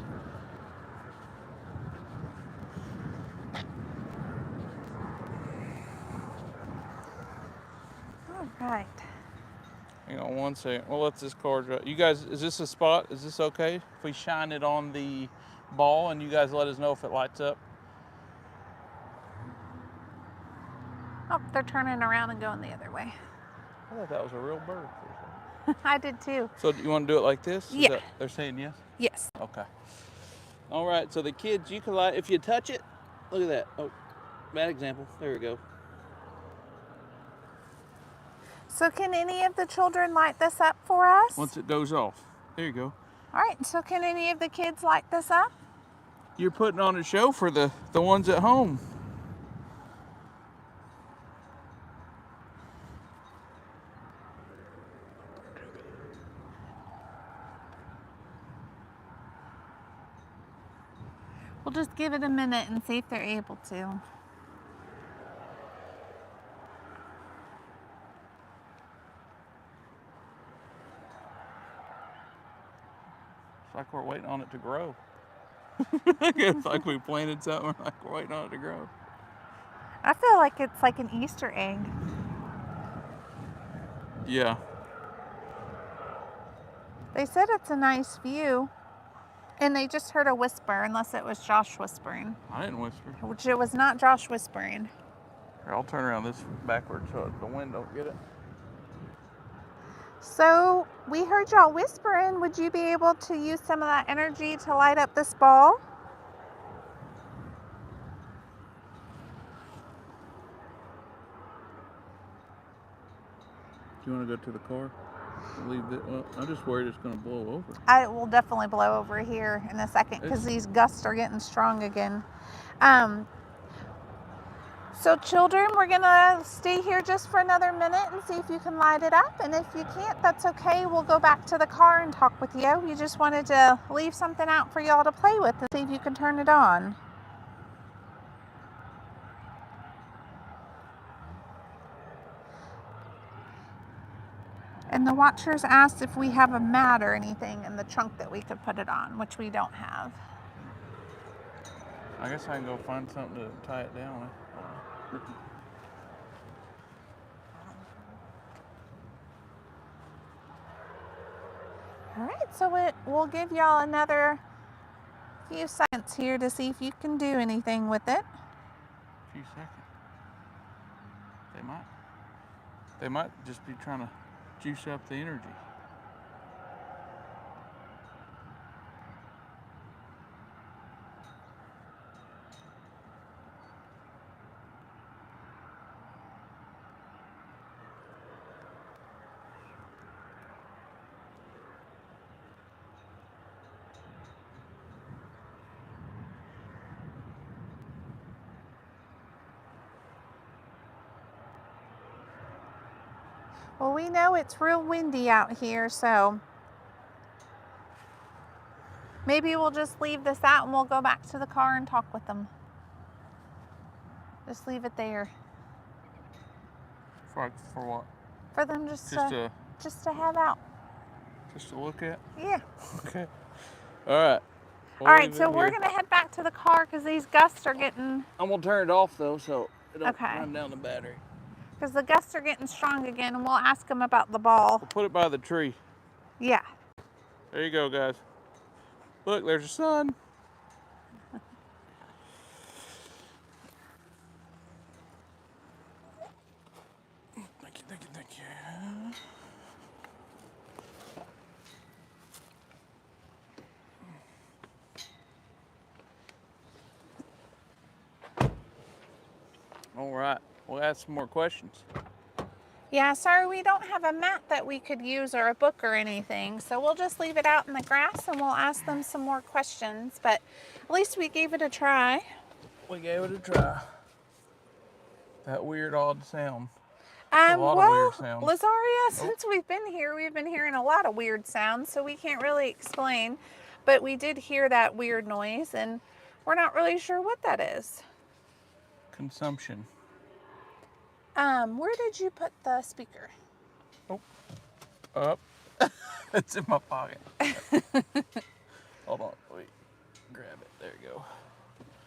All right. Hang on one second. We'll let this car drive. You guys, is this a spot? Is this okay? If we shine it on the ball and you guys let us know if it lights up? Oh, they're turning around and going the other way. I thought that was a real bird. I did too. So you want to do it like this? Yeah. They're saying yes? Yes. Okay. All right, so the kids, you can light, if you touch it, look at that. Oh, bad example. There we go. So can any of the children light this up for us? Once it goes off. There you go. All right, so can any of the kids light this up? You're putting on a show for the ones at home. We'll just give it a minute and see if they're able to. It's like we're waiting on it to grow. It's like we planted something, like we're waiting on it to grow. I feel like it's like an Easter egg. Yeah. They said it's a nice view. And they just heard a whisper, unless it was Josh whispering. I didn't whisper. Which it was not Josh whispering. Here, I'll turn around this backwards so the wind don't get it. So we heard y'all whispering. Would you be able to use some of that energy to light up this ball? Do you want to go to the car? Leave it. Well, I'm just worried it's going to blow over. It will definitely blow over here in a second because these gusts are getting strong again. So children, we're gonna stay here just for another minute and see if you can light it up. And if you can't, that's okay. We'll go back to the car and talk with you. We just wanted to leave something out for y'all to play with and see if you can turn it on. And the watchers asked if we have a mat or anything in the trunk that we could put it on, which we don't have. I guess I can go find something to tie it down. All right, so we'll give y'all another few seconds here to see if you can do anything with it. A few seconds. They might just be trying to juice up the energy. Well, we know it's real windy out here, so maybe we'll just leave this out and we'll go back to the car and talk with them. Just leave it there. For what? For them just to have out. Just to look at? Yeah. Okay. All right. All right, so we're going to head back to the car because these gusts are getting... I'm going to turn it off, though, so it don't Okay. run down the battery. Because the gusts are getting strong again, and we'll ask them about the ball. We'll put it by the tree. Yeah. There you go, guys. Look, there's the sun. Thank you. All right, we'll ask some more questions. Yeah, sorry, we don't have a mat that we could use or a book or anything, so we'll just leave it out in the grass and we'll ask them some more questions, but at least we gave it a try. We gave it a try. That weird, odd sound. Well, weird sounds. Lazaria, since we've been here, we've been hearing a lot of weird sounds, so we can't really explain, but we did hear that weird noise, and we're not really sure what that is. Consumption. Where did you put the speaker? Oh, up. It's in my pocket. Hold on, wait. Grab it. There you go.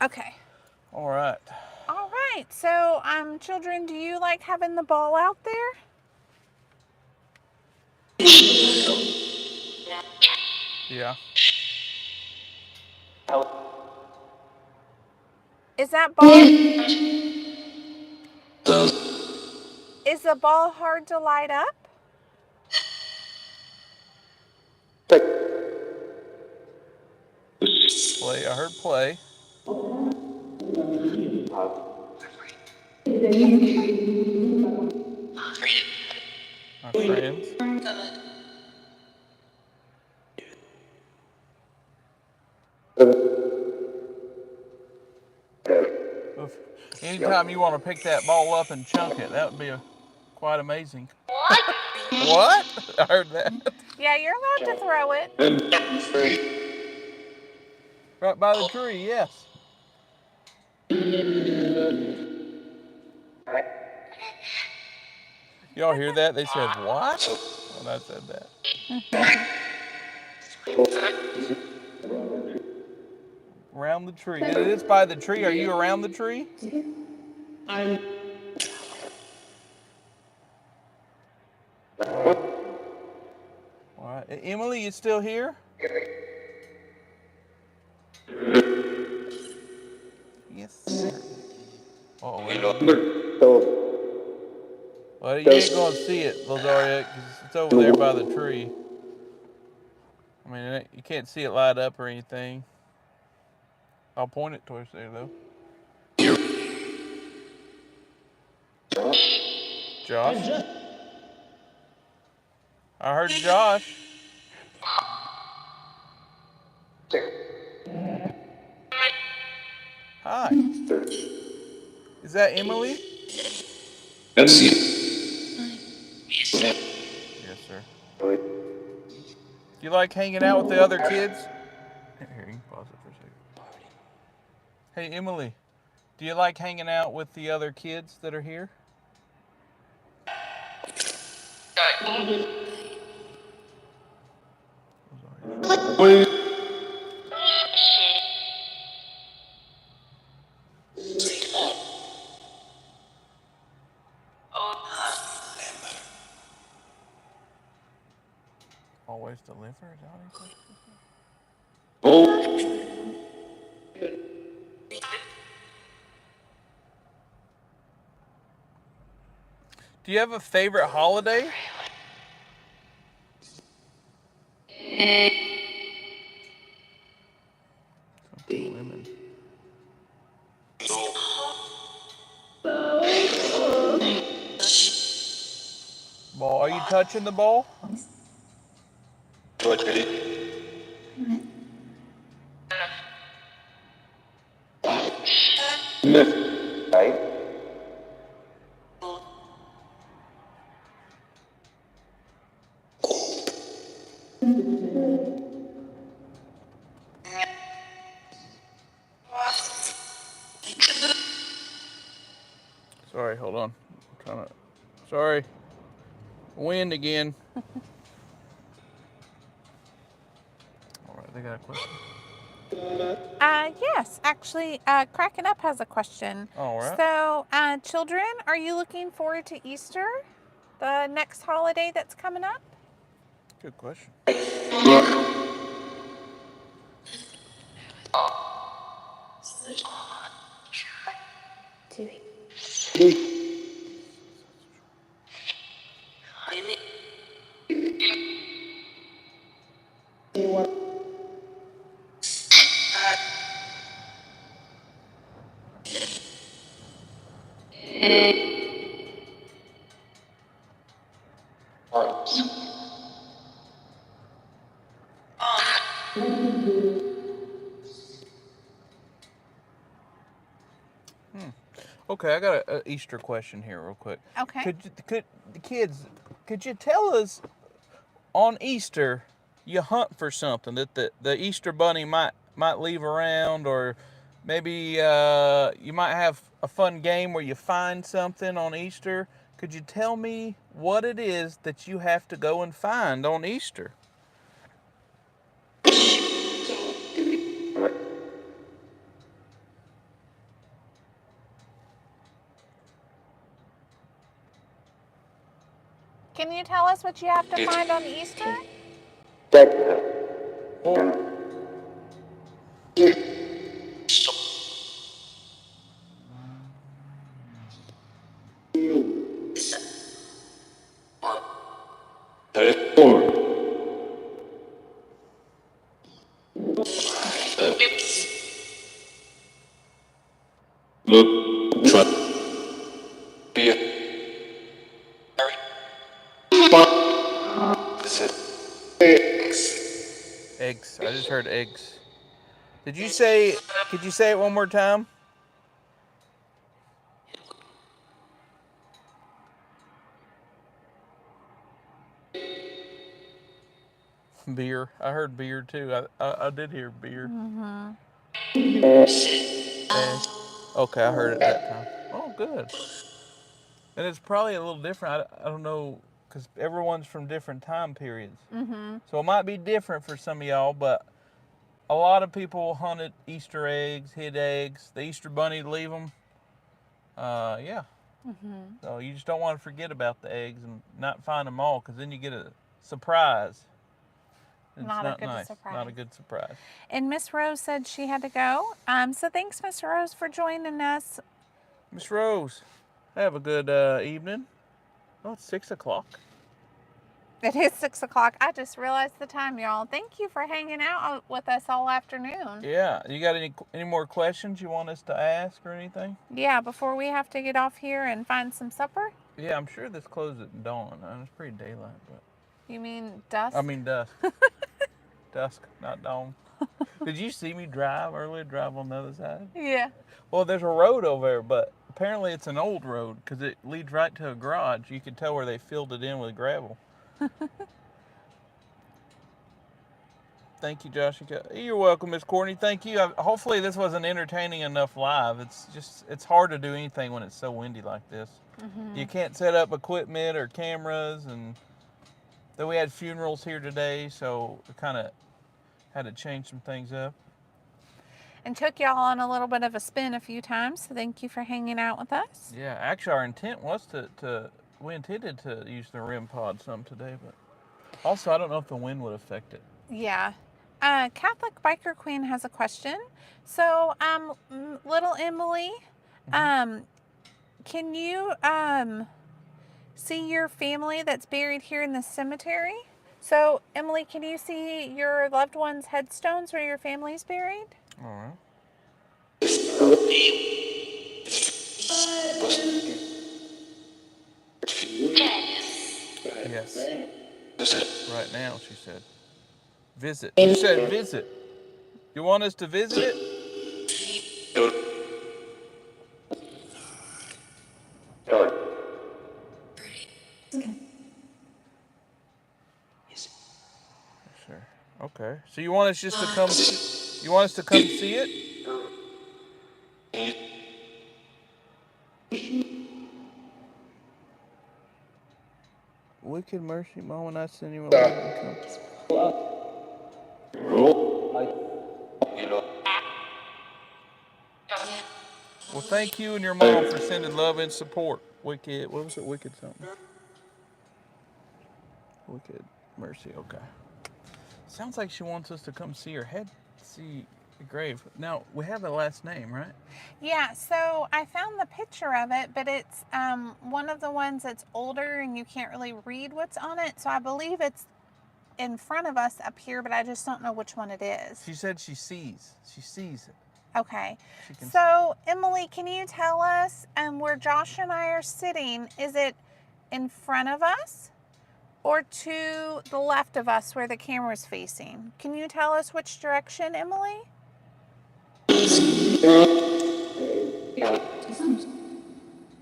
Okay. All right. All right. So, children, do you like having the ball out there? Yeah. Is that ball? Is the ball hard to light up? Play. I heard play. My friends. Anytime you want to pick that ball up and chunk it, that would be quite amazing. What? What? I heard that. Yeah, you're allowed to throw it. Right by the tree, yes. Y'all hear that? They said, what? When I said that. Around the tree. It's by the tree. Are you around the tree? All right. Emily, you still here? Yes. Oh, well, you ain't gonna see it, Lazaria, because it's over there by the tree. I mean, you can't see it light up or anything. I'll point it towards there, though. Josh? I heard Josh. Hi. Is that Emily? Yes. Yes, sir. Do you like hanging out with the other kids? Here, you can pause it for a second. Hey, Emily, do you like hanging out with the other kids that are here? Always deliver? Is that what he said? Do you have a favorite holiday? Something women. Ball. Are you touching the ball? Sorry, hold on. I'm trying to. Sorry. Wind again. All right, they got a question. Yes, actually, Cracking Up has a question. All right. So, children, are you looking forward to Easter, the next holiday that's coming up? Good question. Okay, I got a Easter question here, real quick. Okay. Could the kids? Could you tell us on Easter you hunt for something that the Easter bunny might leave around, or maybe you might have a fun game where you find something on Easter. Could you tell me what it is that you have to go and find on Easter? Can you tell us what you have to find on Easter? Eggs. I just heard eggs. Did you say? Could you say it one more time? Beer. I heard beer too. I did hear beer. Mm-hmm. Egg. Okay, I heard it that time. Oh, good. And it's probably a little different. I don't know, because everyone's from different time periods. Mm-hmm. So it might be different for some of y'all, but a lot of people hunted Easter eggs, hid eggs. The Easter bunny leave them. Yeah. Mm-hmm. So you just don't want to forget about the eggs and not find them all, because then you get a surprise. It's Not a good nice. surprise. Not a good surprise. And Miss Rose said she had to go. So thanks, Miss Rose, for joining us. Miss Rose, have a good evening. Oh, it's 6 o'clock. It is 6 o'clock. I just realized the time, y'all. Thank you for hanging out with us all afternoon. Yeah. You got any more questions you want us to ask or anything? Yeah, before we have to get off here and find some supper. Yeah, I'm sure this closed at dawn. It's pretty daylight, but You mean dusk? I mean dusk. Dusk, not dawn. Did you see me drive on the other side? Yeah. Well, there's a road over there, but apparently it's an old road because it leads right to a garage. You can tell where they filled it in with gravel. Thank you, Josh. You're welcome, Miss Courtney. Thank you. Hopefully this wasn't entertaining enough live. It's hard to do anything when it's so windy like this. You can't set up equipment or cameras, and then we had funerals here today, so we kind of had to change some things up. And took y'all on a little bit of a spin a few times, so thank you for hanging out with us. Yeah, actually our intent was we intended to use the REM pod some today, but also I don't know if the wind would affect it. Yeah. Catholic Biker Queen has a question. So, little Emily, can you see your family that's buried here in the cemetery? So, Emily, can you see your loved ones' headstones where your family's buried? All right. Yes. Right now, she said. Visit. You said visit. You want us to visit it? Sure. Okay. So you want us just to come? You want us to come see it? Wicked mercy, Mom, when I send you a Well, thank you and your mom for sending love and support. Wicked, what was it? Wicked something. Wicked mercy. Okay. Sounds like she wants us to come see her head, see the grave. Now we have the last name, right? Yeah. So I found the picture of it, but it's one of the ones that's older and you can't really read what's on it. So I believe it's in front of us up here, but I just don't know which one it is. She said she sees. She sees it. Okay. So, Emily, can you tell us where Josh and I are sitting? Is it in front of us or to the left of us where the camera's facing? Can you tell us which direction, Emily? I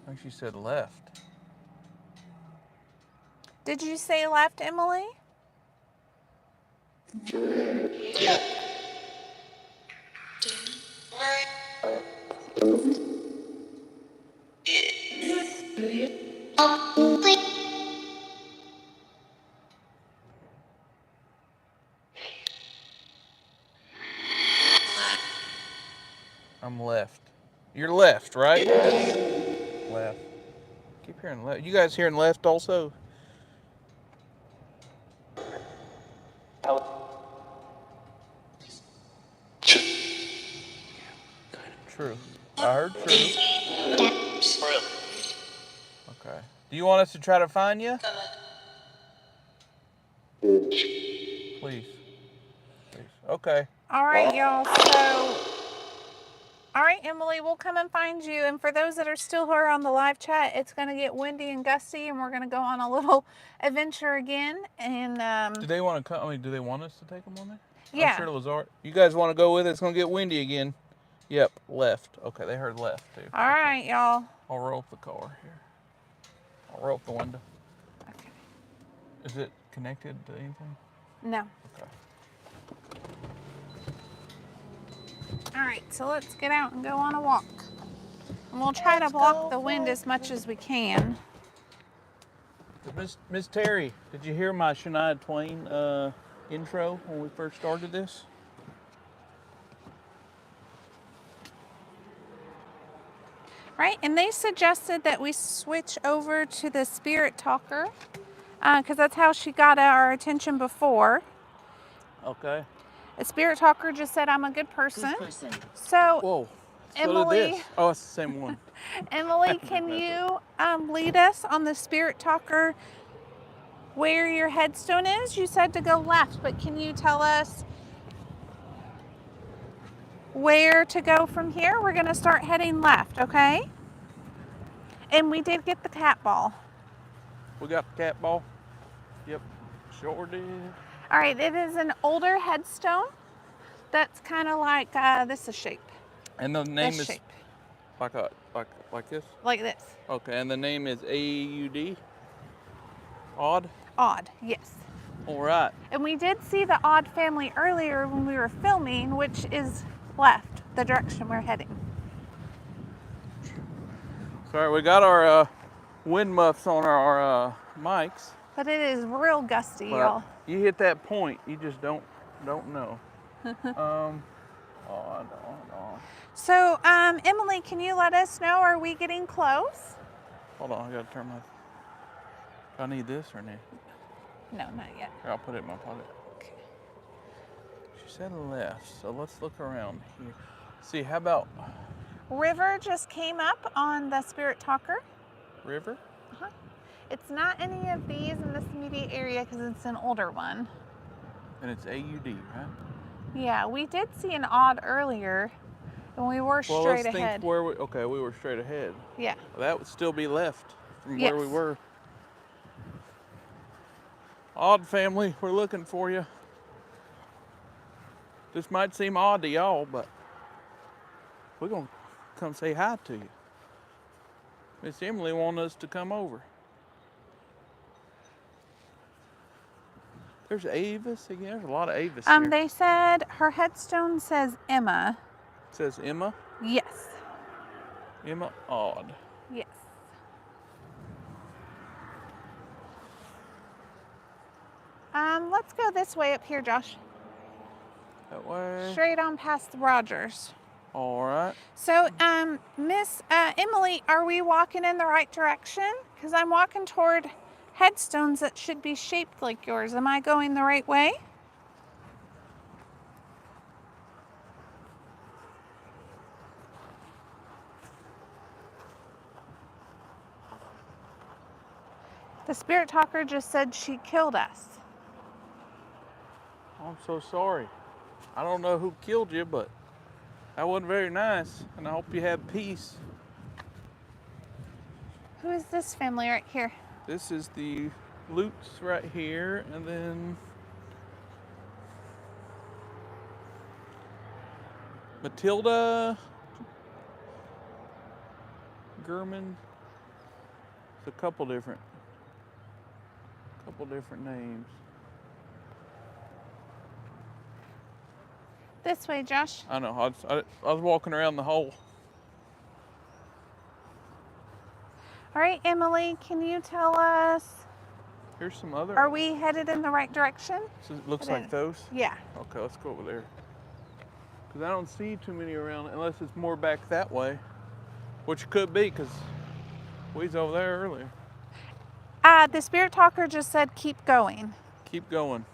think she said left. Did you say left, Emily? I'm left. You're left, right? Left. Keep hearing left. You guys hearing left also? True. I heard true. Okay. Do you want us to try to find you? Please. Please. Okay. All right, y'all. All right, Emily, we'll come and find you. And for those that are still here on the live chat, it's going to get windy and gusty, and we're going to go on a little adventure again. And do they want to come? I mean, do they want us to take them on there? Yeah. I'm sure Lazard. You guys want to go with it? It's going to get windy again. Yep, left. Okay, they heard left too. All right, y'all. I'll roll up the car here. I'll roll up the window. Okay. Is it connected to anything? No. Okay. All right, so let's get out and go on a walk. And we'll try to block the wind as much as we can. Miss Terry, did you hear my Shania Twain intro when we first started this? Right, and they suggested that we switch over to the Spirit Talker because that's how she got our attention before. Okay. The Spirit Talker just said, I'm a good person. So, whoa. Emily, So did this. Oh, it's the same one. Emily, can you lead us on the Spirit Talker where your headstone is? You said to go left, but can you tell us where to go from here? We're going to start heading left, okay? And we did get the cat ball. We got the cat ball? Yep. Sure did. All right, it is an older headstone that's kind of like this is shape. And the name This is shape, like this? like this. Okay, and the name is AUD? Odd? Odd, yes. All right. And we did see the Odd family earlier when we were filming, which is left, the direction we're heading. Sorry, we got our wind muffs on our mics. But it is real gusty, But y'all. you hit that point, you just don't know. Odd. So, Emily, can you let us know, are we getting close? Hold on, I gotta turn my. Do I need this or no? No, not yet. Here, I'll put it in my pocket. Okay. She said left, so let's look around here. See, how about River just came up on the Spirit Talker. River? It's not any of these in this immediate area because it's an older one. And it's AUD, right? Yeah, we did see an Odd earlier, and we were Well, straight let's ahead. think where we were straight ahead. Yeah. That would still be left from Yes. where we were. Odd family, we're looking for you. This might seem odd to y'all, but we're gonna come say hi to you. Miss Emily wanted us to come over. There's Avis again. There's a lot of Avis here. They said her headstone says Emma. It says Emma. Yes. Emma Odd. Yes. Let's go this way up here, Josh. That way. Straight on past the Rogers. All right. So, Miss Emily, are we walking in the right direction? Because I'm walking toward headstones that should be shaped like yours. Am I going the right way? The Spirit Talker just said she killed us. I'm so sorry. I don't know who killed you, but that wasn't very nice. And I hope you have peace. Who is this family right here? This is the Lutz right here, and then Matilda Gurman. It's a couple different names. This way, Josh. I know. I was walking around the hole. All right, Emily, can you tell us, Here's some other. are we headed in the right direction? So it looks It like is. those. Yeah. Okay, let's go over there. Because I don't see too many around unless it's more back that way, which could be because we was over there earlier. The Spirit Talker just said keep going. Keep going.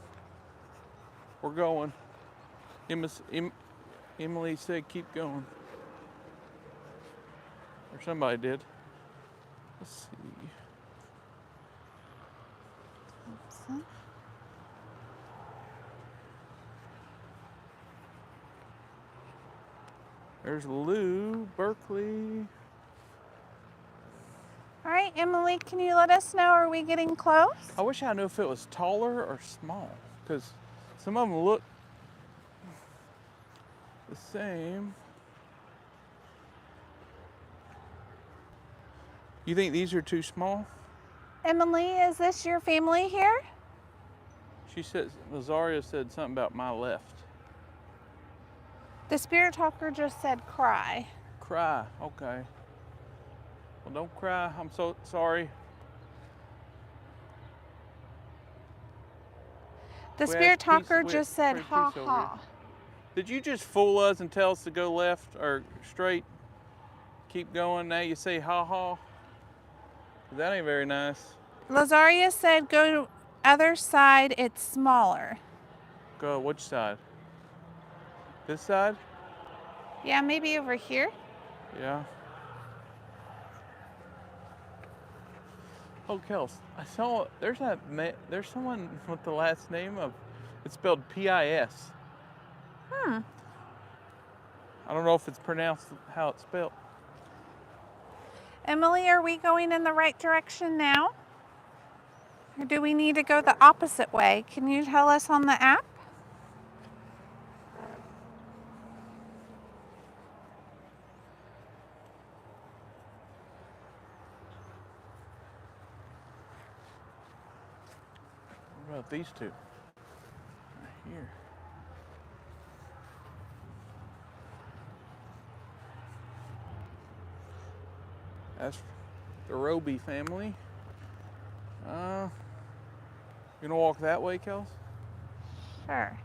We're going. Emily said keep going. Or somebody did. Let's see. There's Lou, Berkeley. All right, Emily, can you let us know, are we getting close? I wish I knew if it was taller or small, because some of them look the same. You think these are too small? Emily, is this your family here? She said, Lazaria said something about my left. The Spirit Talker just said cry. Cry, okay. Well, don't cry, I'm so sorry. The We Spirit have peace- Talker we just have said peace ha over ha. Did you just fool us and tell us to go left or straight? Keep going, now you say ha ha? That ain't very nice. Lazaria said go to other side, it's smaller. Go, which side? This side? Yeah, maybe over here. Yeah. Oh, Kels, I saw there's someone with the last name of it's spelled P-I-S. I don't know if it's pronounced how it's spelled. Emily, are we going in the right direction now? Or do we need to go the opposite way? Can you tell us on the app? What about these two? Right here. That's the Roby family. You gonna walk that way, Kels? Sure.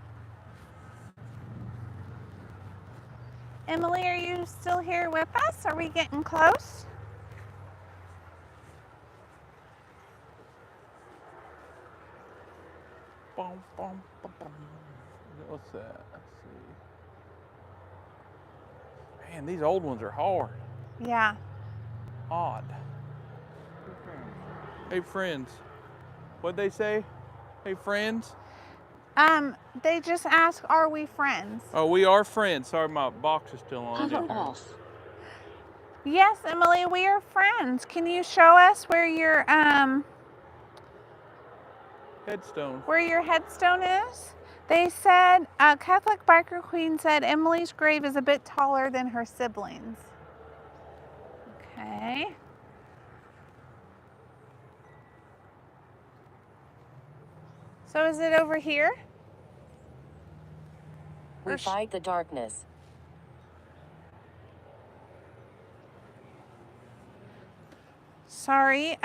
Emily, are you still here with us? Are we getting close? Bum, bum, bum, bum. What's that? Let's see. Man, these old ones are hard. Yeah. Odd. Hey, friends. What'd they say? Hey, friends? They just asked, are we friends? Oh, we are friends. Sorry, my box is still on. Hover off. Yes, Emily, we are friends. Can you show us where your headstone is? They said, Catholic Biker Queen said Emily's grave is a bit taller than her siblings. Okay. So is it over here? We fight the darkness. Sorry,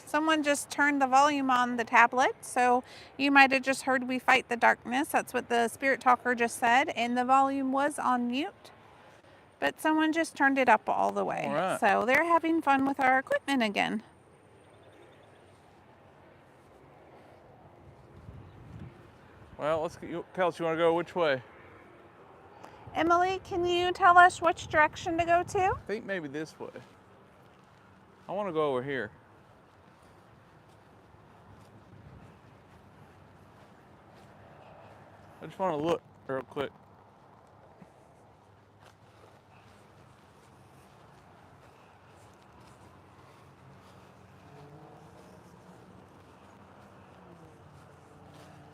someone just turned the volume on the tablet, so you might have just heard we fight the darkness. That's what the spirit talker just said, and the volume was on mute, but someone just turned it up all the way. All right. So they're having fun with our equipment again. Well, let's get you. Kels, you want to go which way? Emily, can you tell us which direction to go to? I think maybe this way. I want to go over here. I just want to look real quick.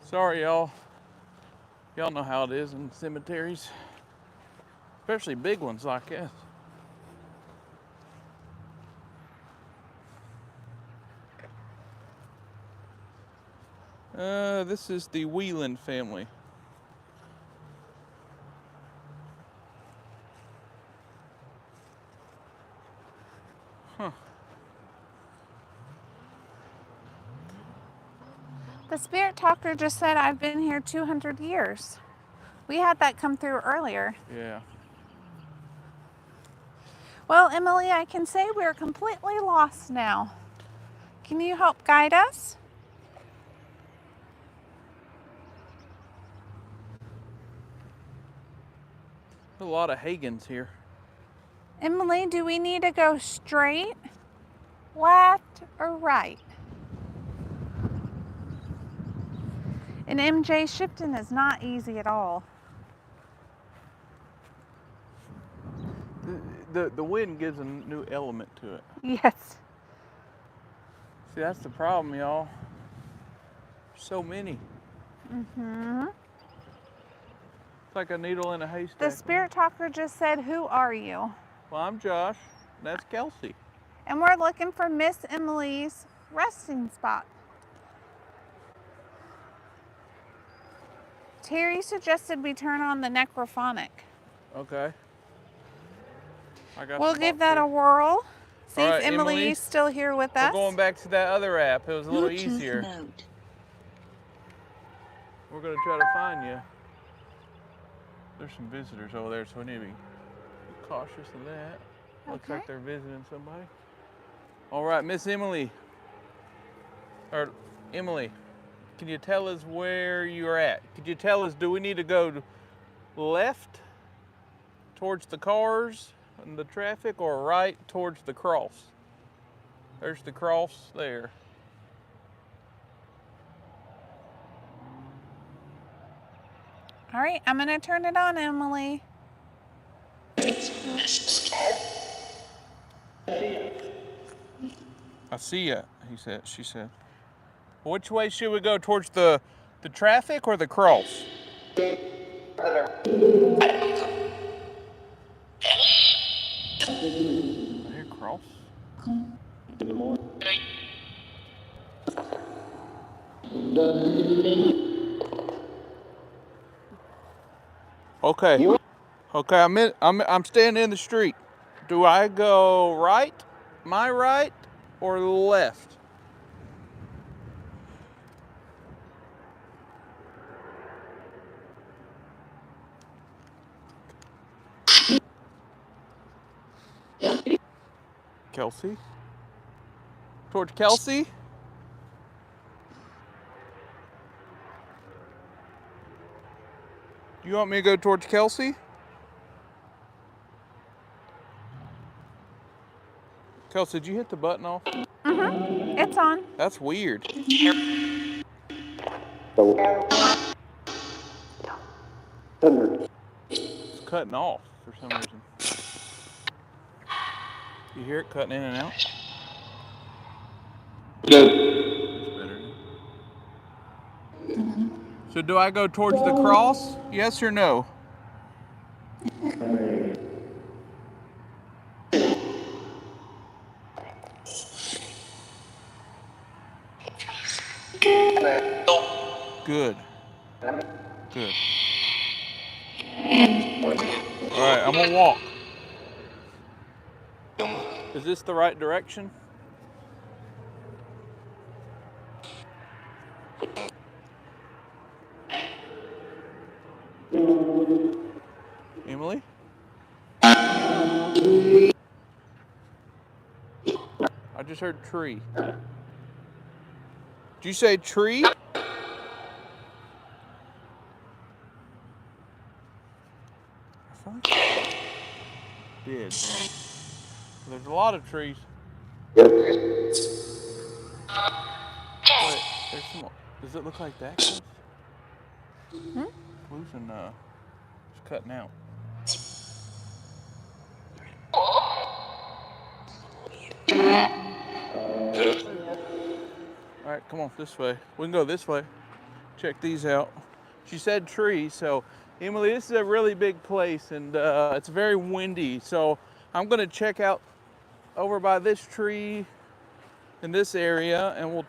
Sorry, y'all. Y'all know how it is in cemeteries, especially big ones like this. This is the Whelan family. Huh. The spirit talker just said I've been here 200 years. We had that come through earlier. Yeah. Well, Emily, I can say we're completely lost now. Can you help guide us? There's a lot of Hagans here. Emily, do we need to go straight, left, or right? And MJ, shifting is not easy at all. The wind gives a new element to it. Yes. See, that's the problem, y'all. So many. Mm-hmm. It's like a needle in a haystack. The spirit talker just said, who are you? Well, I'm Josh. And that's Kelsey. And we're looking for Miss Emily's resting spot. Terry suggested we turn on the necrophonic. Okay. We'll give that a whirl. See All if right, Emily's still here with us. We're going back to that other app. It was a little easier. Note. We're going to try to find you. There's some visitors over there, so we need to be cautious of that. Looks like they're visiting somebody. All right, Miss Emily. Or Emily, can you tell us where you're at? Could you tell us, do we need to go left towards the cars and the traffic, or right towards the cross? There's the cross there. All right, I'm going to turn it on, Emily. I see ya, she said. Which way should we go? Towards the traffic or the cross? I hear cross. Okay. Okay, I'm standing in the street. Do I go right, my right, or left? Kelsey? Towards Kelsey? Do you want me to go towards Kelsey? Kelsey, did you hit the button off? Mm-hmm. It's on. That's weird. It's cutting off for some reason. You hear it cutting in and out? That's better. So do I go towards the cross? Yes or no? Good. Good. Alright, I'm gonna walk. Is this the right direction? Emily? I just heard tree. Did you say tree? I feel like I did. There's a lot of trees. Wait, there's some. Does it look like that, Chris? Losing, it's cutting out. All right, come on, this way. We can go this way. Check these out. She said tree, so Emily, this is a really big place, and it's very windy. So I'm gonna check out over by this tree in this area, and we'll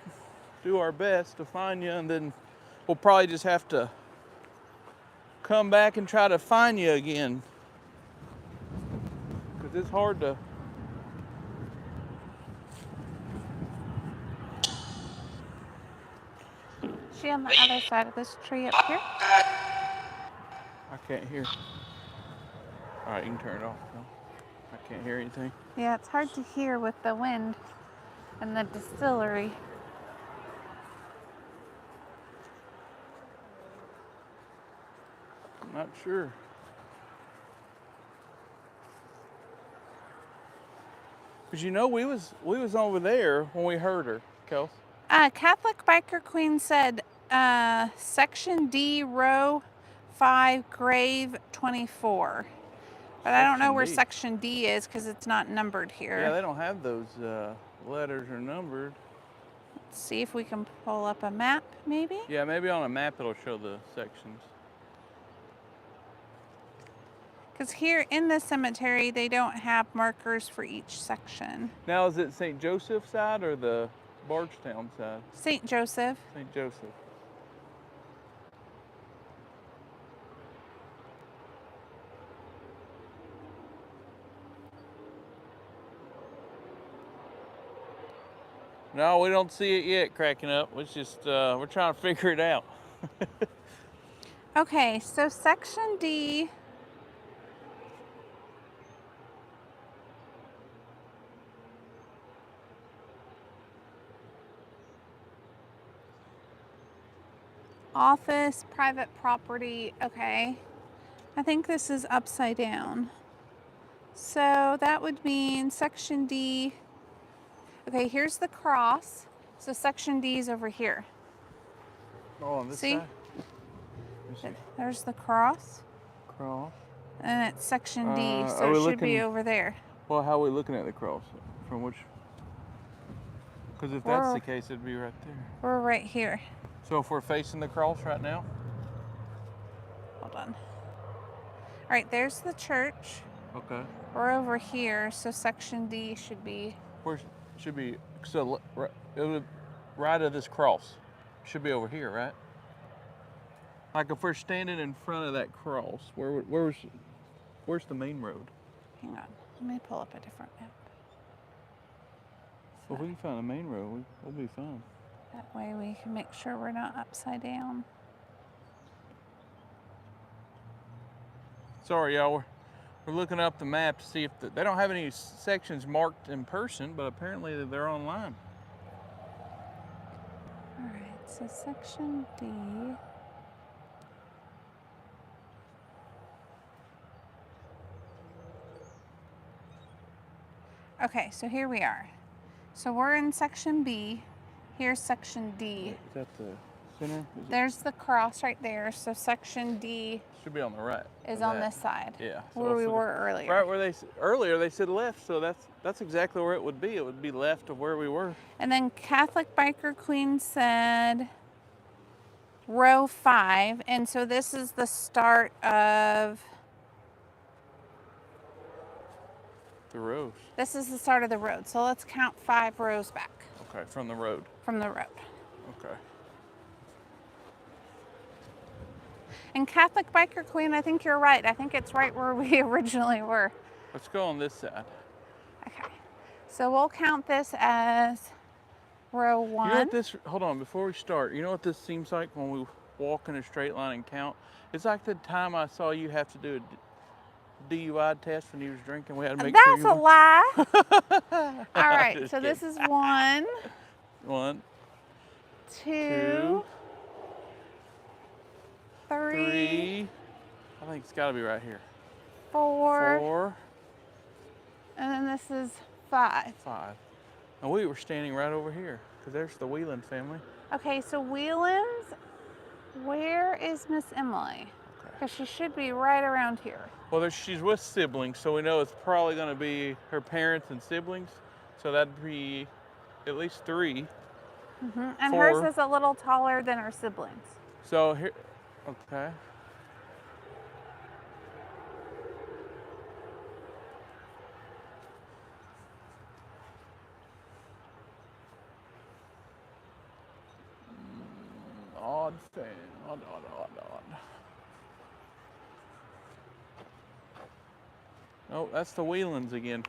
do our best to find you, and then we'll probably just have to come back and try to find you again, because it's hard to. Is she on the other side of this tree up here? I can't hear. All right, you can turn it off. No, I can't hear anything. Yeah, it's hard to hear with the wind and the distillery. I'm not sure. Cause you know we was over there when we heard her, Kels. Catholic Biker Queen said Section D, Row 5, Grave 24. But I don't know where Section D is because it's not numbered here. Yeah, they don't have those letters or numbered. Let's see if we can pull up a map, maybe? Yeah, maybe on a map it'll show the sections. Because here in the cemetery, they don't have markers for each section. Now, is it St. Joseph side or the Bardstown side? St. Joseph. St. Joseph. No, we don't see it yet cracking up. It's just, we're trying to figure it out. Okay, so Section D. Office, private property, okay. I think this is upside down. So that would mean Section D. Okay, here's the cross. So Section D is over here. Oh, on this See? side? There's the cross. Cross. And it's Section D, so it should be over there. Well, how are we looking at the cross? From which? Because if that's the case, it'd be right there. We're right here. So if we're facing the cross right now? Hold on. All right, there's the church. Okay. We're over here, so section D should be. Where should be, so it would, right of this cross. Should be over here, right? Like if we're standing in front of that cross, where's the main road? Hang on, let me pull up a different map. Well, if we can find the main road, we'll be fine. That way we can make sure we're not upside down. Sorry, y'all. We're looking up the map to see if they don't have any sections marked in person, but apparently they're online. All right, so section D. Okay, so here we are. So we're in section B. Here's section D. Is that the center? There's the cross right there. So section D should be on the right. is on this side. Yeah. So where we were earlier. Right where earlier they said left, so that's exactly where it would be. It would be left of where we were. And then Catholic Biker Queen said row 5, and so this is the start of the rows. This is the start of the road. So let's count 5 rows back. Okay, from the road. From the road. Okay. And Catholic Biker Queen, I think you're right. I think it's right where we originally were. Let's go on this side. Okay. So we'll count this as row 1. You know what this, hold on, before we start, you know what this seems like when we walk in a straight line and count? It's like the time I saw you have to do a DUI test when you was drinking. We had to make sure That's a lie. All right, so this is 1. 1, 2, 3. I think it's got to be right here. 4. And then this is 5. 5. And we were standing right over here because there's the Whelan family. Okay, so Whelan's, where is Miss Emily? Because she should be right around here. Well, she's with siblings, so we know it's probably going to be her parents and siblings. So that'd be at least 3. Mm-hmm. And 4. hers is a little taller than her siblings. So here, okay. Odd thing, odd. Oh, that's the Whelans again.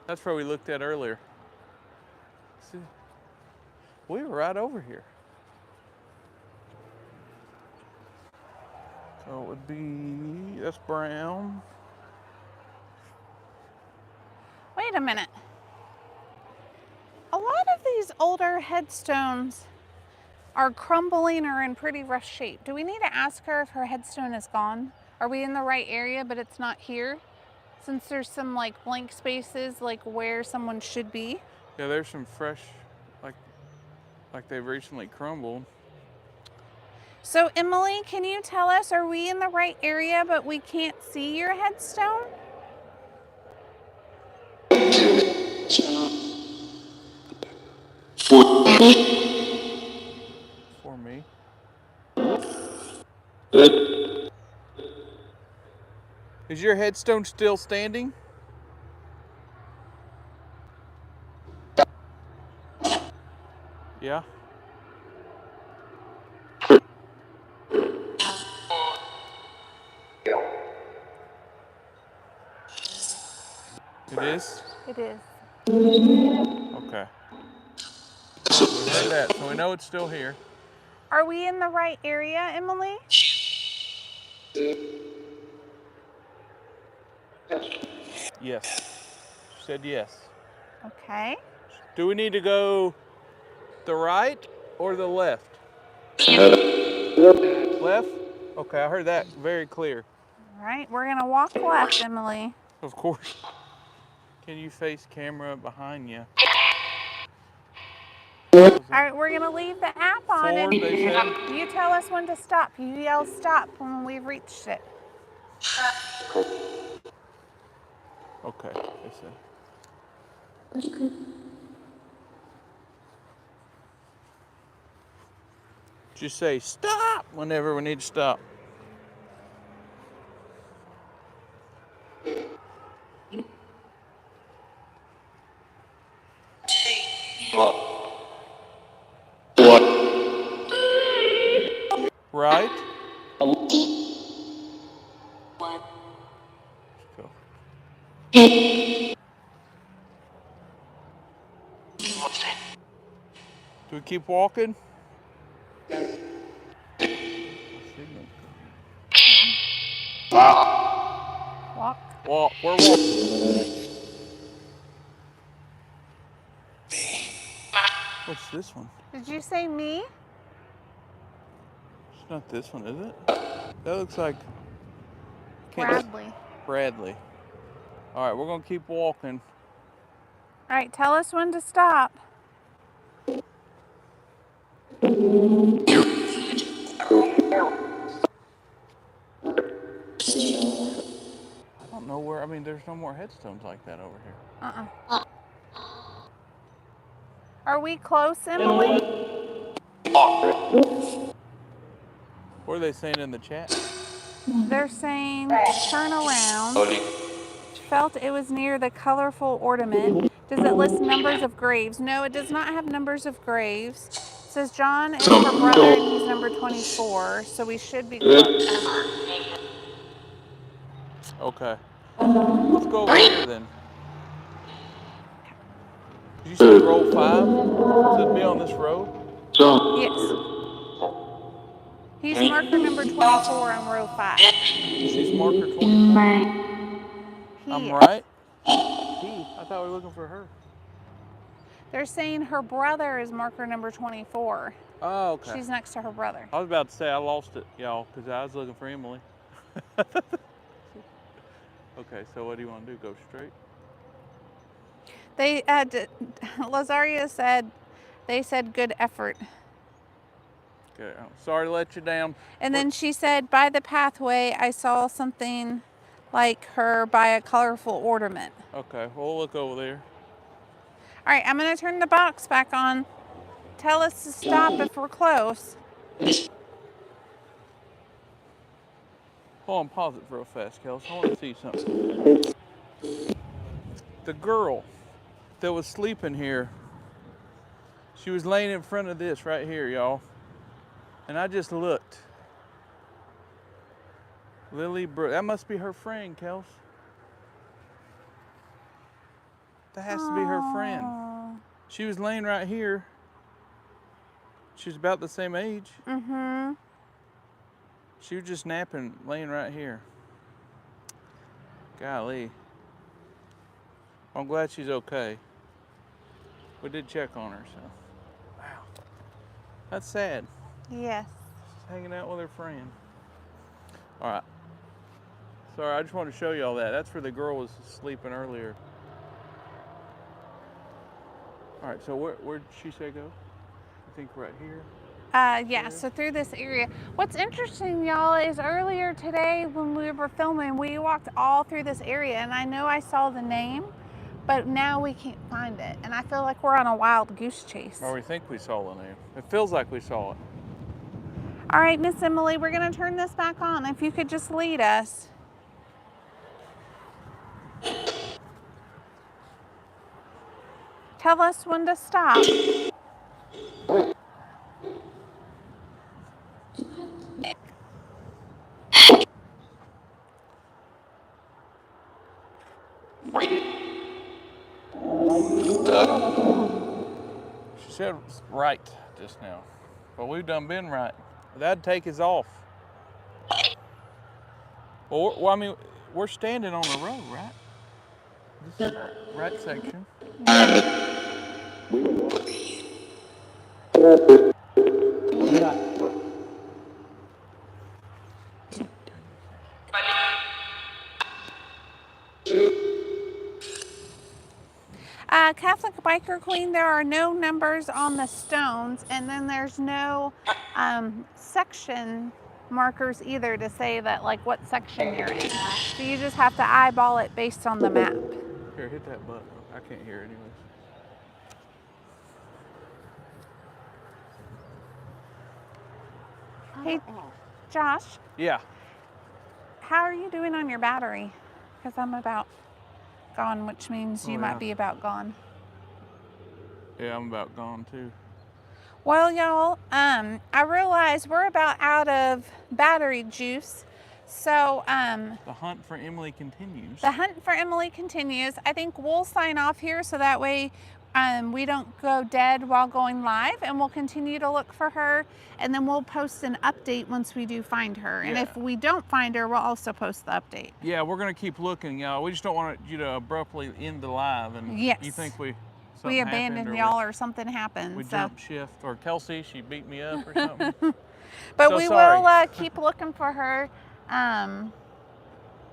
That's where we looked at earlier. See, we were right over here. So it would be, that's brown. Wait a minute. A lot of these older headstones are crumbling or in pretty rough shape. Do we need to ask her if her headstone is gone? Are we in the right area, but it's not here? Since there's some like blank spaces, like where someone should be. Yeah, there's some fresh, like they've recently crumbled. So Emily, can you tell us, are we in the right area, but we can't see your headstone? For me. Is your headstone still standing? Yeah. It is? It is. Okay. We heard that, so we know it's still here. Are we in the right area, Emily? Yes. She said yes. Okay. Do we need to go the right or the left? Left? Okay, I heard that very clear. All right, we're gonna walk left, Emily. Of course. Can you face camera behind you? All right, we're gonna leave the app on, 4, and they said? you tell us when to stop. You yell stop when we've reached it. Okay, they said. Just say stop whenever we need to stop. Right? Go. Do we keep walking? Walk. Walk. We're walking. What's this one? Did you say me? It's not this one, is it? That looks like Bradley. Bradley. All right, we're gonna keep walking. All right, tell us when to stop. I don't know where. I mean, there's no more headstones like that over here. Are we close, Emily? What are they saying in the chat? They're saying turn around. Felt it was near the colorful ornament. Does it list numbers of graves? No, it does not have numbers of graves. It says John is her brother and he's number 24, so we should be close. Okay. Let's go over here then. Did you say row 5? Should it be on this row? Yes. He's marker number 24 on row 5. She's marker 24. I'm right. I thought we were looking for her. They're saying her brother is marker number 24. Oh, okay. She's next to her brother. I was about to say I lost it, y'all, because I was looking for Emily. Okay, so what do you want to do? Go straight? They Lazaria said, they said good effort. Okay. Sorry to let you down. And then she said, by the pathway, I saw something like her by a colorful ornament. Okay, we'll look over there. All right, I'm going to turn the box back on. Tell us to stop if we're close. Hold on, pause it real fast, Kels. I want to see something. The girl that was sleeping here, she was laying in front of this right here, y'all. And I just looked. Lily Brooke. That must be her friend, Kels. That has to be her friend. She was laying right here. She's about the same age. Mm-hmm. She was just napping, laying right here. Golly. I'm glad she's okay. We did check on her, so. Wow. That's sad. Yes. She's hanging out with her friend. All right. Sorry, I just wanted to show you all that. That's where the girl was sleeping earlier. All right, so where'd she say go? I think right here. Yeah, so through this area. What's interesting, y'all, is earlier today when we were filming, we walked all through this area, and I know I saw the name, but now we can't find it. And I feel like we're on a wild goose chase. Or we think we saw the name. It feels like we saw it. All right, Miss Emily, we're going to turn this back on. If you could just lead us. Tell us when to stop. She said right just now. But we've done been right. That'd take us off. Well, I mean, we're standing on the road, right? This is the right section. Catholic Biker Queen, there are no numbers on the stones, and then there's no section markers either to say that like what section you're in. So you just have to eyeball it based on the map. Here, hit that button. I can't hear anyways. Hey, Josh, Yeah. how are you doing on your battery? Because I'm about gone, which means you Oh, might yeah. be about gone. Yeah, I'm about gone too. Well, y'all, I realize we're about out of battery juice. So, The hunt for Emily continues. the hunt for Emily continues. I think we'll sign off here so that way we don't go dead while going live, and we'll continue to look for her, and then we'll post an update once we do find her. And Yeah. if we don't find her, we'll also post the update. Yeah, we're gonna keep looking, y'all. We just don't want you to abruptly end the live, and Yes. you think we We something abandoned happened, or y'all or something happened. we so. jumped shift, or Kelsey, she beat me up or something. But So we sorry. will keep looking for her,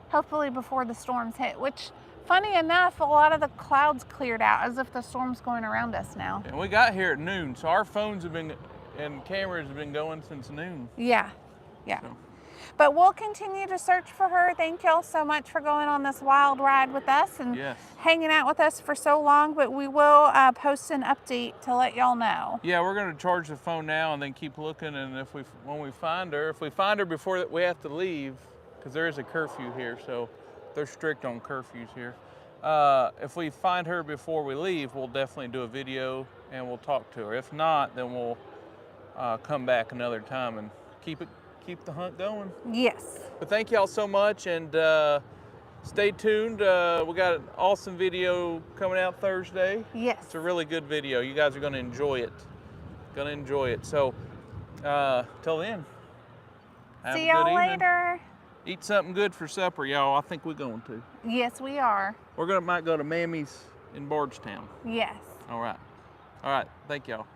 hopefully before the storms hit, which, funny enough, a lot of the clouds cleared out as if the storm's going around us now. And we got here at noon, so our phones have been and cameras have been going since noon. Yeah, yeah. So. But we'll continue to search for her. Thank y'all so much for going on this wild ride with us and Yes. hanging out with us for so long. But we will post an update to let y'all know. Yeah, we're gonna charge the phone now and then keep looking. And when we find her, if we find her before that, we have to leave because there is a curfew here, so they're strict on curfews here. If we find her before we leave, we'll definitely do a video and we'll talk to her. If not, then we'll come back another time and keep the hunt going. Yes. But thank y'all so much, and stay tuned. We got an awesome video coming out Thursday. Yes. It's a really good video. You guys are gonna enjoy it. So till then, have See a good y'all evening. later. Eat something good for supper, y'all. I think we're going to. Yes, we are. Might go to Mammy's in Bardstown. Yes. All right. Thank y'all.